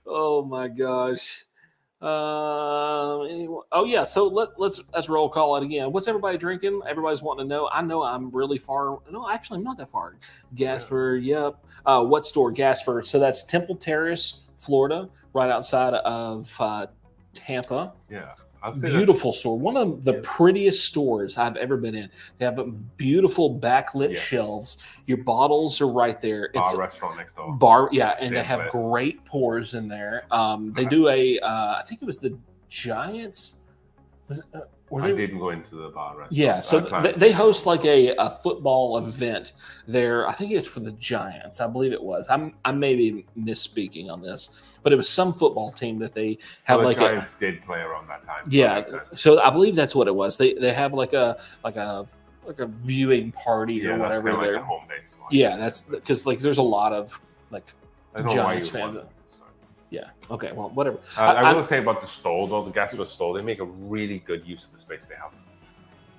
Oh my gosh. Anyway, yeah. So let's roll call it again. What's everybody drinking? Everybody's wanting to know. I know I'm really far. No, actually, I'm not that far. Gasper. Yep. What store? Gasper. So that's Temple Terrace, Florida, right outside of Tampa. Yeah. Beautiful store. One of the prettiest stores I've ever been in. They have beautiful backlit shelves. Your bottles are right there. It's a restaurant next door. Bar, yeah, and they have great pours in there. They do I think it was the Giants. I didn't go into the bar restaurant. Yeah, so they host like a football event there. I think it's for the Giants. I believe it was. I may be misspeaking on this, but it was some football team that they have the like Giants did play around that time. Yeah, so I believe that's what it was. They have like a viewing party or whatever. That's there. Like a home base. Yeah, that's because like there's a lot of like Giants fans. Yeah. Okay. Well, whatever. I will say about the store, though, the Gasper store, they make a really good use of the space they have.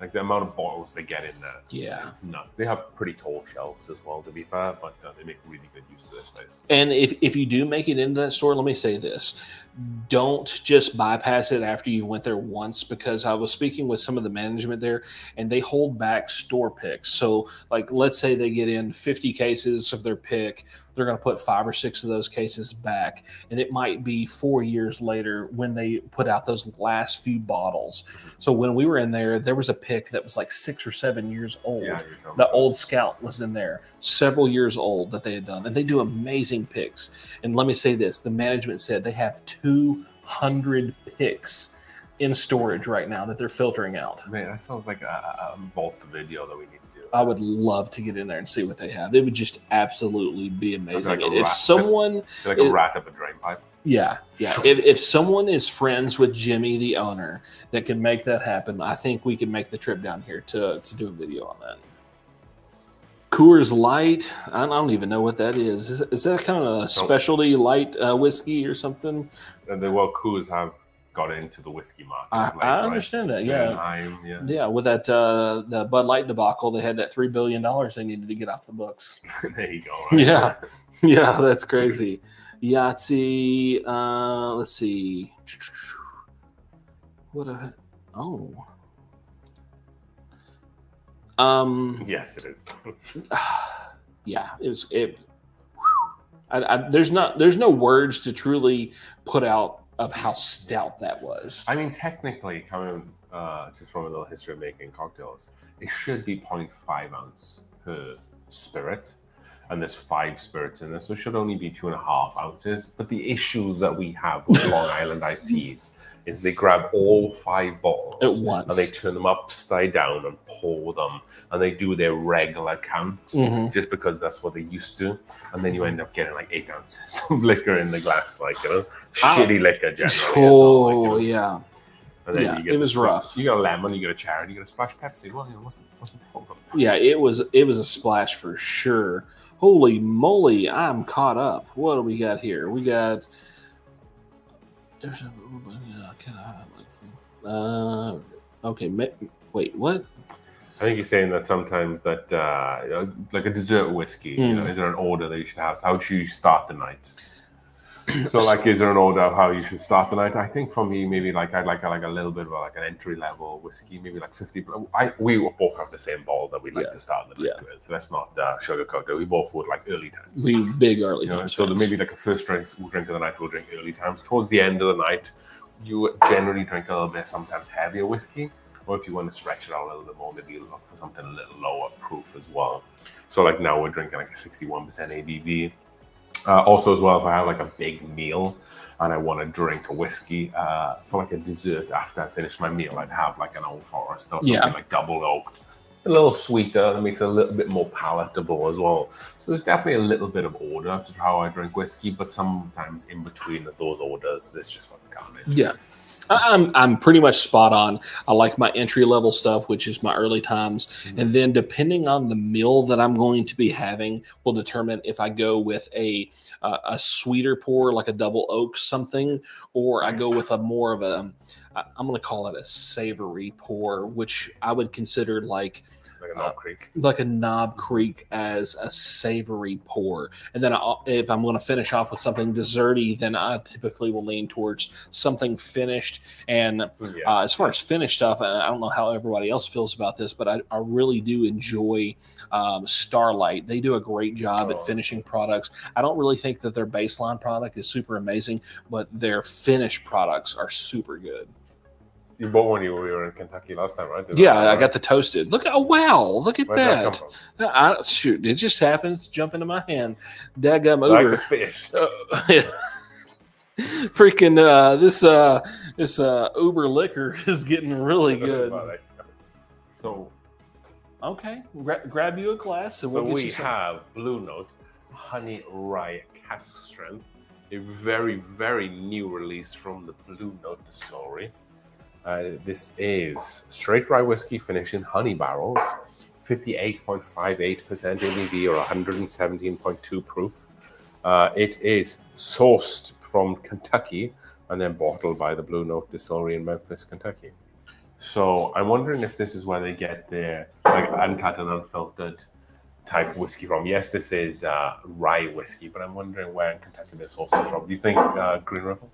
Like the amount of bottles they get in there. Yeah. It's nuts. They have pretty tall shelves as well, to be fair, but they make really good use of their space. And if you do make it into that store, let me say this. Don't just bypass it after you went there once, because I was speaking with some of the management there and they hold back store picks. So like, let's say they get in 50 cases of their pick. They're going to put 5 or 6 of those cases back. And it might be 4 years later when they put out those last few bottles. So when we were in there, there was a pick that was like 6 or 7 years old. Yeah, the Old Scout was in there, several years old that they had done. And they do amazing picks. And let me say this, the management said they have 200 picks in storage right now that they're filtering out. Man, that sounds like a vault video that we need to do. I would love to get in there and see what they have. It would just absolutely be amazing. Like if someone... like a rat up a drain pipe. Yeah, yeah. If someone is friends with Jimmy, the owner, that can make that happen, I think we can make the trip down here to do a video on that. Coors Light, I don't even know what that is. Is that kind of a specialty light whiskey or something? Coors have got into the whiskey market. I understand that, yeah. Yeah, with that the Bud Light debacle, they had that $3 billion they needed to get off the books. There you go. Right? Yeah, yeah, that's crazy. Yahtzee, let's see. Yes, it is. Yeah, there's no words to truly put out of how stout that was. I mean, technically, coming just from a little history of making cocktails, it should be 0.5 ounce per spirit. And there's 5 spirits in this, so it should only be 2.5 ounces. But the issue that we have with Long Island iced teas is they grab all 5 bottles at once and they turn them upside down and pour them, and they do their regular count just because that's what they used to. And then you end up getting like 8 ounces of liquor in the glass, like, shitty liquor generally. Oh, yeah. And then you get it was rough. You get a lemon, you get a cherry, you get a splash Pepsi. Well, what's the problem? Yeah, it was a splash for sure. Holy moly, I'm caught up. What do we got here? We got. Okay, wait, what? think you're saying that sometimes that like a dessert whiskey, you know, is there an order that you should have? So how should you start the night? So, like, is there an order of how you should start the night? I think for me, maybe like I'd like a little bit of like an entry level whiskey, maybe like 50. We both have the same bottle that we'd like to start the night with. So let's not sugarcoat it. We both would like early times. We big early times. So maybe like a first drink of the night, we'll drink early times. Towards the end of the night, you generally drink a little bit, sometimes heavier whiskey. Or if you want to stretch it out a little bit more, maybe you look for something a little lower proof as well. So like now we're drinking like a 61% ABV. Also as well, if I have like a big meal and I want to drink a whiskey for like a dessert after I finish my meal, I'd have like an Old Forest or something like double oaked. A little sweeter, that makes it a little bit more palatable as well. So there's definitely a little bit of order to how I drink whiskey, but sometimes in between those orders, there's just fucking carnage. Yeah. I'm pretty much spot on. I like my entry level stuff, which is my early times, and then depending on the meal that I'm going to be having, will determine if I go with a sweeter pour, like a double oak something, or I go with a more of a I'm going to call it a savory pour, which I would consider like a Knob Creek. Like a Knob Creek as a savory pour. And then if I'm going to finish off with something desserty, then I typically will lean towards something finished. And as far as finished stuff, and I don't know how everybody else feels about this, but I really do enjoy Starlight. They do a great job at finishing products. I don't really think that their baseline product is super amazing, but their finished products are super good. You bought one we were in Kentucky last time, right? I got the toasted. Look at that. Shoot, it just happens to jump into my hand. Daggum Uber. Like the fish. Freaking this Uber liquor is getting really good. So, okay, grab you a glass. So we have Blue Note Honey Rye Cask Strength, a very, very new release from the Blue Note distillery. This is straight rye whiskey finished in honey barrels, 58.58% ABV or 117.2 proof. It is sourced from Kentucky and then bottled by the Blue Note Distillery in Memphis, Kentucky. So I'm wondering if this is where they get their like uncut and unfiltered type whiskey from. Yes, this is rye whiskey, but I'm wondering where in Kentucky this also is from. Do you think Green River?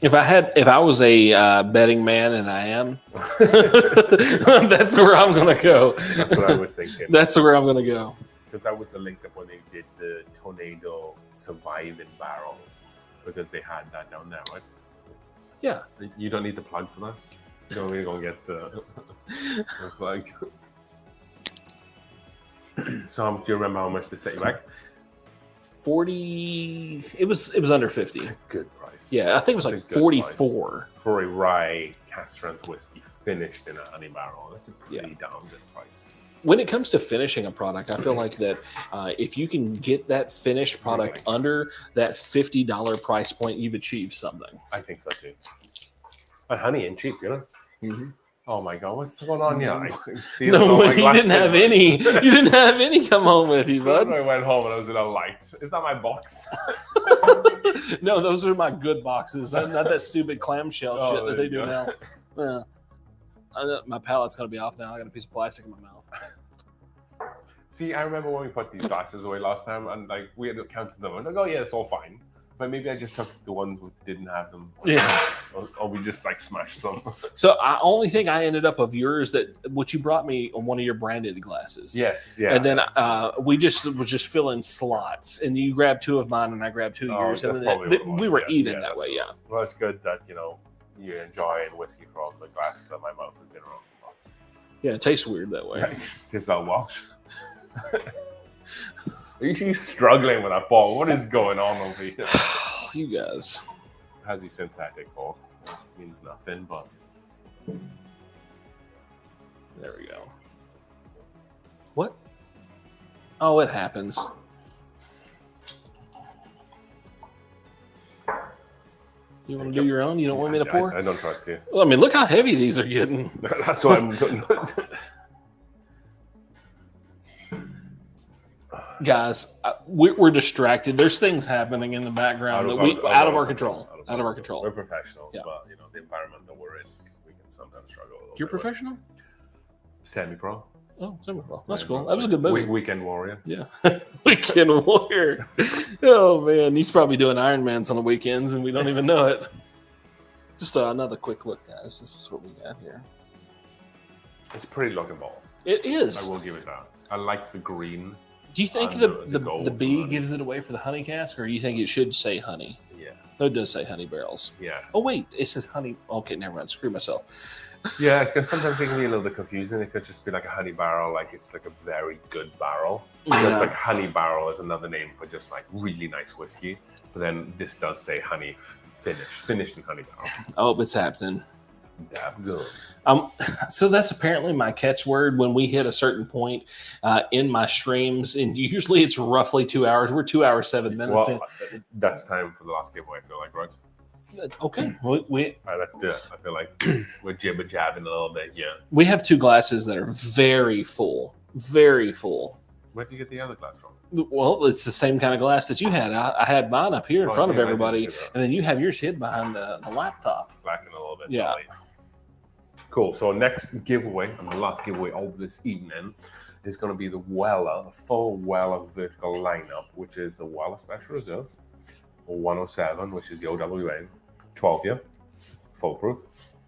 If I was a betting man, and I am, that's where I'm going to go. That's what I was thinking. That's where I'm going to go. Because that was the link up when they did the Tornado Surviving Barrels, because they had that down there, right? Yeah. You don't need the plug for that. You don't really go and get the plug. So, do you remember how much they set you back? 40. It was under 50. Good price. Yeah, I think it was like 44 for a rye cask strength whiskey finished in a honey barrel. That's a pretty damn good price. When it comes to finishing a product, I feel like that if you can get that finished product under that $50 price point, you've achieved something. I think so too. And honey ain't cheap, you know. Mm-hmm. Oh my God, what's going on here? No, you didn't have any. You didn't have any come home with you, bud. I went home and I was in a light. Is that my box? No, those are my good boxes. Not that stupid clamshell shit that they do now. My palate's gonna be off now. I got a piece of plastic in my mouth. See, I remember when we put these glasses away last time, and like we had counted them. I'm like, oh yeah, it's all fine. But maybe I just took the ones that didn't have them. Yeah. Or we just like smashed some. So I only think I ended up of yours that what you brought me on one of your branded glasses. Yes. Yeah. And then we was just filling slots, and you grabbed two of mine, and I grabbed two of yours, and we were even that way. Yeah. Well, it's good that you're enjoying whiskey from the glass that my mouth has been around. Yeah, it tastes weird that way. Tastes like wash. Are you struggling with that ball? What is going on over here? You guys. Has he synthetic fork? Means nothing, but there we go. What? Oh, it happens. You want to do your own? You don't want me to pour? I don't trust you. Well, I mean, look how heavy these are getting. That's what I'm doing. Guys, we're distracted. There's things happening in the background out of our control. Out of our control. We're professionals, but the environment that we're in, we can sometimes struggle a little. You're professional? Semi-pro. Oh, semi-pro. That's cool. That was a good movie. Weekend Warrior. Yeah. Weekend Warrior. Oh, man. He's probably doing Ironmans on the weekends, and we don't even know it. Just another quick look, guys. This is what we got here. It's a pretty looking ball. It is. I will give it that. I like the green. Do you think the bee gives it away for the honey cask, or do you think it should say honey? Yeah. Oh, it does say honey barrels. Yeah. Oh, wait. It says honey. Okay, never mind. Screw myself. Yeah, because sometimes it can be a little bit confusing. It could just be like a honey barrel, like it's like a very good barrel. Just like honey barrel is another name for just like really nice whiskey. But then this does say honey finished in honey barrel. Oh, it's happening. Damn good. So that's apparently my catchword when we hit a certain point in my streams, and usually it's roughly 2 hours. We're 2 hours 7 minutes in. That's time for the last giveaway. I feel like, right? Okay, all right, let's do it. I feel like we're jibber jabbing a little bit. Yeah, we have 2 glasses that are very full, very full. Where'd you get the other glass from? Well, it's the same kind of glass that you had. I had mine up here in front of everybody, and then you have yours hid behind the laptop. Slacking a little bit. Yeah. Jolly. Cool. So next giveaway, and the last giveaway of this evening, is going to be the Weller, the full Weller vertical lineup, which is the Weller Special Reserve, 107, which is the OWA, 12-year, full proof,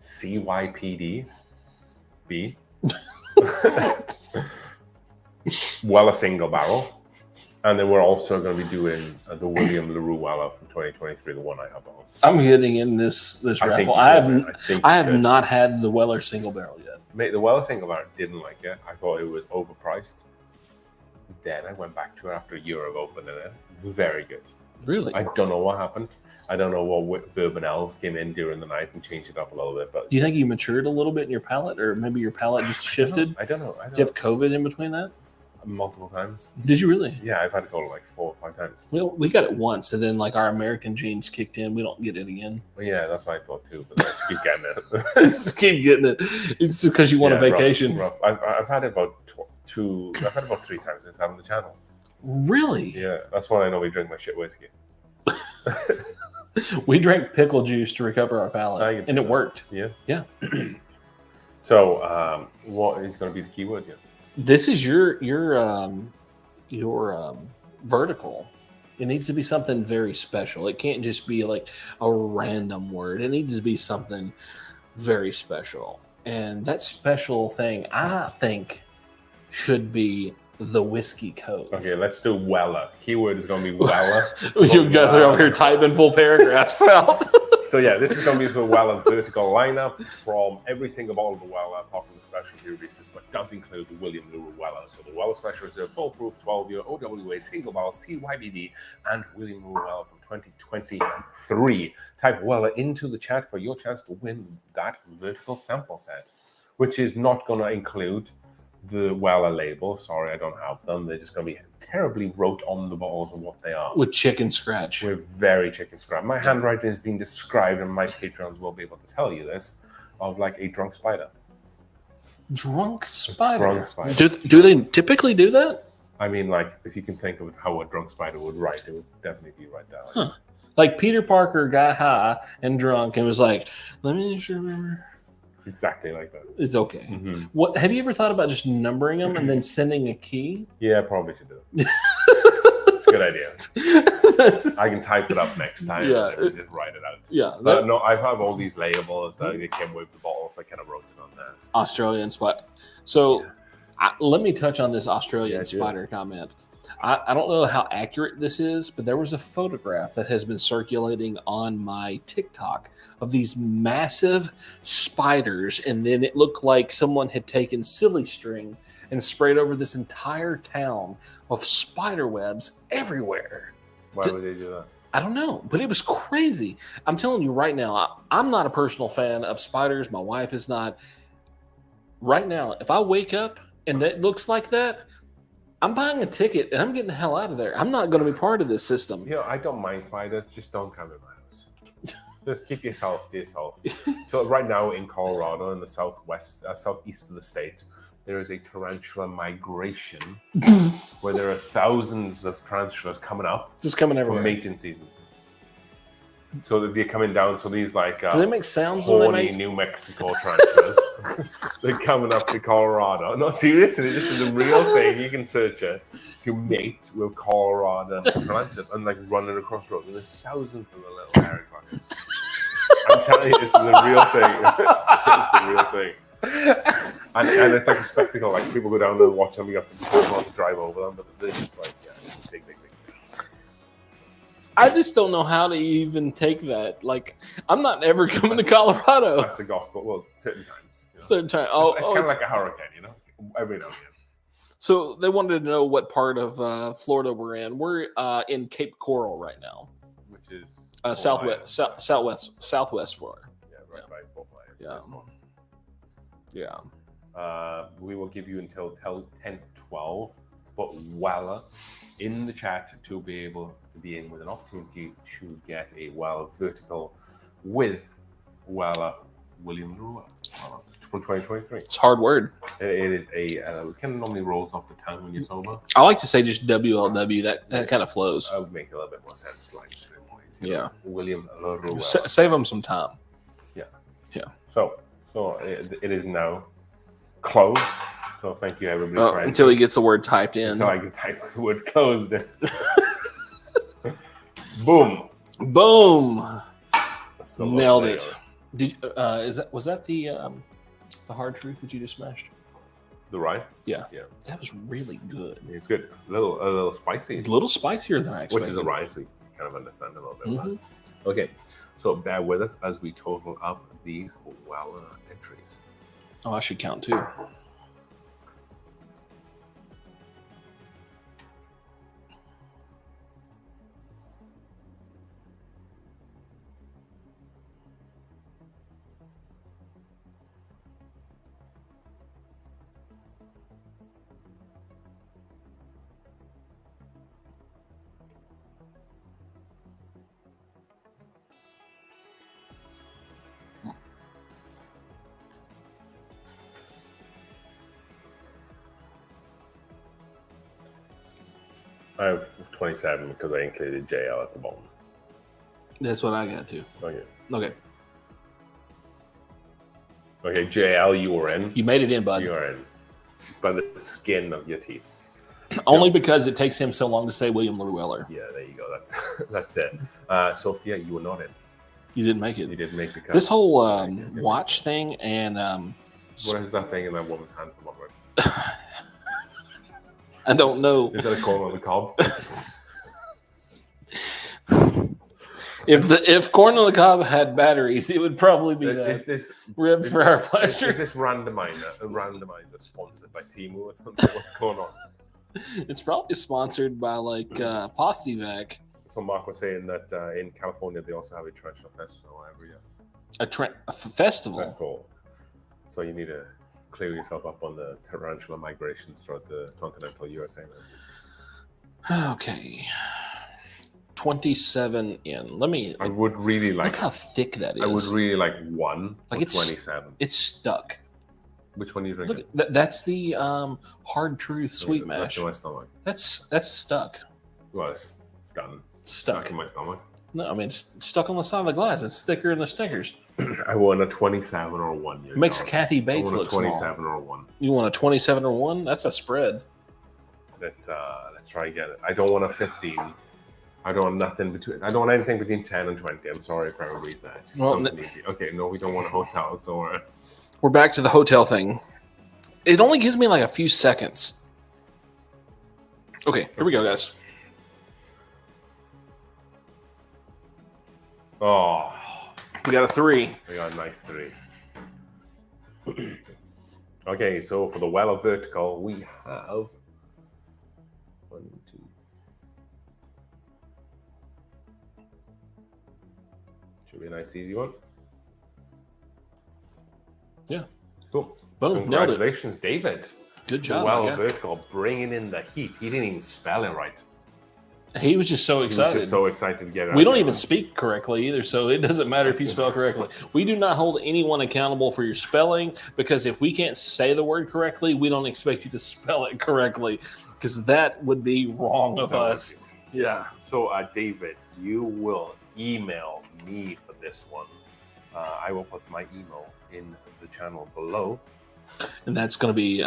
CYPD, B, Weller single barrel, and then we're also going to be doing the William Larue Weller from 2023, the one I have on. I'm getting in this raffle. I have not had the Weller single barrel yet. Mate, the Weller single barrel, didn't like it. I thought it was overpriced. Then I went back to it after a year of opening it. Very good. Really? I don't know what happened. I don't know what bourbon elves came in during the night and changed it up a little bit. But do you think you matured a little bit in your palate, or maybe your palate just shifted? I don't know. Do you have COVID in between that? Multiple times. Did you really? Yeah, I've had it go like 4 or 5 times. We got it once, and then like our American genes kicked in. We don't get it again. Well, yeah, that's what I thought too. But I just keep getting it. Just keep getting it. It's because you want a vacation. Rough. I've had it about 2. I've had it about 3 times since having the channel. Really? Yeah, that's why I know we drink my shit whiskey. We drank pickle juice to recover our palate, and it worked. Yeah. Yeah. So, what is going to be the keyword here? This is your vertical. It needs to be something very special. It can't just be like a random word. It needs to be something very special. And that special thing, I think, should be the whiskey code. Okay, let's do Weller. Keyword is going to be Weller. You guys are over here typing full paragraphs out. So yeah, this is going to be the Weller vertical lineup from every single bottle of the Weller, apart from the specialty releases, but does include the William Larue Weller. So the Weller Special Reserve, full proof, 12-year OWA, single barrel, CYBD, and William Larue Weller from 2023. Type Weller into the chat for your chance to win that vertical sample set, which is not going to include the Weller label. Sorry, I don't have them. They're just going to be terribly wrote on the bottles of what they are. With chicken scratch. We're very chicken scratch. My handwriting has been described, and my patrons will be able to tell you this, of like a drunk spider. Drunk spider? Drunk spider. Do they typically do that? I mean, like, if you can think of how a drunk spider would write, it would definitely be right there. Huh. Like Peter Parker got high and drunk and was like, let me just remember. Exactly like that. It's okay. Mm-hmm. What have you ever thought about just numbering them and then sending a key? Yeah, probably should do it. It's a good idea. I can type it up next time and just write it out. Yeah. No, I have all these labels that they came with the bottles. So I kind of wrote it on there. Australian spider. So let me touch on this Australian spider comment. I don't know how accurate this is, but there was a photograph that has been circulating on my TikTok of these massive spiders, and then it looked like someone had taken silly string and sprayed over this entire town of spider webs everywhere. Why would they do that? I don't know, but it was crazy. I'm telling you right now, I'm not a personal fan of spiders. My wife is not. Right now, if I wake up and that looks like that, I'm buying a ticket and I'm getting the hell out of there. I'm not going to be part of this system. You know, I don't mind spiders. Just don't come in my house. Just keep yourself to yourself. So right now in Colorado, in the southeast of the state, there is a tarantula migration where there are thousands of tarantulas coming up. Just coming everywhere. For mating season. So they're coming down. So these like Do they make sounds when they horny make? New Mexico tarantulas. They're coming up to Colorado. No, seriously, this is a real thing. You can search it to mate with Colorado tarantulas and like running across roads. And there's thousands of the little hairy fuckers. I'm telling you, this is a real thing. It's a real thing. And it's like a spectacle. Like people go down there and watch them. You have to be careful not to drive over them, but they're just like, yeah, it's big. I just don't know how to even take that. Like, I'm not ever coming to Colorado. That's the gospel. Well, certain times. You know? Certain time. It's kind of like a hurricane, you know, every now and then. So they wanted to know what part of Florida we're in. We're in Cape Coral right now, Which is southwest Florida. Yeah, right by Fort Myers. Yeah. We will give you until 10:12 to put Weller in the chat to be able to be in with an opportunity to get a Weller vertical with Weller William Larue Weller from 2023. It's a hard word. It is it kind of normally rolls off the tongue when you're sober. I like to say just WLW. That kind of flows. That would make a little bit more sense, like Yeah. William Larue Weller. Save them some time. Yeah. So it is now closed. So thank you, everybody. For Until he gets the word typed in. Until I can type the word closed in. Boom. Boom. So Nailed it. Was that the hard truth that you just smashed? The rye? Yeah. Yeah. That was really good. It's good. A little spicy. A little spicier than I expected. Which is a rye, so you kind of understand a little bit about it. Mm-hmm. Okay. So bear with us as we total up these Weller entries. Oh, I should count too. I have 27 because I included JL at the bottom. That's what I got too. Okay. Okay, JL, you were in. You made it in, bud. You are in. By the skin of your teeth. Only because it takes him so long to say William Larue Weller. Yeah, there you go. That's it. Sophia, you were not in. You didn't make it. You didn't make the cut. This whole watch thing and what is that thing in that woman's hand from over? I don't know. Is that a corn on the cob? If corn on the cob had batteries, it would probably be Is this rib for our pleasure. Is this randomizer sponsored by Temu or something? What's going on? It's probably sponsored by like Postivac. So Mark was saying that in California they also have a tarantula festival every year. A festival. So you need to clear yourself up on the tarantula migrations throughout the continental USA. Okay. 27 in. I would really like. Look how thick that is. I would really like one. Like it's 27. It's stuck. Which one are you drinking? Look, that's the hard truth sweet mash. That's in my stomach. That's stuck. Well, it's done. Stuck in my stomach. No, I mean it's stuck on the side of the glass. It's thicker than the Snickers. I want a 27 or a 1. Makes Kathy Bates look small. 27 or a 1. You want a 27 or 1? That's a spread. Let's try again. I don't want a 15. I don't want nothing between. I don't want anything between 10 and 20. I'm sorry if everybody's that. Well, okay, no, we don't want a hotel. So we're back to the hotel thing. It only gives me like a few seconds. Okay, here we go, guys. Oh, we got a 3. We got a nice 3. Okay, so for the Weller vertical, we have 1, 2. Should be a nice, easy one. Yeah. Cool. Boom. Congratulations, David. Good job. Weller vertical, bringing in the heat. He didn't even spell it right. He was just so excited. He was just so excited to get it. We don't even speak correctly either, so it doesn't matter if you spell correctly. We do not hold anyone accountable for your spelling, because if we can't say the word correctly, we don't expect you to spell it correctly, because that would be wrong of us. Yeah. So, David, you will email me for this one, I will put my email in the channel below. And that's going to be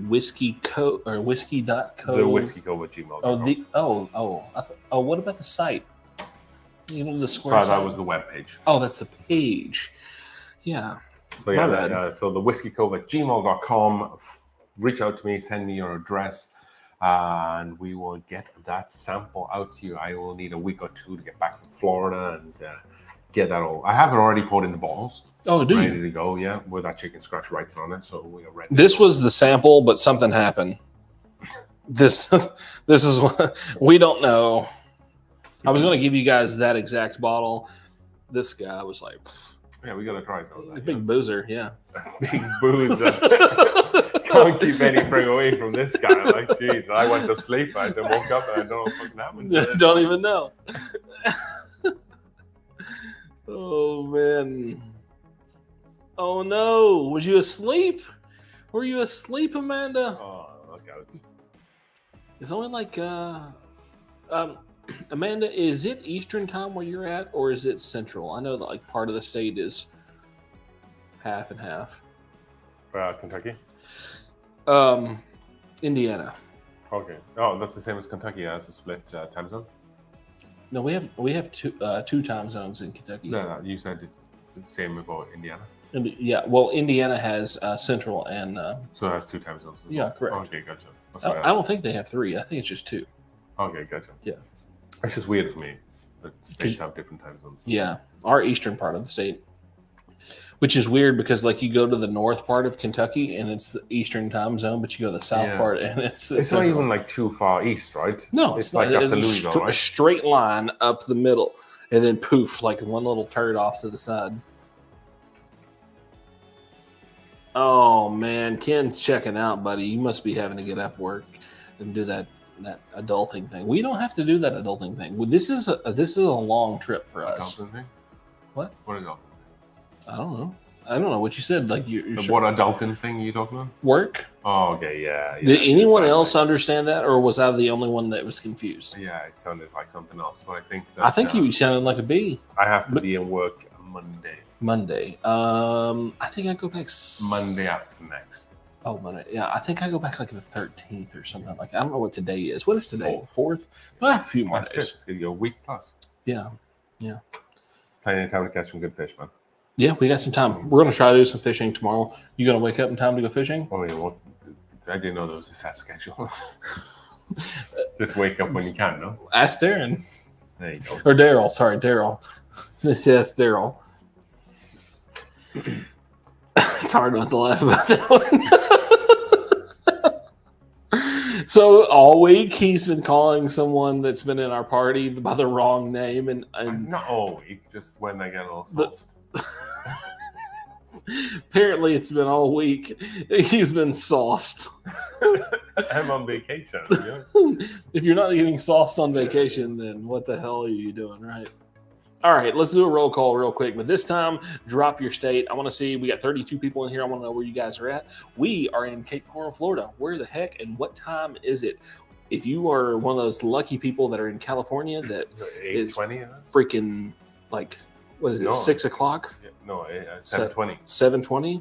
whiskey.co. The whiskeycove@gmail.com. What about the site? You know, the square Sorry, site? that was the web page. Oh, that's the page. Yeah. So yeah, so the whiskeycove@gmail.com. Reach out to me, send me your address, and we will get that sample out to you. I will need a week or two to get back from Florida and get that all. I have it already poured in the bottles. Oh, do ready you? to go, yeah, with that chicken scratch writing on it. So we are ready. This was the sample, but something happened. This is what we don't know. I was going to give you guys that exact bottle. This guy was like, yeah, we got to try some of that. Big boozer, yeah. Big boozer. Can't keep anything away from this guy. Like, jeez, I went to sleep. I then woke up and I don't know what fucking happened. Don't even know. Oh, man. Oh, no. Was you asleep? Were you asleep, Amanda? Oh, look at it. It's only like, Amanda, is it Eastern time where you're at, or is it Central? I know that like part of the state is half and half. Kentucky? Indiana. Okay. Oh, that's the same as Kentucky as a split time zone? No, we have two time zones in Kentucky. No, you said the same about Indiana. Yeah, well, Indiana has Central and. So it has two time zones. Yeah, correct. Okay, gotcha. I don't think they have three. I think it's just two. Okay, gotcha. Yeah. It's just weird for me that states have different time zones. Yeah, our eastern part of the state, which is weird because like you go to the north part of Kentucky and it's the eastern time zone, but you go to the south part and it's not even like too far east, right? No, it's like after Louisville, right? A straight line up the middle, and then poof, like one little turd off to the side. Oh man, Ken's checking out, buddy. You must be having to get up work and do that adulting thing. We don't have to do that adulting thing. This is a long trip for us. Adulting thing? What? What is adulting? I don't know what you said. Like you're what adulting thing are you talking about? Work. Oh, okay, yeah. Did anyone else understand that, or was I the only one that was confused? Yeah, it sounded like something else, but I think you sounded like a bee. I have to be in work Monday. I think I go back Monday after next. Oh, Monday. Yeah, I think I go back like the 13th or something like that. I don't know what today is. What is today? 4th? I have a few more days. It's going to be a week plus. Yeah. Plenty of time to catch some good fish, man. Yeah, we got some time. We're going to try to do some fishing tomorrow. You going to wake up in time to go fishing? Oh, yeah. Well, I didn't know there was a set schedule. Just wake up when you can, no? Ask Darren. There you go. Or Daryl. Sorry, Daryl. Yes, Daryl. It's hard not to laugh about that one. So all week he's been calling someone that's been in our party by the wrong name, and not all week, just when they get a little sauced. Apparently, it's been all week. He's been sauced. I'm on vacation. Yeah. If you're not getting sauced on vacation, then what the hell are you doing, right? All right, let's do a roll call real quick. But this time, drop your state. I want to see, we got 32 people in here. I want to know where you guys are at. We are in Cape Coral, Florida. Where the heck and what time is it? If you are one of those lucky people that are in California that is freaking like, what is it, 6 o'clock? Yeah, no, 7:20. 7:20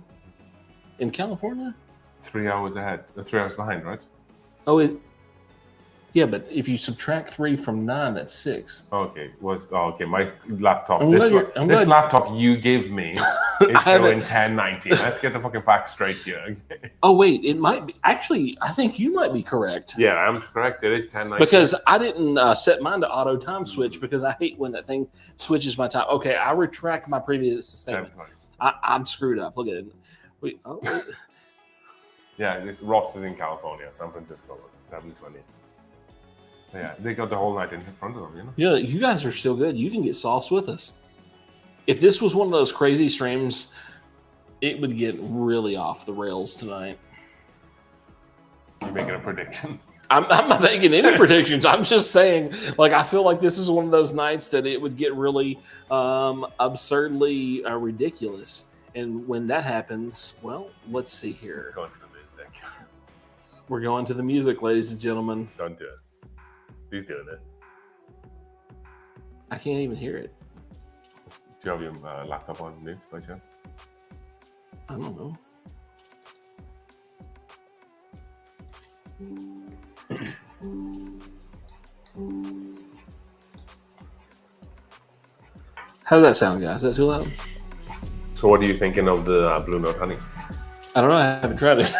in California? 3 hours ahead. 3 hours behind, right? Oh, yeah, but if you subtract 3 from 9, that's 6. Okay. Okay. My laptop. This laptop you give me is showing 1090. Let's get the fucking facts straight here. Oh wait, it might be. Actually, I think you might be correct. Yeah, I'm correct. It is 1090. Because I didn't set mine to auto time switch because I hate when that thing switches my time. Okay, I retract my previous statement. I'm screwed up. Look at it. Wait. Yeah, Ross is in California, San Francisco, 7:20. Yeah, they got the whole night in front of them, you know? Yeah, you guys are still good. You can get sauce with us. If this was one of those crazy streams, it would get really off the rails tonight. You're making a prediction. I'm not making any predictions. I'm just saying, like, I feel like this is one of those nights that it would get really absurdly ridiculous. And when that happens, well, let's see here. Let's go into the music. We're going to the music, ladies and gentlemen. Don't do it. He's doing it. I can't even hear it. Do you have your laptop on mute by chance? I don't know. How does that sound, guys? Is that too loud? So what are you thinking of the Blue Note honey? I don't know. I haven't tried it.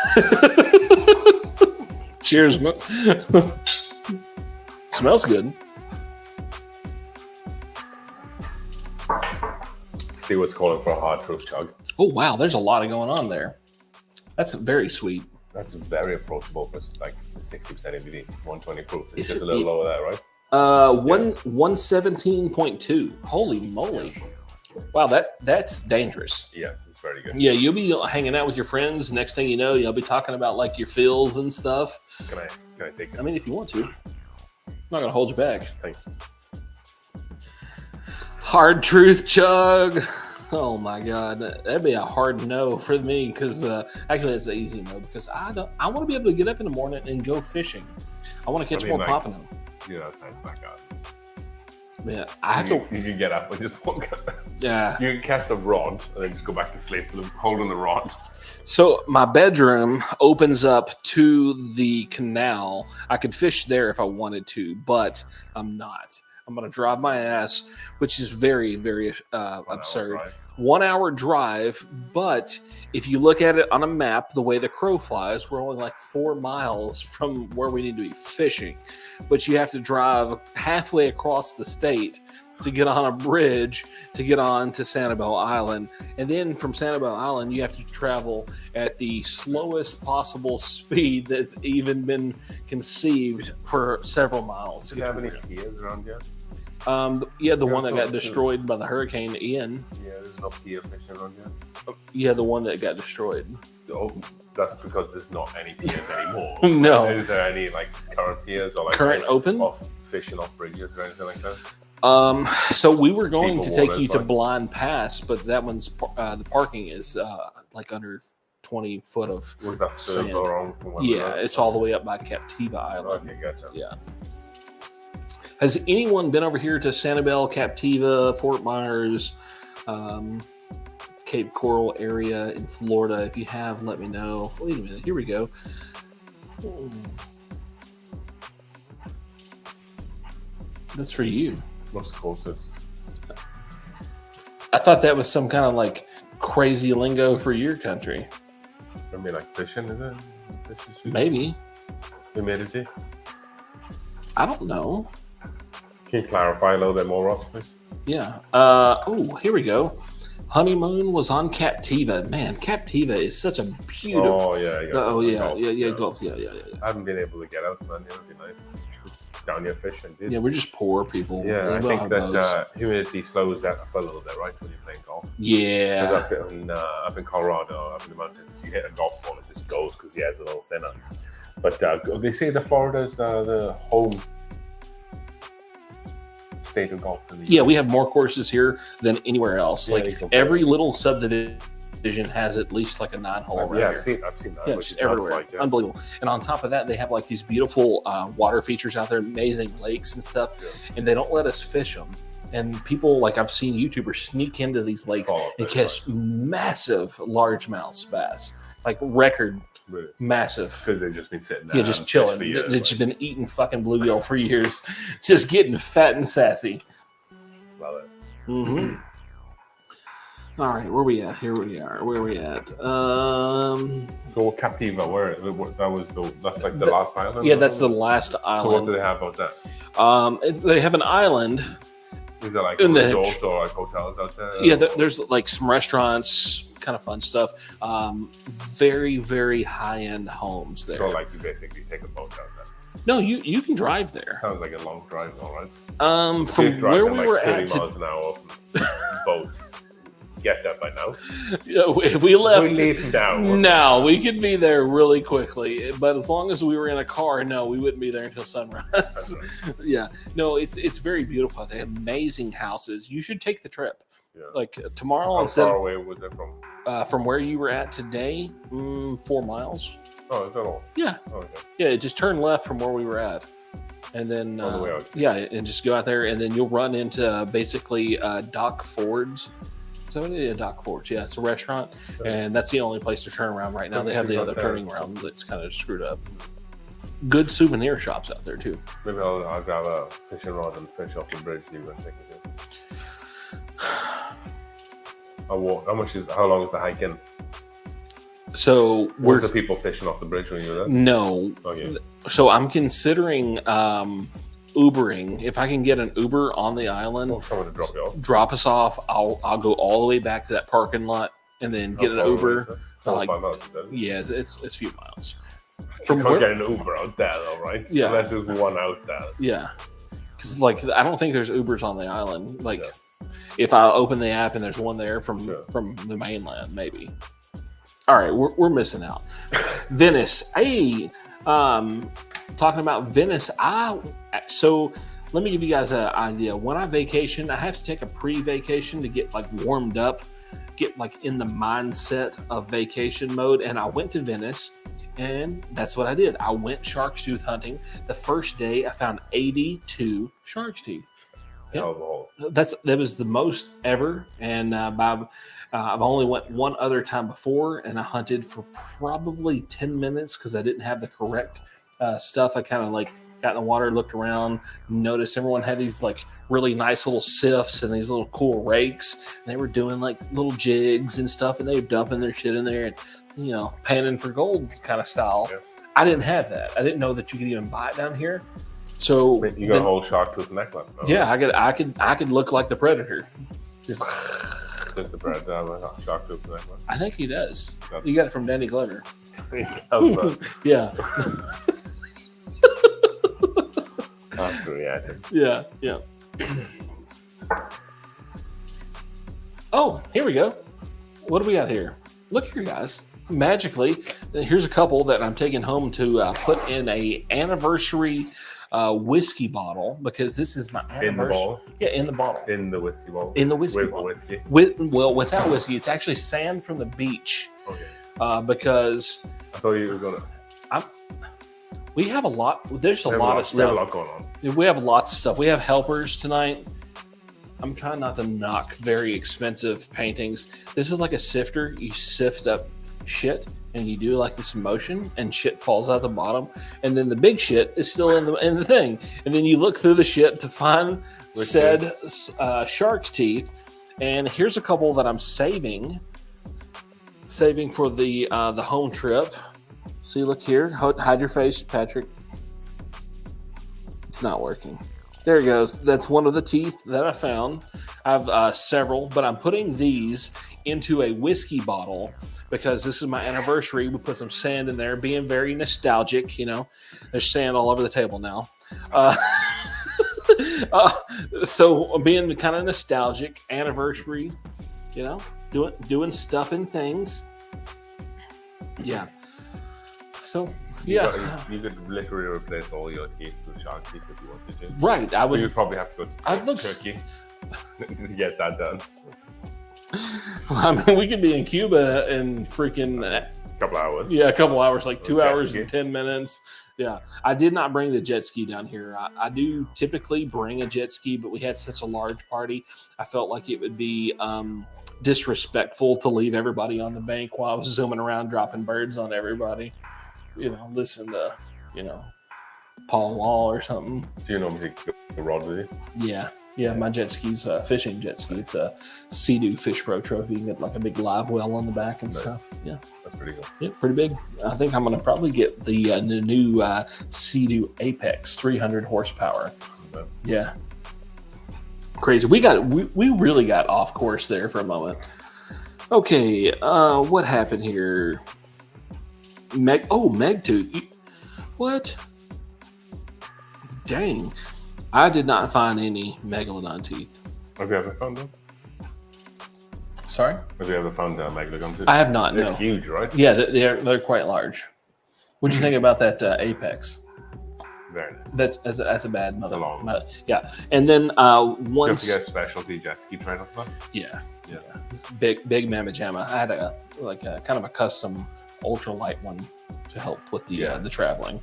Cheers. Smells good. Stewart's calling for a hard truth chug. Oh, wow. There's a lot going on there. That's very sweet. That's very approachable for like 60% ABV, 120 proof. It's Is just it- a little lower there, right? 117.2. Holy moly. Wow, that's dangerous. Yes, it's very good. Yeah, you'll be hanging out with your friends. Next thing you know, you'll be talking about like your feels and stuff. Can I take it? I mean, if you want to. I'm not going to hold you back. Thanks. Hard truth chug. Oh my God, that'd be a hard no for me because actually it's an easy no because I want to be able to get up in the morning and go fishing. I want to catch more pompano. Yeah, that sounds back out. Yeah, I have You can get up and just walk. Yeah. You can cast a rod and then just go back to sleep holding the rod. So my bedroom opens up to the canal. I could fish there if I wanted to, but I'm not. I'm going to drive my ass, which is very, very absurd. 1 hour drive, but if you look at it on a map, the way the crow flies, we're only like 4 miles from where we need to be fishing. But you have to drive halfway across the state to get on a bridge to get on to Sanibel Island. And then from Sanibel Island, you have to travel at the slowest possible speed that's even been conceived for several miles. Do you have any piers around here? Yeah, the one that got destroyed by the Hurricane Ian. Yeah, there's no pier fishing around here. Yeah, the one that got destroyed. Oh, that's because there's not any piers anymore. No. Is there any like current piers or like Current open? off fishing off bridges or anything like that? So we were going Deeper to take waters, you to like- Blind Pass, but that one's the parking is like under 20 foot of Was that sand. further on from what Yeah, it's all the way up by Captiva Island. Okay, gotcha. Yeah. Has anyone been over here to Sanibel, Captiva, Fort Myers, Cape Coral area in Florida? If you have, let me know. Wait a minute. Here we go. That's for you. What's the closest? I thought that was some kind of like crazy lingo for your country. I mean, like fishing, is it? Fishing? Maybe. Humidity? I don't know. Can you clarify a little bit more, Ross, please? Yeah. Here we go. Honeymoon was on Captiva. Man, Captiva is such a beautiful. Oh, yeah. Golf. Yeah. Golf. I haven't been able to get out, man. It would be nice. Just down here fishing, dude. Yeah, we're just poor people. Yeah, We I don't think have that boats. humidity slows that up a little bit, right, when you're playing golf. Yeah. Because up in Colorado, up in the mountains, if you hit a golf ball, it just goes because the air's a little thinner. But they say that Florida's the home state of golf in the Yeah, US. we have more courses here than anywhere else. Yeah, Like you can- every little subdivision has at least like a 9-hole around Yeah, here. I've seen that. Yeah, which just is nuts, everywhere. like, yeah. Unbelievable. And on top of that, they have like these beautiful water features out there, amazing lakes and stuff, Yeah. and they don't let us fish them. And people, like I've seen YouTubers sneak into these lakes Follow and fish, catch massive largemouth bass, like record Really. massive. Because they've just been sitting there. Yeah, just and chilling. fish for years, They've just been eating fucking bluegill for years, just getting fat and sassy. Love it. Mm-hmm. All right, where we at? Here we are. Where we at? So Captiva, that's like the last island? Yeah, that's the last So what island. do they have out there? They have an island. Is there like a In the- resort or like hotels out there? Yeah, there's like some restaurants, kind of fun stuff. Very, very high-end homes there. So like you basically take a boat out there. No, you can drive there. Sounds like a long drive, all right. From where we were 30 at, miles an hour boats. Get that by now. if we left We leave now. no, we could be there really quickly. But as long as we were in a car, no, we wouldn't be there until sunrise. Yeah, no, it's very beautiful. They have amazing houses. You should take the trip. Yeah. Like tomorrow, How instead far away was it from? where you were at today, 4 miles. Oh, is that all? Yeah, Oh, okay. yeah. Just turn left from where we were at. and then On the way out. yeah, and just go out there, and then you'll run into basically Doc Ford's. So Doc Ford's, yeah, it's a restaurant, and that's the only place to turn around right now. They have the other turning around that's kind of screwed up. Good souvenir shops out there too. Maybe I'll grab a fishing rod and fish off the bridge. You can take it. How long is the hike in? So were the people fishing off the bridge when you were there? No. Okay. So I'm considering Ubering. If I can get an Uber on the island, someone to drop you off. Drop us off. I'll go all the way back to that parking lot and then get an Uber. Like, 5 miles. Yeah, it's a few miles. You can't get an Uber out there, though, right? Yeah. Unless there's one out there. Yeah. Because I don't think there's Ubers on the island. If I open the app and there's one there from the mainland, maybe. All right, we're missing out. Venice. Hey, talking about Venice. So let me give you guys an idea. When I vacation, I have to take a pre-vacation to get warmed up, get in the mindset of vacation mode. And I went to Venice, and that's what I did. I went shark's tooth hunting. The first day, I found 82 shark's teeth. Yep. That was the most ever, and I've only went one other time before, and I hunted for probably 10 minutes because I didn't have the correct stuff. I kind of got in the water, looked around, noticed everyone had these really nice little sifts and these little cool rakes, and they were doing little jigs and stuff, and they were dumping their shit in there and panning for gold kind of style. Yeah. I didn't have that. I didn't know that you could even buy it down here. So you got a whole shark tooth necklace now. Yeah, I could look like the Predator. Does the Predator have a shark tooth necklace? I think he does. You got it from Danny Glover. Yeah. Yeah. Oh, here we go. What do we got here? Look here, guys. Magically, here's a couple that I'm taking home to put in a anniversary whiskey bottle, because this is my anniversary. In the bottle? Yeah, in the bottle. In the whiskey bottle? In the whiskey With bottle. whiskey? Without whiskey. It's actually sand from the beach. Okay. Because I thought you were going to... We have a lot. There's a lot of stuff. We have a lot going on. We have lots of stuff. We have helpers tonight. I'm trying not to knock very expensive paintings. This is like a sifter. You sift up shit, and you do this motion, and shit falls out the bottom, and then the big shit is still in the thing, and then you look through the shit to find shark's teeth. And here's a couple that I'm saving for the home trip. See, look here. Hide your face, Patrick. It's not working. There it goes. That's one of the teeth that I found. I have several, but I'm putting these into a whiskey bottle because this is my anniversary. We put some sand in there, being very nostalgic. There's sand all over the table now. So being kind of nostalgic, anniversary, doing stuff and things. Yeah. So yeah, you could literally replace all your teeth with shark teeth if you wanted to. Right, I would. You'd probably have to go to Turkey to get that done. I mean, we could be in Cuba in freaking a couple hours. Yeah, a couple hours, 2 hours and 10 minutes. Yeah, I did not bring the jet ski down here. I do typically bring a jet ski, but we had such a large party. I felt like it would be disrespectful to leave everybody on the bank while I was zooming around, dropping birds on everybody. Listen to, Paul Wall or something. Do you normally take the rod with you? Yeah, my jet ski's a fishing jet ski. It's a Sea-Doo Fish Pro trophy. You get a big live well on the back and stuff. Yeah. That's pretty cool. Yeah, pretty big. I think I'm going to probably get the new Sea-Doo Apex 300 horsepower. Okay. Yeah. Crazy. We really got off course there for a moment. Okay, what happened here? Megtooth. What? Dang. I did not find any megalodon teeth. Have you ever found them? Sorry? Have you ever found megalodon teeth? I have not, They're no. huge, right? Yeah, they're quite large. What'd you think about that Apex? Very nice. That's a bad mother. It's a long yeah. And then once... You have to get a specialty jet ski trainer for that? Yeah. Big mamma jamma. I had a kind of a custom ultralight one to help with the traveling.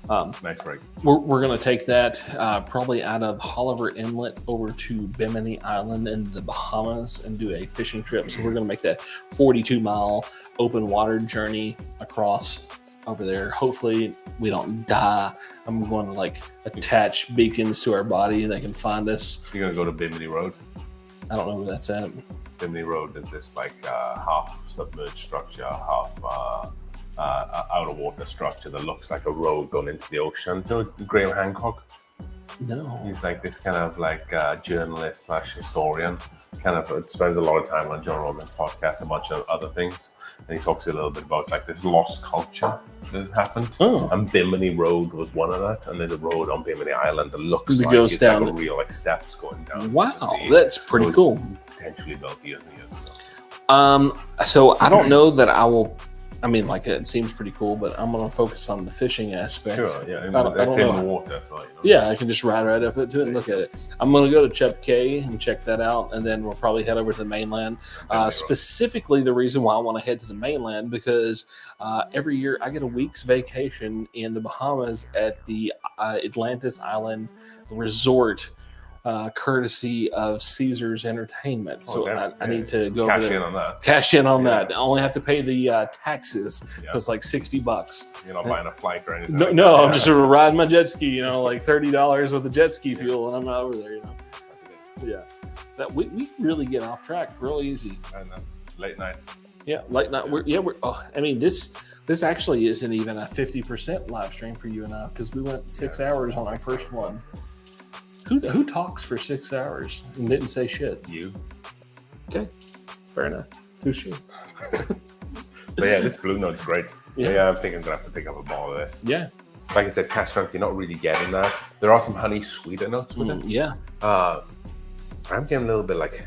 Nice rig. We're going to take that probably out of Holliver Inlet over to Bimini Island in the Bahamas and do a fishing trip. So we're going to make that 42-mile open water journey across over there. Hopefully we don't die. I'm going to like attach beacons to our body and they can find us. You're going to go to Bimini Road? I don't know where that's at. Bimini Road is this like half submerged structure, half out of water structure that looks like a road going into the ocean. You know Graham Hancock? No. He's like this kind of like journalist / historian. Kind of spends a lot of time on John Roman's podcast, a bunch of other things, and he talks a little bit about like this lost culture that happened. Oh. And Bimini Road was one of that. And there's a road on Bimini Island that looks like goes it's down. like a real like steps going down. Wow, that's pretty cool. Potentially built years and years ago. So I don't know that I will. I mean, like it seems pretty cool, but I'm going to focus on the fishing aspect. Sure, yeah. I don't That's in know. the water, so you know. Yeah, I can just ride right up to it and look at it. I'm going to go to Chep Cay and check that out, and then we'll probably head over to the mainland. Specifically, the reason why I want to head to the mainland because every year I get a week's vacation in the Bahamas at the Atlantis Island Resort, courtesy of Caesars Entertainment. So I need to go cash over there. in on that. Cash in on that. I only have to pay the taxes. Yeah. It's like $60. You're not buying a flight or anything. No, I'm just riding my jet ski. Like $30 with the jet ski fuel, and I'm not over there. Yeah, that we really get off track real easy. And that's late night. Yeah, late night. I mean, this actually isn't even a 50% live stream for you and I because we went 6 hours on our first one. Who talks for 6 hours and didn't say shit? You. Okay, fair enough. Who's she? But yeah, this blue note's great. Yeah, I'm thinking I'm gonna have to pick up a ball of this. Yeah. Like I said, cash strength, you're not really getting that. There are some honey sweeter notes with it. Yeah. I'm getting a little bit like,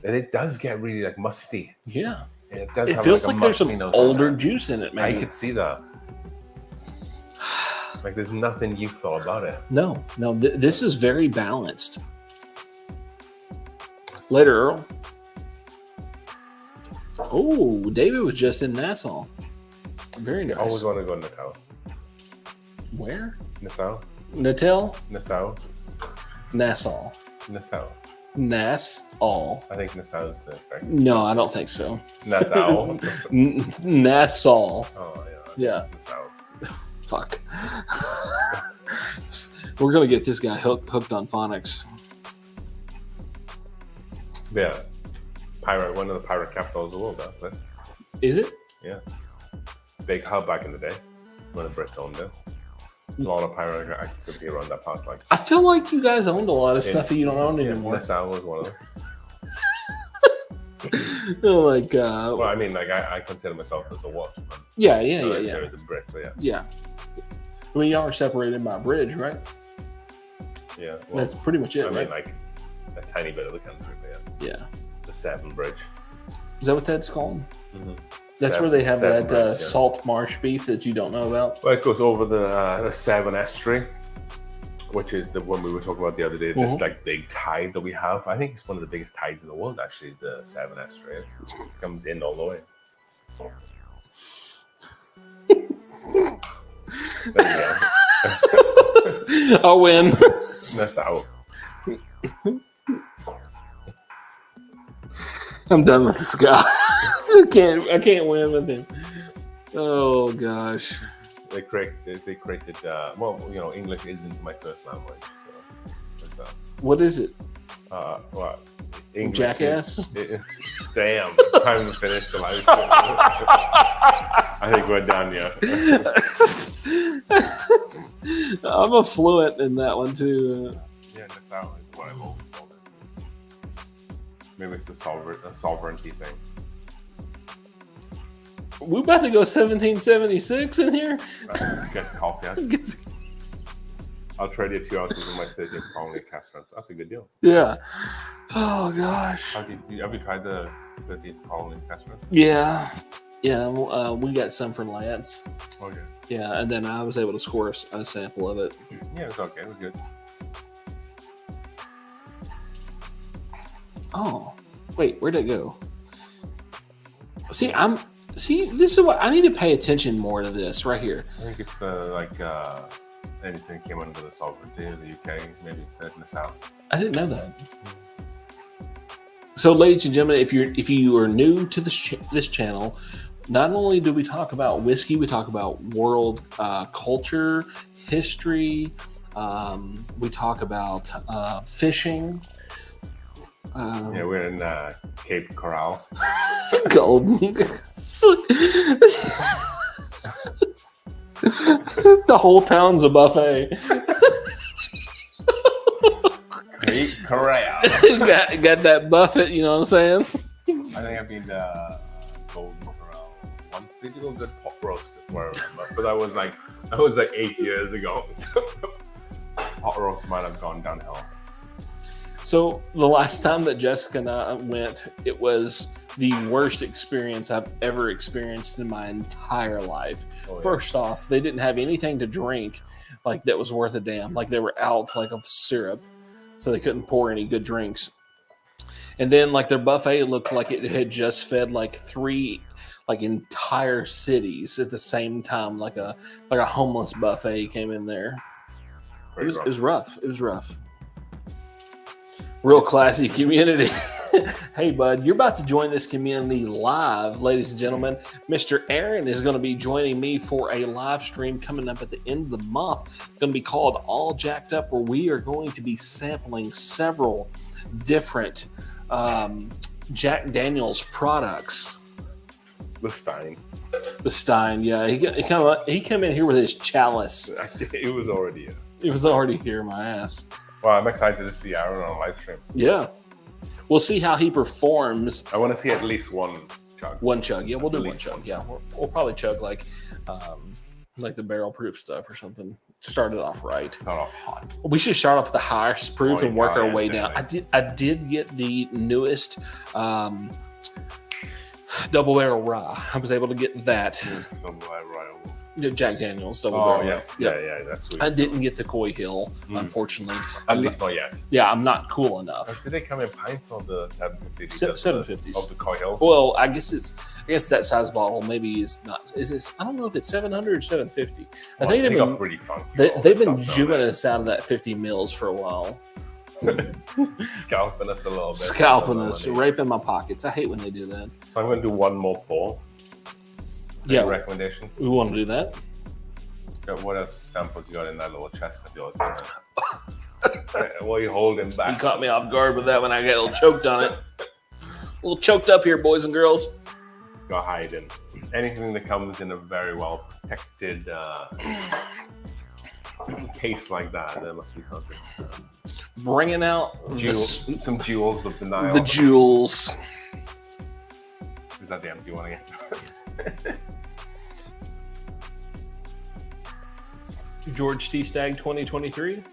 it does get really like musty. Yeah. It does. It have feels like like there's some note older juice in it, I man. could see that. Like there's nothing you thought about it. No. This is very balanced. Later, Earl. Oh, David was just in Nassau. Very nice. I always want to go to Nassau. Where? Nassau? Natal? Nassau? Nassau. Nassau. Nassau. I think Nassau is the correct. No, I don't think so. Nassau. Nassau. Oh, Yeah. Nassau. Fuck. We're going to get this guy hooked on phonics. Yeah. One of the pirate capitals of the world, that place. Is it? Yeah. Big hub back in the day when the Brits owned it. A lot of pirate activity around that part. Like, I feel like you guys owned a lot of stuff that you don't own anymore. Nassau was one of them. Oh my God. Well, I mean, like, I consider myself as a Welshman. Yeah. As a Brit, but yeah. Yeah. I mean, y'all are separated by a bridge, right? Yeah. Well, That's pretty much it, I right? mean, like, a tiny bit of the country, but yeah. Yeah. The Severn Bridge. Is that what that's called? Mm-hmm. That's where they have that Bridge, yeah. salt marsh beef that you don't know about? Well, it goes over the Severn Estuary, which is the one we were talking about the other day. This like big tide that we have. I think it's one of the biggest tides in the world, actually, the Severn Estuary. It comes in all the way. There you go. I'll win. Nassau. I'm done with this guy. I can't win with him. Oh gosh. They created. Well, you know, English isn't my first language, so there's that. What is it? What? English Jackass? Damn. Time to finish the live stream. I think we're done, yeah. I'm a fluent in that one too. Yeah, Nassau is what I've always called it. Maybe it's a sovereignty thing. We about to go 1776 in here? Get coffee. I'll trade you 2 ounces of my City Colony cast strength. That's a good deal. Yeah. Oh gosh. Have you tried the 13th Colony cast strength? Yeah. Yeah. We got some from Lance. Okay. Yeah, and then I was able to score a sample of it. Yeah, it's okay. It was good. Oh, wait, where'd it go? See, See, this is what I need to pay attention more to this right here. I think it's anything came under the sovereignty of the UK, maybe it's set in the south. I didn't know that. So, ladies and gentlemen, if you are new to this channel, not only do we talk about whiskey, we talk about world culture, history. We talk about fishing. Yeah, we're in Cape Coral. Golden. The whole town's a buffet. Cape Coral. got that buffet, you know what I'm saying? I think I've been to Golden Corral once. They do a good pot roast, if I remember. But that was like 8 years ago. So pot roast might have gone downhill. So the last time that Jessica and I went, it was the worst experience I've ever experienced in my entire life. Oh, yeah. First off, they didn't have anything to drink like that was worth a damn. Like they were out like of syrup, so they couldn't pour any good drinks. And then like their buffet looked like it had just fed like 3 like entire cities at the same time. Like a homeless buffet came in there. It was rough. It was rough. Real classy community. Hey, bud, you're about to join this community live, ladies and gentlemen. Mr. Aaron is going to be joining me for a live stream coming up at the end of the month. It's going to be called All Jacked Up, where we are going to be sampling several different Jack Daniels products. The Stein, yeah. He came in here with his chalice. It was already here. It was already here, my ass. Well, I'm excited to see Aaron on live stream. Yeah. We'll see how he performs. I want to see at least one chug. One chug. Yeah, we'll do one chug. Yeah, we'll probably chug like the barrel proof stuff or something. Start it off right. Start off hot. We should start off with the highest proof and work our way down. I did get the newest double barrel rye. I was able to get that. Double barrel rye. Jack Daniels double barrel. Yes. Yeah, that's sweet. I didn't get the Coy Hill, unfortunately. At least not yet. Yeah, I'm not cool enough. Did they come in pints or the 750s? 750s. Of the Coy Hills? Well, I guess that size bottle maybe is not. Is this? I don't know if it's 700 or 750. I think they've been really funky. They've been jewing us out of that 50 mils for a while. Scalping us a little bit. Scalping us, raping my pockets. I hate when they do that. So I'm going to do one more pour. Yeah. Recommendations? We want to do that. What else samples you got in that little chest of yours? What are you holding back? You caught me off guard with that when I got a little choked on it. A little choked up here, boys and girls. Go hiding. Anything that comes in a very well protected case like that, there must be something. Bringing out some jewels of the Nile. The jewels. Is that the empty one again? George T. Stagg 2023.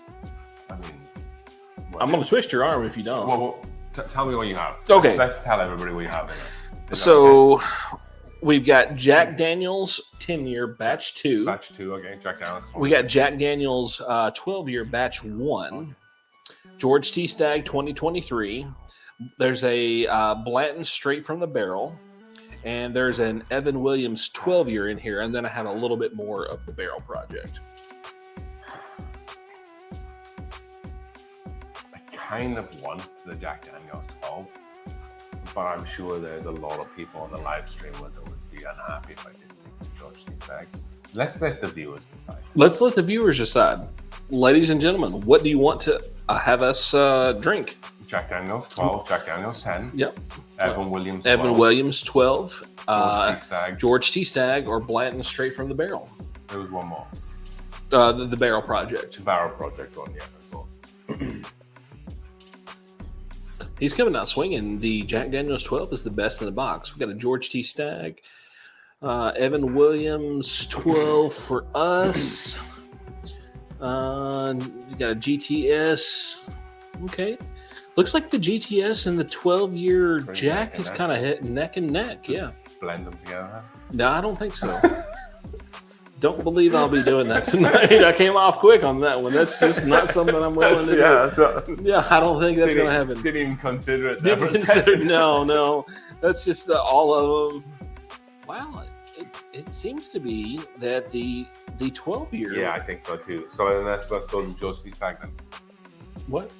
I mean, I'm going to twist your arm if you don't. Well, tell me what you have. Okay. Let's tell everybody what you have. So, we've got Jack Daniels 10-year batch 2. Batch 2, okay. Jack Daniels. We got Jack Daniels 12-year batch 1. George T. Stagg 2023. There's a Blanton straight from the barrel. And there's an Evan Williams 12-year in here. And then I have a little bit more of the barrel project. Kind of want the Jack Daniels 12, but I'm sure there's a lot of people on the live stream that would be unhappy if I didn't take George T. Stagg. Let's let the viewers decide. Let's let the viewers decide. Ladies and gentlemen, what do you want to have us drink? Jack Daniels 12, Jack Daniels 10. Yep. Evan Williams 12. Evan Williams 12. George T. Stagg. George T. Stagg or Blanton straight from the barrel. There was one more. The barrel project. The barrel project one, yeah, that's all. He's coming out swinging. The Jack Daniels 12 is the best in the box. We got a George T. Stagg, Evan Williams 12 for us. You got a GTS. Okay. Looks like the GTS and the 12-year Jack is kind of hit neck and neck. Just yeah. Blend them together? No, I don't think so. Don't believe I'll be doing that tonight. I came off quick on that one. That's just not something I'm willing to do. Yeah, I don't think that's going to happen. Didn't even consider it. Didn't consider. No. That's just all of them. Wow, it seems to be that the 12-year. Yeah, I think so too. So let's go to George C. Stagg then. What?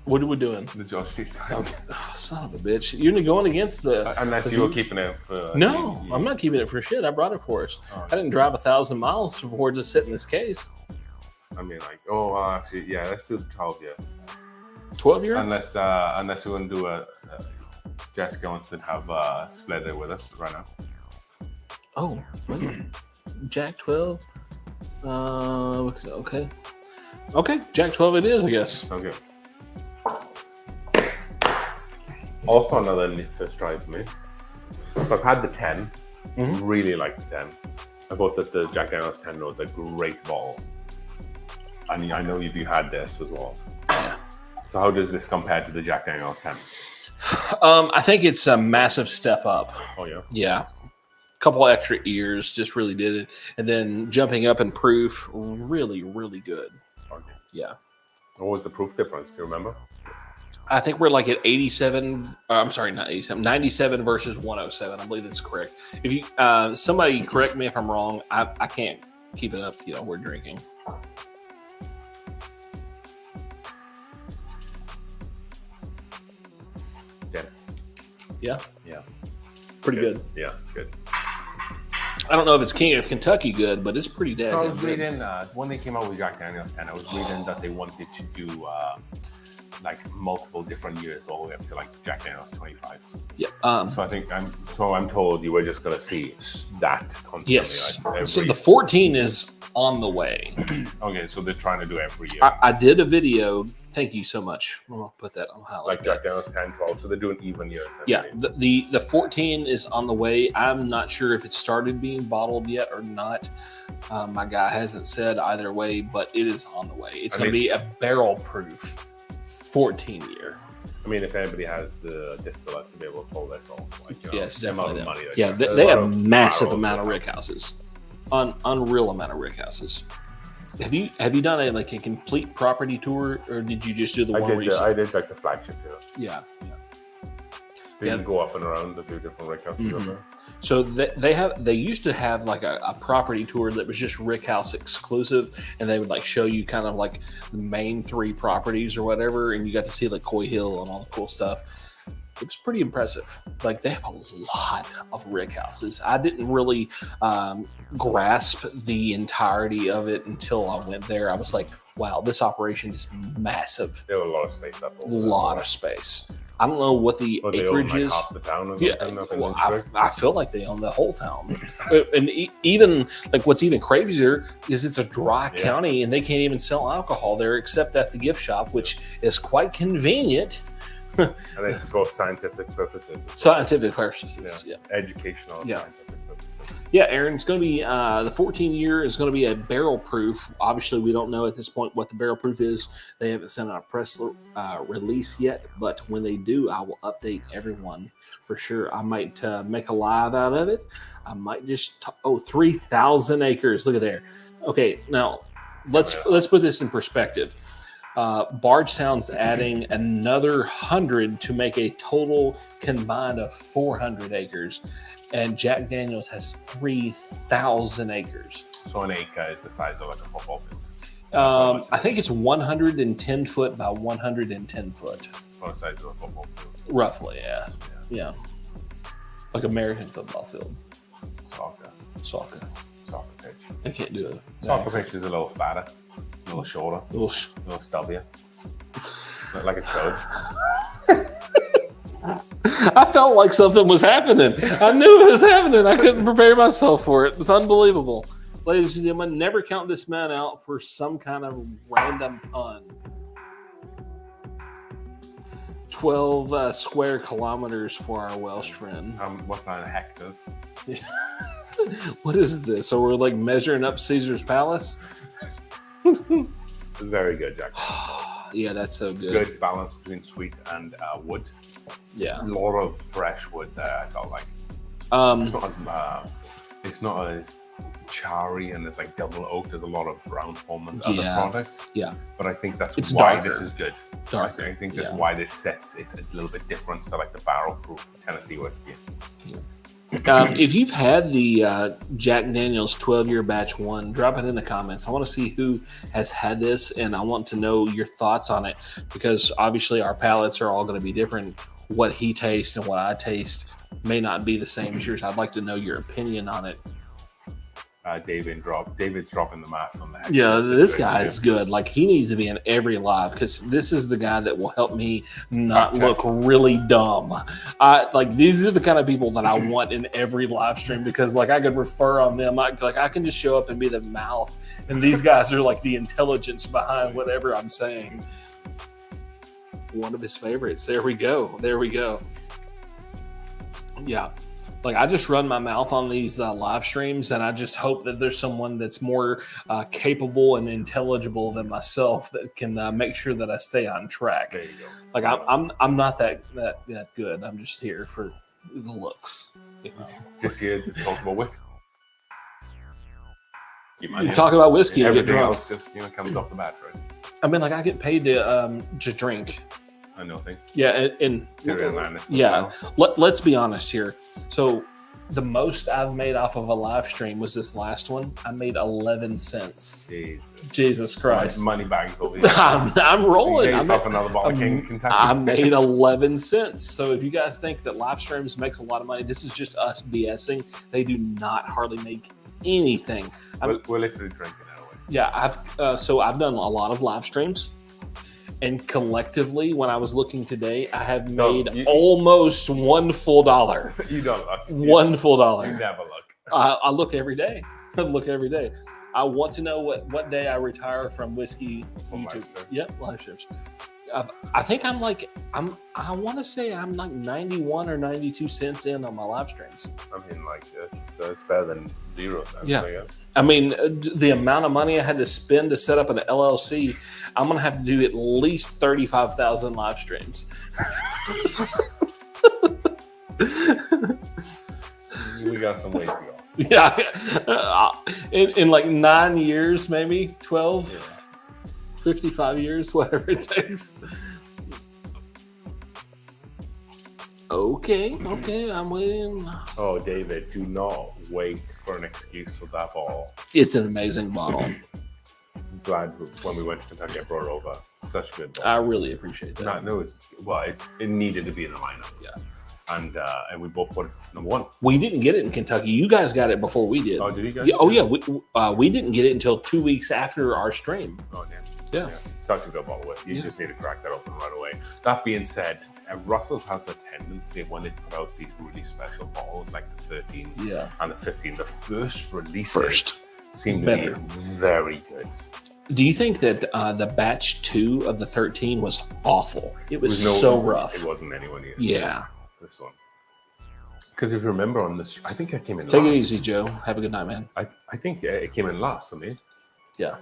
What are we doing? The George C. Stagg. Okay. Oh, son of a bitch! You're going against the. Unless you were keeping it for. No, I'm not keeping it for shit. I brought it for us. Oh, I didn't drive 1,000 miles before just sit in this case. I mean, like, actually, yeah, let's do the 12-year. 12-year? Unless we want to do a Jessica wants to have split it with us right now. Oh, wait. Jack 12. Okay. Okay, Jack 12 it is, I guess. Okay. Also another first try for me. So I've had the 10. Mm-hmm. Really like the 10. I thought that the Jack Daniel's 10 was a great bottle. And I know you had this as well. Yeah. So how does this compare to the Jack Daniel's 10? I think it's a massive step up. Oh, yeah? Yeah. A couple extra ears just really did it. And then jumping up in proof, really, really good. Okay. Yeah. What was the proof difference? Do you remember? I think we're like at 87. I'm sorry, not 87. 97 versus 107. I believe that's correct. If you somebody correct me if I'm wrong. I can't keep it up. We're drinking. Yeah. Yeah. Pretty good. Yeah, it's good. I don't know if it's King of Kentucky good, but it's pretty damn good. So I was reading, when they came out with Jack Daniel's 10, I was reading that they wanted to do like multiple different years all the way up to like Jack Daniel's 25. Yeah. So I think I'm told you were just going to see that constantly. Yes. Like So the 14 is on the way. Okay, so they're trying to do every year. I did a video. Thank you so much. I'll put that on highlight. Like Jack Daniel's 10, 12. So they're doing even years. Then, yeah. The 14 is on the way. I'm not sure if it started being bottled yet or not. My guy hasn't said either way, but it is on the way. It's going to be a barrel proof 14-year. I mean, if anybody has the distillate to be able to pull this off, yes, definitely. Money they have a massive amount of rick houses, unreal amount of rick houses. Have you done a complete property tour, or did you just do the one? I did like the flagship tour. Yeah. You can go up and around the 2 different rick houses. Mm-hmm. So they used to have like a property tour that was just rick house exclusive, and they would like show you kind of like the main 3 properties or whatever, and you got to see like Coy Hill and all the cool stuff. It was pretty impressive. Like they have a lot of rick houses. I didn't really grasp the entirety of it until I went there. I was like, wow, this operation is massive. There was a lot of space up. A lot of space. I don't know what the acreage is. Half the town I feel like they own the whole town. And even like what's even crazier is it's a dry county and they can't even sell alcohol there except at the gift shop, which is quite convenient. And it's for scientific purposes. Scientific purposes, yeah. Educational, scientific purposes. Yeah, Aaron, it's going to be the 14-year is going to be a barrel proof. Obviously, we don't know at this point what the barrel proof is. They haven't sent out a press release yet, but when they do, I will update everyone for sure. I might make a live out of it. I might just 3,000 acres. Look at there. Okay, now let's put this in perspective. Bardstown's adding another 100 to make a total combined of 400 acres, and Jack Daniel's has 3,000 acres. So an acre is the size of like a football field. I think it's 110 foot by 110 foot. The size of a football field. Roughly, yeah. Like American football field. Soccer pitch. I can't do it. Soccer pitch is a little fatter. A little shorter, a little stubbier, like a chode. I felt like something was happening. I knew it was happening. I couldn't prepare myself for it. It's unbelievable. Ladies and gentlemen, never count this man out for some kind of random pun. 12 square kilometers for our Welsh friend. What's that in hectares? What is this? So we're like measuring up Caesar's Palace? Very good, Jack. Yeah, that's so good. Good balance between sweet and wood. Yeah, a lot of fresh wood there. I felt like it's not as charry and it's like double oak. There's a lot of brown foam and other products. Yeah, but I think that's why darker. This is good. Darker. I think that's why this sets it a little bit different to like the barrel proof Tennessee whiskey. Yeah. If you've had the Jack Daniel's 12-year batch 1, drop it in the comments. I want to see who has had this, and I want to know your thoughts on it, because obviously our palates are all going to be different. What he tastes and what I taste may not be the same as yours. I'd like to know your opinion on it. David's dropping the math on that. Yeah, this guy is good. Like, he needs to be in every live, because this is the guy that will help me not look really dumb. Like, these are the kind of people that I want in every live stream, because like I could refer on them. I can just show up and be the mouth, and these guys are like the intelligence behind whatever I'm saying. One of his favorites. There we go. Yeah. Like, I just run my mouth on these live streams, and I just hope that there's someone that's more capable and intelligible than myself that can make sure that I stay on track. There you go. Like, I'm not that good. I'm just here for the looks. You know? Just here to talk about whiskey. You talk about whiskey and get everything drunk. else just comes off the bat, right? I mean, like, I get paid to drink. I know things. Yeah, and yeah. Let's be honest here. So the most I've made off of a live stream was this last one. I made 11 cents. Jesus Christ! Money bags over here. I'm rolling. Another bottle of King Kentucky. I made 11 cents. So if you guys think that live streams makes a lot of money, this is just us BSing. They do not hardly make anything. We're literally drinking that away. Yeah, I've done a lot of live streams. And collectively, when I was looking today, I have made almost $1 full. You don't look. $1 full. You never look. I look every day. I want to know what day I retire from whiskey YouTube. Yep, live streams. I think I want to say I'm like 91 or 92 cents in on my live streams. I mean, like, it's better than 0 cents, yeah. I guess. I mean, the amount of money I had to spend to set up an LLC, I'm going to have to do at least 35,000 live streams. We got some ways to go. Yeah. In like 9 years, maybe 12. Yeah. 55 years, whatever it takes. Okay, I'm waiting. Oh, David, do not wait for an excuse for that bottle. It's an amazing bottle. Glad when we went to Kentucky, I brought it over. Such a good bottle. I really appreciate that. It needed to be in the lineup. Yeah. And we both put it number 1. We didn't get it in Kentucky. You guys got it before we did. Oh, did you guys? Yeah, yeah. We didn't get it until 2 weeks after our stream. Oh, damn. Yeah. Such a good bottle of whiskey. You just need to crack that open right away. That being said, Russell's has a tendency when they put out these really special bottles like the 13 and the 15, the first releases seem to be very good. Do you think that the batch 2 of the 13 was awful? It was so rough. It wasn't anywhere near. Yeah. This one. Because if you remember on this, I think I came in last. Take it easy, Joe. Have a good night, man. I think it came in last for me. Yeah.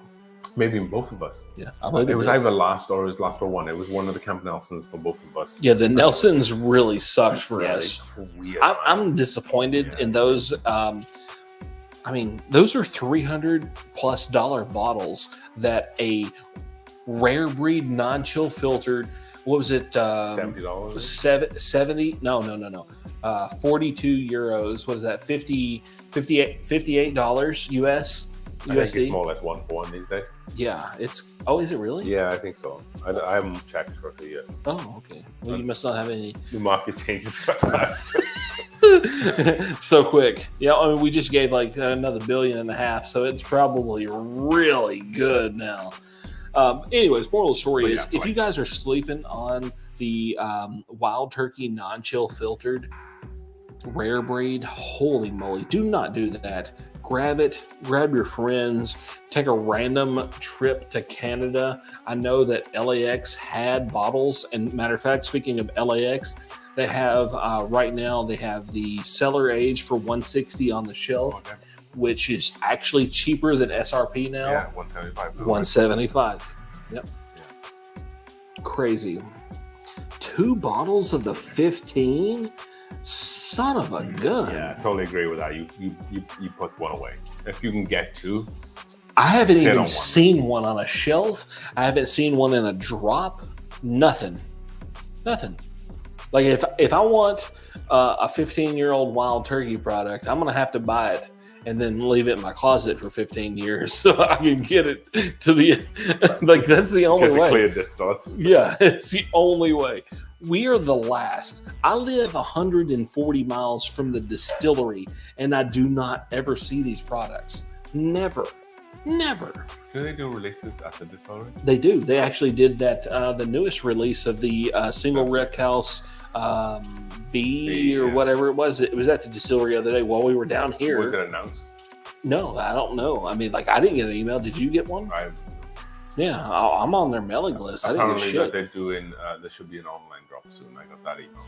Maybe in both of us. Yeah. It was either last or it was last for one. It was one of the Camp Nelsons for both of us. Yeah, the Nelsons really sucked for us. I'm disappointed in those. I mean, those are $300+ bottles that a rare breed non-chill filtered. What was it? $70. 70? No. 42 euros. What is that? $58 US. I think it's more or less 1 for 1 these days. Yeah, it's. Oh, is it really? Yeah, I think so. I haven't checked for a few years. Oh, okay. Well, you must not have any. The market changes quite fast. So quick. Yeah, I mean, we just gave like another $1.5 billion, so it's probably really good now. Anyways, moral of the story is if you guys are sleeping on the Wild Turkey non-chill filtered rare breed, holy moly, do not do that. Grab it, grab your friends, take a random trip to Canada. I know that LAX had bottles, and matter of fact, speaking of LAX, they have right now they have the cellar age for $160 on the shelf, which is actually cheaper than SRP now. Yeah, $175. $175. Yep. Yeah. Crazy. 2 bottles of the 15. Son of a gun. Yeah, I totally agree with that. You put one away. If you can get 2. I haven't even seen one on a shelf. I haven't seen one in a drop. Nothing. Like if I want a 15-year-old wild turkey product, I'm going to have to buy it and then leave it in my closet for 15 years so I can get it to the like. That's the only way. Clear distance. Yeah, it's the only way. We are the last. I live 140 miles from the distillery, and I do not ever see these products. Never. Do they do releases at the distillery? They do. They actually did that. The newest release of the single Rick House B or whatever it was. It was at the distillery the other day while we were down here. Was it announced? No, I don't know. I mean, like, I didn't get an email. Did you get one? Yeah, I'm on their mailing list. I didn't get shit. Apparently, they're doing. There should be an online drop soon. I got that email.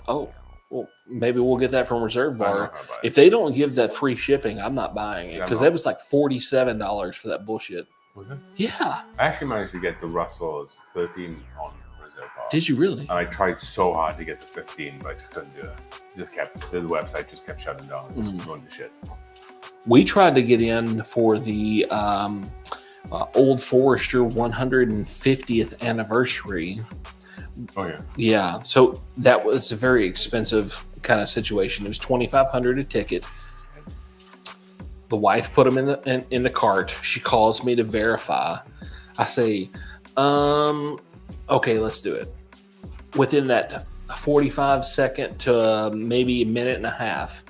Oh, well, maybe we'll get that from Reserve Bar. If they don't give that free shipping, I'm not buying it because that was like $47 for that bullshit. Was it? Yeah. I actually managed to get the Russell's 13 on Reserve Bar. Did you really? And I tried so hard to get the 15, but I just couldn't do it. The website just kept shutting down. It was going to shit. We tried to get in for the Old Forester 150th anniversary. Oh yeah. Yeah. So that was a very expensive kind of situation. It was $2,500 a ticket. The wife put them in the cart. She calls me to verify. I say, okay, let's do it. Within that 45-second to maybe a minute and a half,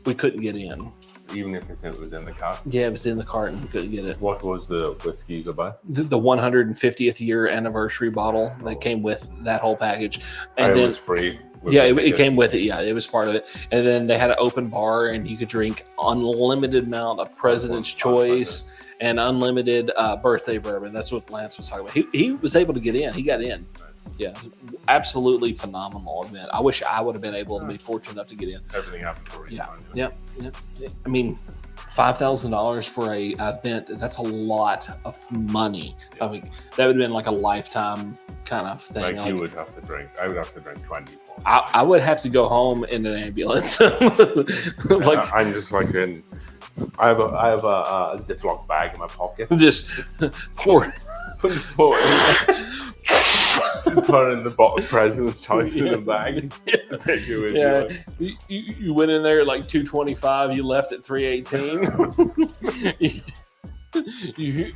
we couldn't get in. Even if it was in the cart? Yeah, it was in the cart and we couldn't get it. What was the whiskey you could buy? The 150th year anniversary bottle that came with that whole package. And it then, was free. Yeah, it came with it. Yeah, it was part of it. And then they had an open bar and you could drink unlimited amount of President's Choice and unlimited birthday bourbon. That's what Lance was talking about. He was able to get in. He got in. Yeah, absolutely phenomenal event. I wish I would have been able to be fortunate enough to get in. Everything happened for you. Yeah. I mean, $5,000 for a event, that's a lot of money. I mean, that would have been like a lifetime kind of thing. Like you would have to drink. I would have to drink 20 points. I would have to go home in an ambulance. I'm just like I have a Ziploc bag in my pocket. Just pour put in the bottle of President's Choice in the bag. Take you with you. You went in there at like 225. You left at 318.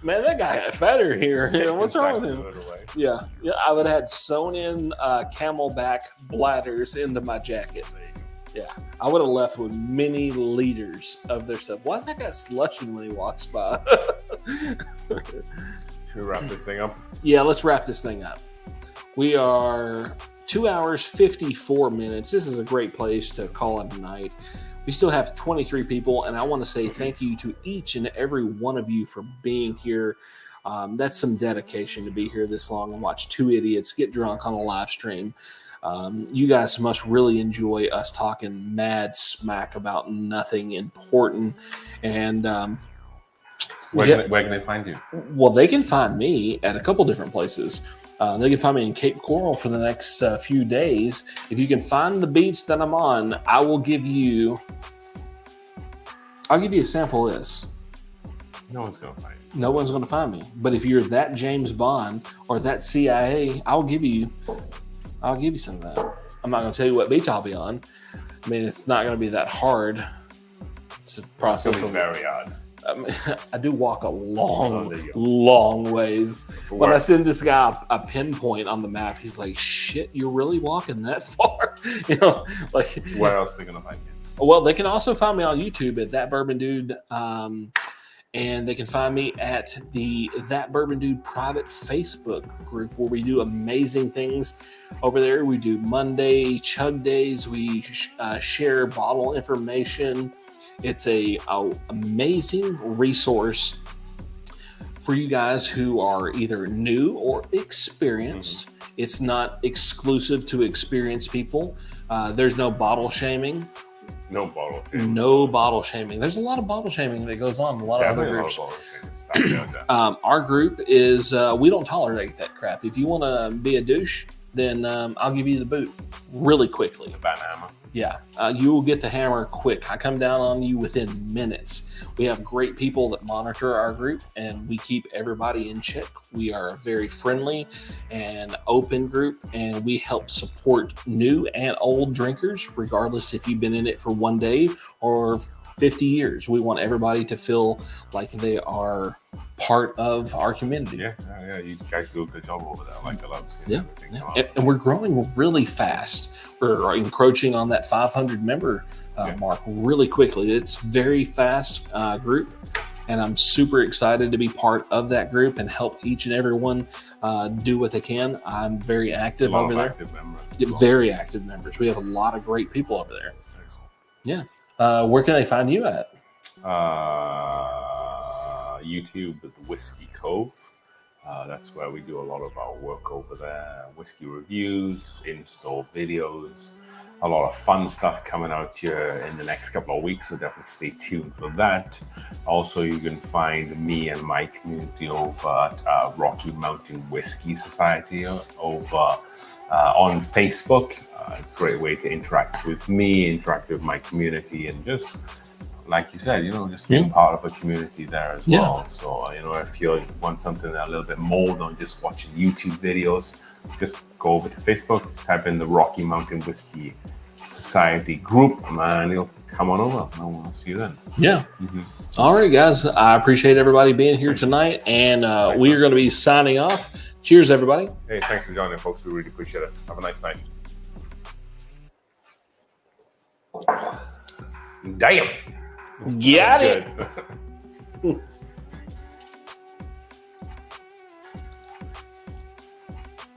Man, that guy got fatter here. What's wrong with him? Yeah. I would have had sewn in Camelback bladders into my jacket. Yeah, I would have left with many liters of their stuff. Why is that guy slushing when he walks by? Should we wrap this thing up? Yeah, let's wrap this thing up. We are 2 hours, 54 minutes. This is a great place to call it a night. We still have 23 people, and I want to say thank you to each and every one of you for being here. That's some dedication to be here this long and watch two idiots get drunk on a live stream. You guys must really enjoy us talking mad smack about nothing important. And where can they find you? Well, they can find me at a couple different places. They can find me in Cape Coral for the next few days. If you can find the beach that I'm on, I'll give you a sample of this. No one's going to find you. No one's going to find me. But if you're that James Bond or that CIA, I'll give you some of that. I'm not going to tell you what beach I'll be on. I mean, it's not going to be that hard. It's a process. It's very hard. I do walk a long ways. When I send this guy a pinpoint on the map, he's like, "Shit, you're really walking that far?" Like. Where else are they gonna find you? Well, they can also find me on YouTube at That Bourbon Dude, and they can find me at the That Bourbon Dude private Facebook group where we do amazing things over there. We do Monday Chug Days. We share bottle information. It's a amazing resource for you guys who are either new or experienced. Mm-hmm. It's not exclusive to experienced people. There's no bottle shaming. No bottle shaming. There's a lot of bottle shaming that goes on in a lot of other groups. Our group is, we don't tolerate that crap. If you want to be a douche, then I'll give you the boot really quickly. The banana. Yeah, you will get the hammer quick. I come down on you within minutes. We have great people that monitor our group, and we keep everybody in check. We are a very friendly and open group, and we help support new and old drinkers, regardless if you've been in it for one day or 50 years. We want everybody to feel like they are part of our community. Yeah. You guys do a good job over there. I love seeing everything come Yeah. And we're growing really fast. We're encroaching on that 500 member mark really quickly. It's very fast group, and I'm super excited to be part of that group and help each and every one do what they can. I'm very active over there. Very active members. We have a lot of great people over there. Yeah. Where can they find you at? YouTube, the Whiskey Cove. That's where we do a lot of our work over there. Whiskey reviews, in-store videos, a lot of fun stuff coming out here in the next couple of weeks, so definitely stay tuned for that. Also, you can find me and my community over at Rocky Mountain Whiskey Society over on Facebook. Great way to interact with me, interact with my community, and just like you said, just being part of a community there as well. So, if you want something a little bit more than just watching YouTube videos, just go over to Facebook, type in the Rocky Mountain Whiskey Society group, and you'll come on over. I'll see you then. Yeah. All right, guys. I appreciate everybody being here tonight, and we are going to be signing off. Cheers, everybody. Hey, thanks for joining, folks. We really appreciate it. Have a nice night. Damn. Got it.